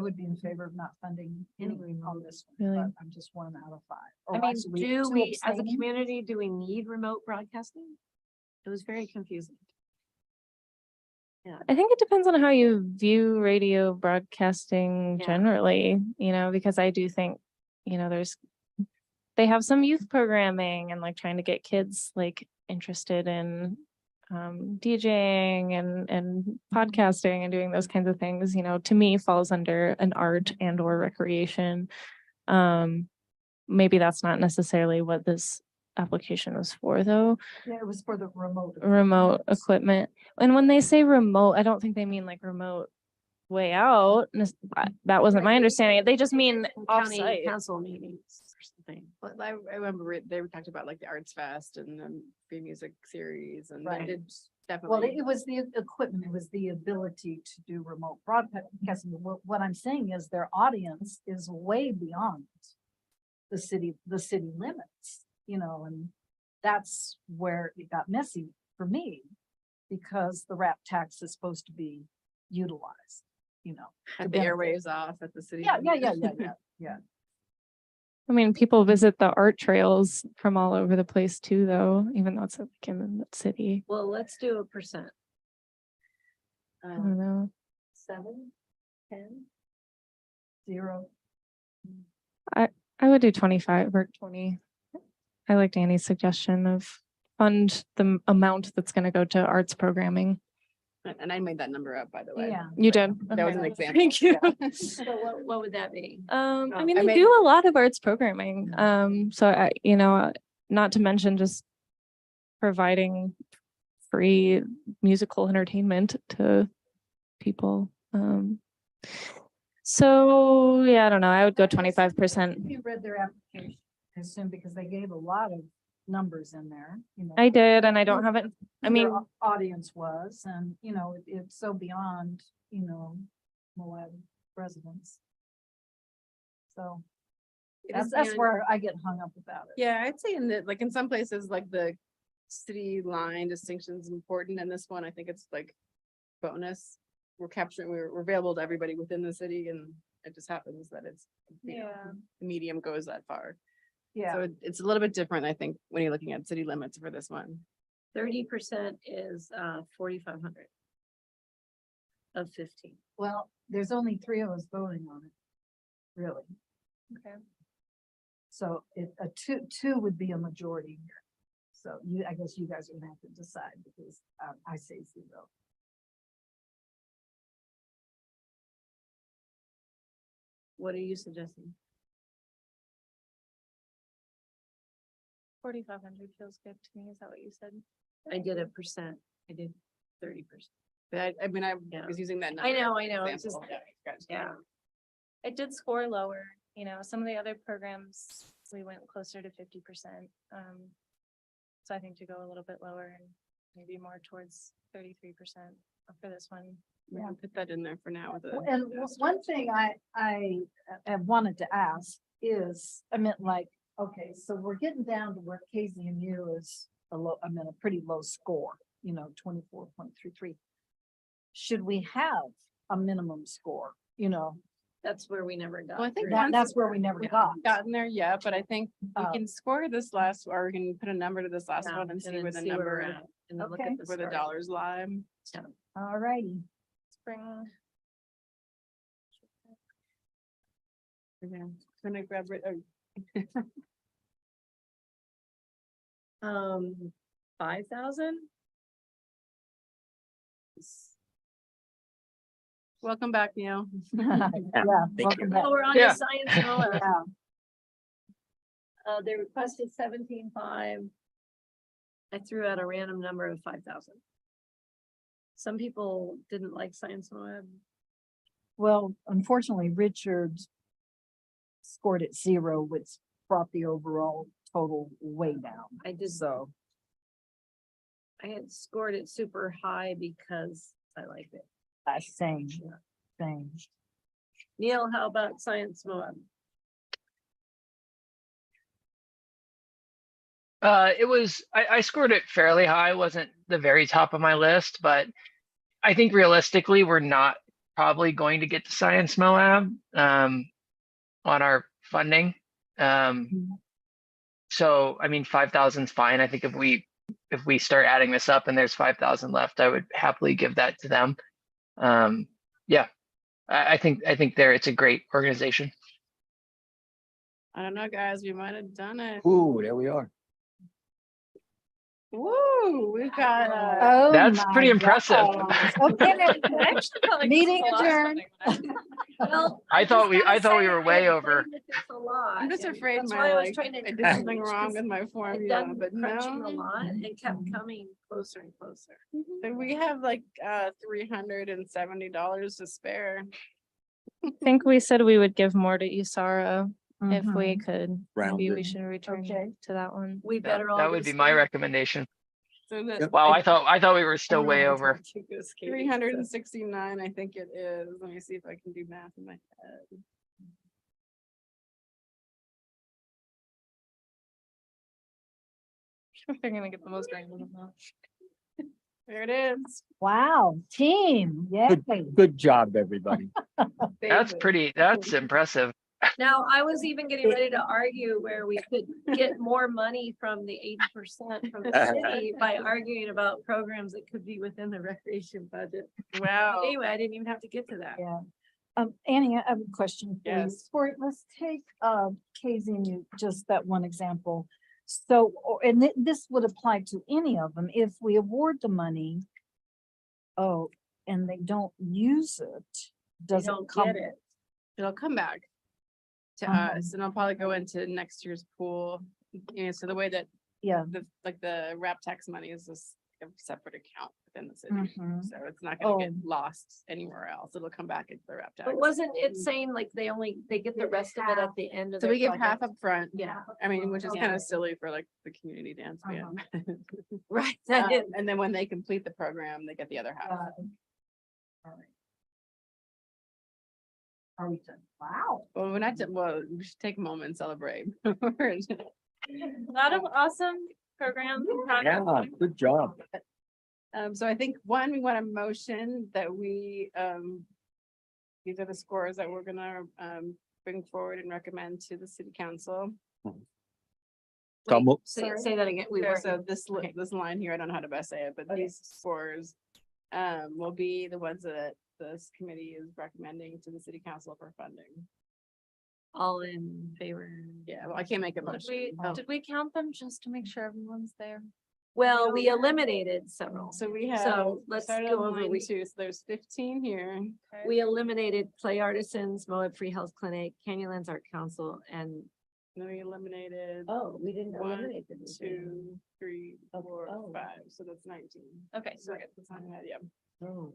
would be in favor of not funding any on this one, Really? but I'm just 1 out of 5. I Or mean, actually, do 2 we, as a abstaining. community, do we need remote broadcasting? It was very confusing. I think it depends on how you view radio broadcasting Yeah. generally, because I do think, they have some youth programming and like trying to get kids like interested in DJing and podcasting and doing those kinds of things, to me falls under an art and or recreation. Maybe that's not necessarily what this application was for though. Yeah, it was for the remote. Remote equipment. And when they say remote, I don't think they mean like remote way out. That wasn't my understanding. They just mean County offsite. council meetings or something. But I remember they were talked about like the Arts Fest and the free music series and they Right. did Well, definitely. it was the equipment, it was the ability to do remote broadcasting. What I'm saying is their audience is way beyond the city limits, and that's where it got messy for me because the wrap tax is supposed to be utilized, Had to the benefit. airwaves off at the city. Yeah. I mean, people visit the art trails from all over the place too, though, even though it's like in the city. Well, let's do a percent. I don't know. 7, 10. 0. I would do 25 or 20. I like Danny's suggestion of fund the amount that's going to go to arts programming. And I made that number up, by the way. Yeah. You did. That was an Okay. example. Thank you. Yeah. So what would that be? I mean, I they made- do a lot of arts programming. So I, not to mention just providing free musical entertainment to people. So yeah, I don't know. I would go 25%. If you read their application, I assume because they gave a lot of numbers in there, I did, and I don't have it. I who their mean, audience was, and it's so beyond, Moab residents. So that's where I get hung up about it. Yeah, I'd say in some places, like the city line distinction is important. And this one, I think it's like bonus. We're capturing, we're available to everybody within the city and it just happens that it's, the medium goes that far. So it's a little bit different, I think, when you're looking at city limits for this one. 30% is 4,500 of 15. Well, there's only 3 of us voting on it. Really. Okay. So if a two would be a majority here. So I guess you guys are gonna have to decide because I say 0. What are you suggesting? 4,500 feels good to me. Is that what you said? I did a percent. I did 30%. But I mean, I Yeah. was using that. I number know, as I know. an It's just, example. yeah. It did score lower, you know, some of the other programs, we went closer to 50%. So I think to go a little bit lower and maybe more towards 33% for this one. Yeah, put that in there for now with the. And one thing I have wanted to ask is, I meant like, okay, so we're getting down to where KZMU is a pretty low score, 24.33. Should we have a minimum score? That's where we never got. Well, I think through. That's where we never got. Gotten there yet, but I think we Oh. can score this last, or we can put a number to this last Yeah, one and see then where the see where we're number, at, and then look Okay. at the where the start. dollars lie. All righty. Spring. Okay, can I grab it? 5,000. Welcome back, Neil. Yeah, welcome back. Oh, we're on Yeah. to science. NOAA. Yeah. They requested 17,500. I threw out a random number of 5,000. Some people didn't like science NOAA. Well, unfortunately, Richard scored at 0, which brought the overall total way down. I did. So, I had scored it super high because I liked it. same. Neil, how about science NOAA? I scored it fairly high, wasn't the very top of my list, but I think realistically, we're not probably going to get to Science Moab on our funding. So, I mean, 5,000 is fine. I think if we start adding this up and there's 5,000 left, I would happily give that to them. Yeah, I think it's a great organization. I don't know, guys, we might have done it. Ooh, there we are. Woo, we've got, Oh, That's my pretty impressive. gosh. Okay, I actually felt like Meeting this was a lot of adjourned. funding. Well, I thought just gotta we say, were I way had over. claimed that it's a lot, I'm just and afraid that's my, why I was like, trying to I did something encourage, wrong 'cause with my I'd formula, done but crunching a no. lot and kept coming closer and closer. So we have like, $370 to spare. I think we said we would give more to Isara if we Mhm. could. Round Maybe it. we should return Okay. to that one. We better all. That go would be my skate. recommendation. So that. Yep. Wow, I thought we were still way over. 369, I think it is. Let me see if I can do math in my head. They're gonna get the most random amount. There it is. Wow, team, yay. Good job, everybody. That's impressive. Now, I was even getting ready to argue where we could get more money from the 80% from the city by arguing about programs that could be within the recreation budget. Wow. Anyway, I didn't even have to get to that. Yeah. Annie, I have a question for you. Yes. Let's take KZMU, just that one example. So, this would apply to any of them. If we award the money, and they don't use it, They does it don't come? get it. It'll come back to us and I'll probably go into next year's pool. So the way that Yeah. the wrap tax money is just a separate account within the city. Mhm. So it's not gonna get Oh. lost anywhere else. It'll come back into the wrap tax. But wasn't it saying like they get the rest of it at the end of So their we give half project? up front. Yeah. I mean, which is Yeah. kind of silly for like the community dance band. Right. That is. And then when they complete the program, they get the other half. All right. Are we done? Wow. Well, we're not, well, we should take a moment and celebrate. A lot of awesome programs. and projects. Yeah, good job. So I think one, we want a motion that we, these are the scores that we're gonna, bring forward and recommend to the city council. Mhm. So Wait, mo- say that again. We Yeah, were, so this, okay. this line here, I don't know how to best say it, but Okay. these scores will be the ones that this committee is recommending to the city council for funding. all in favor. Yeah, well, I can't make a Did motion. did we count them just to make sure everyone's there? Well, we eliminated several. So we have. So let's started go on over, line we, 2, so there's 15 here. we eliminated Clay Artisans, Moab Free Health Clinic, Canyonlands Art Council, and, Then we eliminated oh, we didn't 1, eliminate them. 2, 3, Okay. 4, Oh. 5, so that's 19. Okay, So that's not bad, yeah. Oh.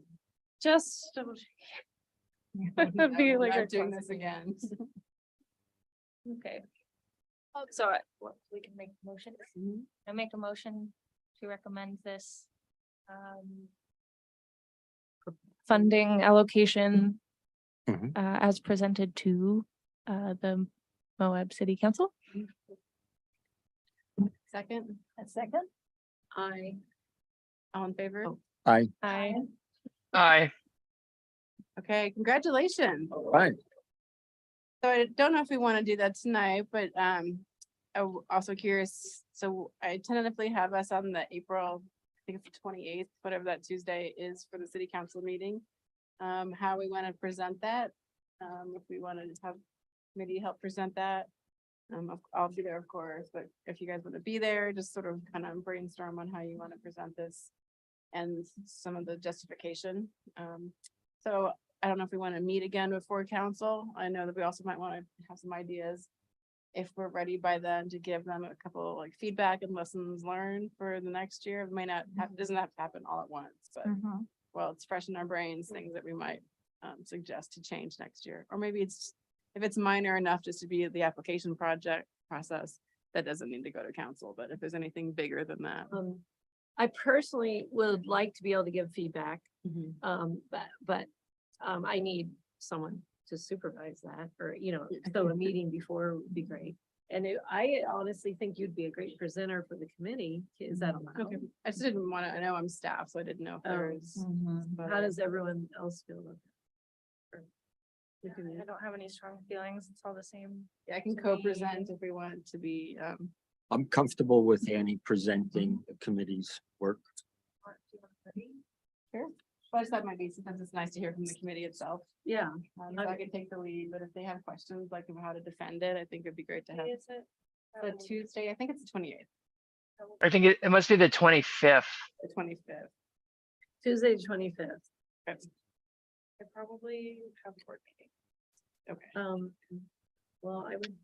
just double check. No, Be we're like not a doing this again. Okay. So what, we can make a motion? I make a motion to recommend this. Funding allocation. Mhm. As presented to, the Moab City Council. Second, A second? all in favor? Oh. I, Aye. Okay, congratulations. Fine. So I don't know if we want to do that tonight, but I'm also curious. So I tentatively have us on the April, I think it's the 28th, whatever that Tuesday is for the city council meeting. How we want to present that. If we want to have committee help present that. I'll be there, of course, but if you guys want to be there, just sort of kind of brainstorm on how you want to present this. And some of the justification. So I don't know if we want to meet again before council. I know that we also might want to have some ideas. If we're ready by then to give them a couple like feedback and lessons learned for the next year. It may not have, doesn't have to happen all at once, but well, it's fresh in our brains, things that we might suggest to change next year. Or maybe it's, if it's minor enough just to be the application project process, that doesn't need to go to council. But if there's anything bigger than that. I personally would like to be able to give feedback, but I need someone to supervise that, or, you know, so a meeting before would be great. And I honestly think you'd be a great presenter for the committee. Is that allowed? Okay, I just didn't want to, I know I'm staff, so I didn't know if there's. How does everyone else feel about that? I don't have any strong feelings. It's all the same. Yeah, I can co-present if we want it to be, I'm comfortable with Annie presenting the committee's work. but I just thought it might be, sometimes it's nice to hear from the committee itself. Yeah, So I can take the lead, but if they have questions like about how to defend it, I think it'd be great to have. Is it? The Tuesday, I think it's the 28th, I think it must be the 25th. the 25th. Tuesday, 25th. I probably have a board meeting. Okay. Well, I would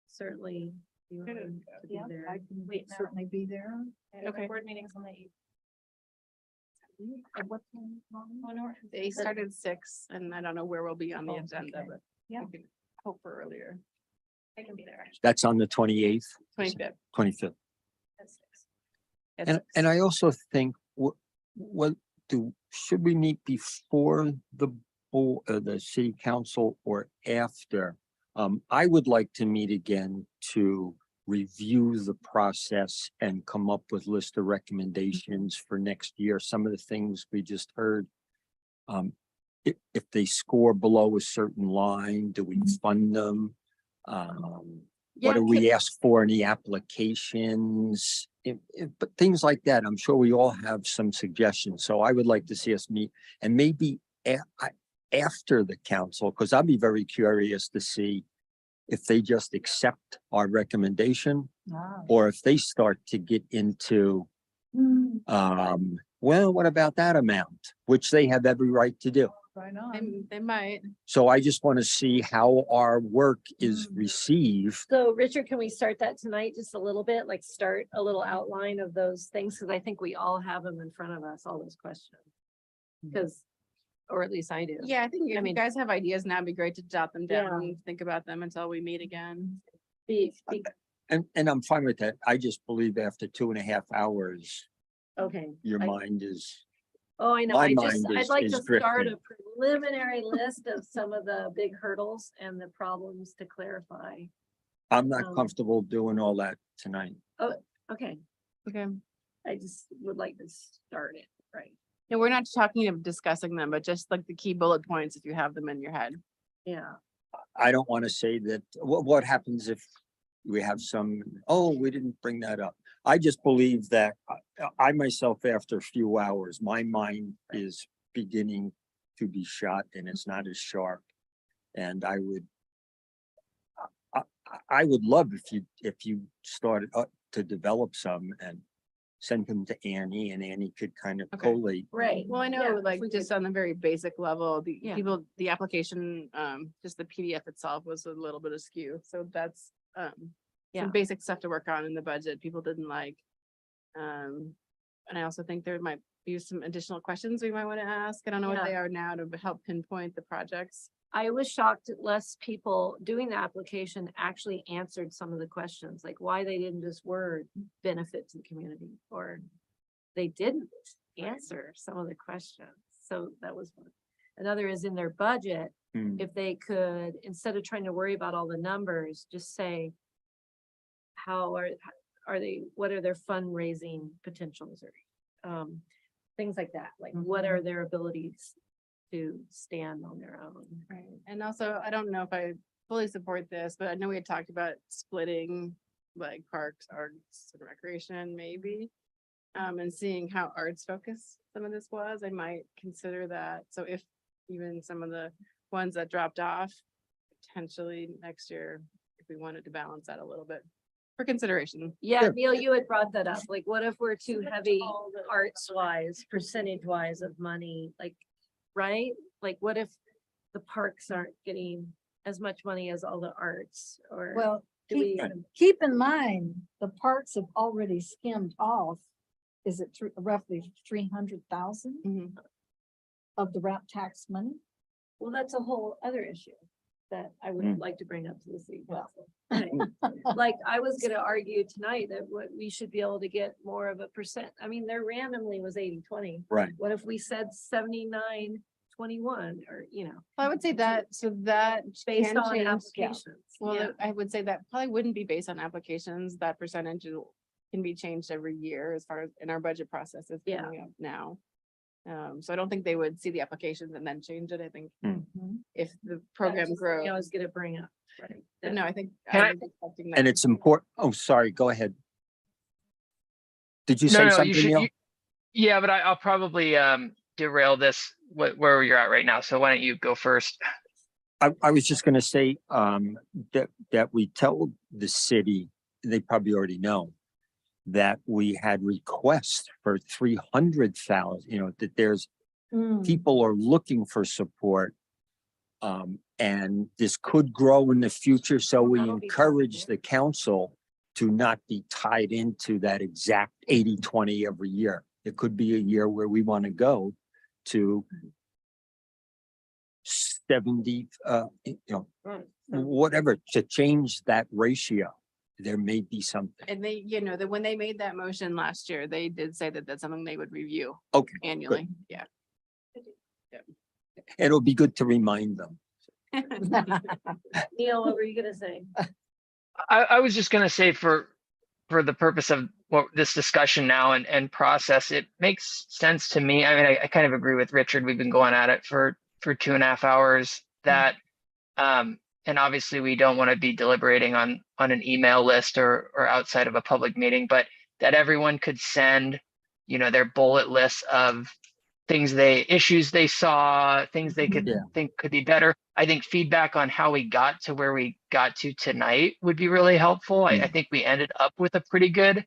certainly be willing to be Yeah, there. I can Wait, no. certainly be there. Okay. Board meetings on the 8th. At what time? They started at 6 and I don't know where we'll be on the Oh, agenda, okay. but Yeah. we can hope for earlier, I can be there. actually. That's on the 28th, 25th. 25th. At 6. at And 6. I also think, should we meet before the city council or after? I would like to meet again to review the process and come up with list of recommendations for next year. Some of the things we just heard. If they score below a certain line, do we fund them? What do we ask for in the applications? But things like that, I'm sure we all have some suggestions. So I would like to see us meet and maybe after the council, because I'll be very curious to see if they just accept our recommendation or if they start to get into, well, what about that amount? Which they have every right to do. Right on. They might. So I just want to see how our work is received. So Richard, can we start that tonight just a little bit, like start a little outline of those things? Because I think we all have them in front of us, all those questions. Because, or at least I do. Yeah, I think if you mean- guys have ideas now, it'd be great to jot them down Yeah. and think about them until we meet again. And I'm fine with that. I just believe after 2.5 hours, Okay. your I- mind is, Oh, I know. My I'd mind like is to start drifting. a preliminary list of some of the big hurdles and the problems to clarify. I'm not Um, comfortable doing all that tonight. Okay, Okay. I just would like to start it, right? And we're not talking of discussing them, but just like the key bullet points, if you have them in your head. Yeah. I don't want to say that, what happens if we have some, oh, we didn't bring that up. I just believe that I myself, after a few hours, my mind is beginning to be shot and it's not as sharp. And I would love if you started to develop some and send them to Annie, and Annie could kind of Okay. collate. Right. Well, I Yeah, know, if like, we just could- on the very basic level, the Yeah. people, the application, just the PDF itself was a little bit askew, so that's, Yeah. some basic stuff to work on in the budget, people didn't like. And I also think there might be some additional questions we might want to ask, I don't know what Yeah. they are now to help pinpoint the projects. I was shocked that less people doing the application actually answered some of the questions, like why they didn't just word benefit to the community, or they didn't answer some of the questions. So that was one. Another is in their budget, Hmm. if they could, instead of trying to worry about all the numbers, just say, how are they, what are their fundraising potentials, or things like that, like what are their abilities to stand on their own. Right, and also, I don't know if I fully support this, but I know we had talked about splitting like parks, arts and recreation maybe. And seeing how arts focused some of this was, I might consider that. So if even some of the ones that dropped off, potentially next year, if we wanted to balance that a little bit for consideration. Yeah, Sure. Neil, you had brought that up, like what if we're too That's heavy all the- arts wise, percentage wise of money, like, right? Like what if the parks aren't getting as much money as all the arts, or Well, do we? keep in mind, the parks have already skimmed off. Is it roughly 300,000 Mhm. of the RAP tax money? Well, that's a whole other issue that I would Mm. like to bring up to the city Well. council. Like, I was gonna argue tonight that what we should be able to get more of a percent. I mean, their randomly was 80-20. Right. What if we said 79-21, or, I would say that, so that based can on change, yeah. applications? Well, Yeah. I would say that probably wouldn't be based on applications, that percentage can be changed every year as far as in our budget process is Yeah. coming up now. So I don't think they would see the applications and then change it, I think if the program That's just something I grows. was gonna bring up, right? But no, I think. Can I was expecting that. And it's important. Oh, sorry, go ahead. Did you No, say no, something, you should, Neil? yeah, but I'll probably derail this where you're at right now. So why don't you go first? I was just gonna say, that we tell the city, they probably already know, that we had requests for 300,000, that there's people are looking for support. And this could grow in the future, so we That'll be encourage possible. the council to not be tied into that exact 80-20 every year. It could be a year where we want to go to 70, Right. whatever, to change that ratio. There may be something. And they, that when they made that motion last year, they did say that that's something they would review Okay, annually, yeah. it'll be good to remind them. Neil, what were you gonna say? I was just gonna say for the purpose of what this discussion now and process, it makes sense to me. I mean, I kind of agree with Richard. We've been going at it for 2.5 hours that, and obviously we don't want to be deliberating on an email list or outside of a public meeting, but that everyone could send, their bullet lists of issues they saw, things they could Yeah. think could be better. I think feedback on how we got to where we got to tonight would be really helpful. I think we ended up with a pretty good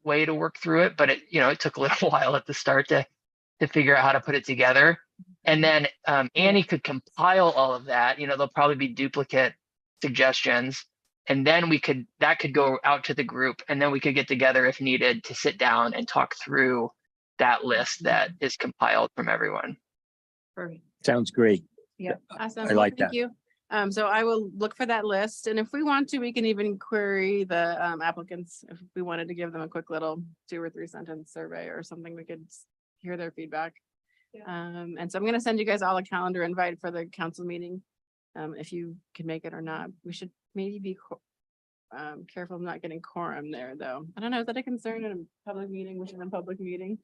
way to work through it, but it took a little while at the start to figure out how to put it together. And then Annie could compile all of that. There'll probably be duplicate suggestions. And then that could go out to the group, and then we could get together if needed to sit down and talk through that list that is compiled from everyone. Perfect. Sounds great. Awesome. I Well, like thank that. you. So I will look for that list, and if we want to, we can even query the applicants. If we wanted to give them a quick little 2 or 3 sentence survey or something, we could hear their feedback. And so I'm gonna send you guys all a calendar invite for the council meeting. If you can make it or not, we should maybe be careful of not getting quorum there, though. I don't know, is that a concern in a public meeting, which is a public meeting?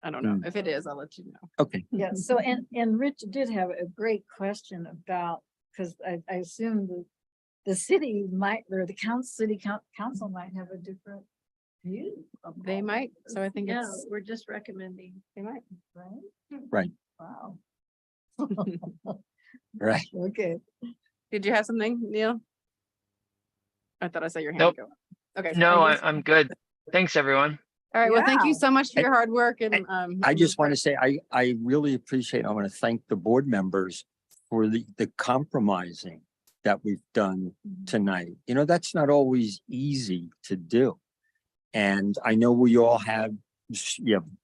I don't know. If it is, I'll let you know. Okay. Yeah, so and Rich did have a great question about, because I assume the city might, or the council might have a different view. of They all might, this, so I think Yeah, it's, we're just recommending. they might. Right? Right. Wow. Right. Okay. Did you have something, Neil? I thought I saw your hand Nope. go. Okay. so No, I guess- I'm good. Thanks, everyone. All right, well, thank you Yeah. so much for And- your hard work and, I just want to say, I really appreciate, I want to thank the board members for the compromising that we've done tonight. You know, that's not always easy to do. And I know we all have,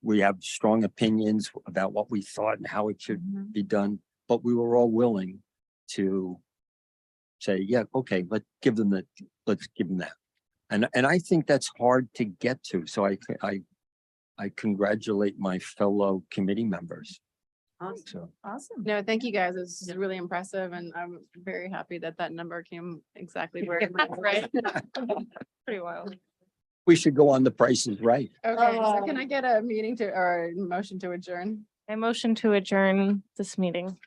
we have strong opinions about what we thought and how it should Mhm. be done, but we were all willing to say, yeah, okay, let's give them that. And I think that's hard to get to. So I congratulate my fellow committee members. Awesome. So, Awesome. No, thank you guys. It's really impressive and I'm very happy that that number came exactly where it was. Right. Pretty wild. we should go on The Price is Right. Okay, so can I get a meeting to, or a motion to adjourn? I motion to adjourn this meeting.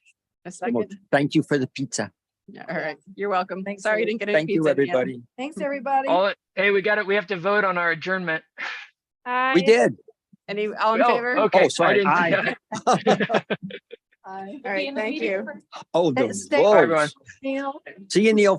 A second? Thank you for the pizza. Yeah, all right, you're welcome. Thanks, Sorry you Lee. didn't get any Thank you, pizza at the end. everybody. Thanks, everybody. Hey, we have to vote on our adjournment. We did. Any, all in Oh, favor? okay. Oh, sorry, I didn't- Bye. All right, thank you. Oh, the Stay- Bye, everyone. votes. Neil. See you, Neil.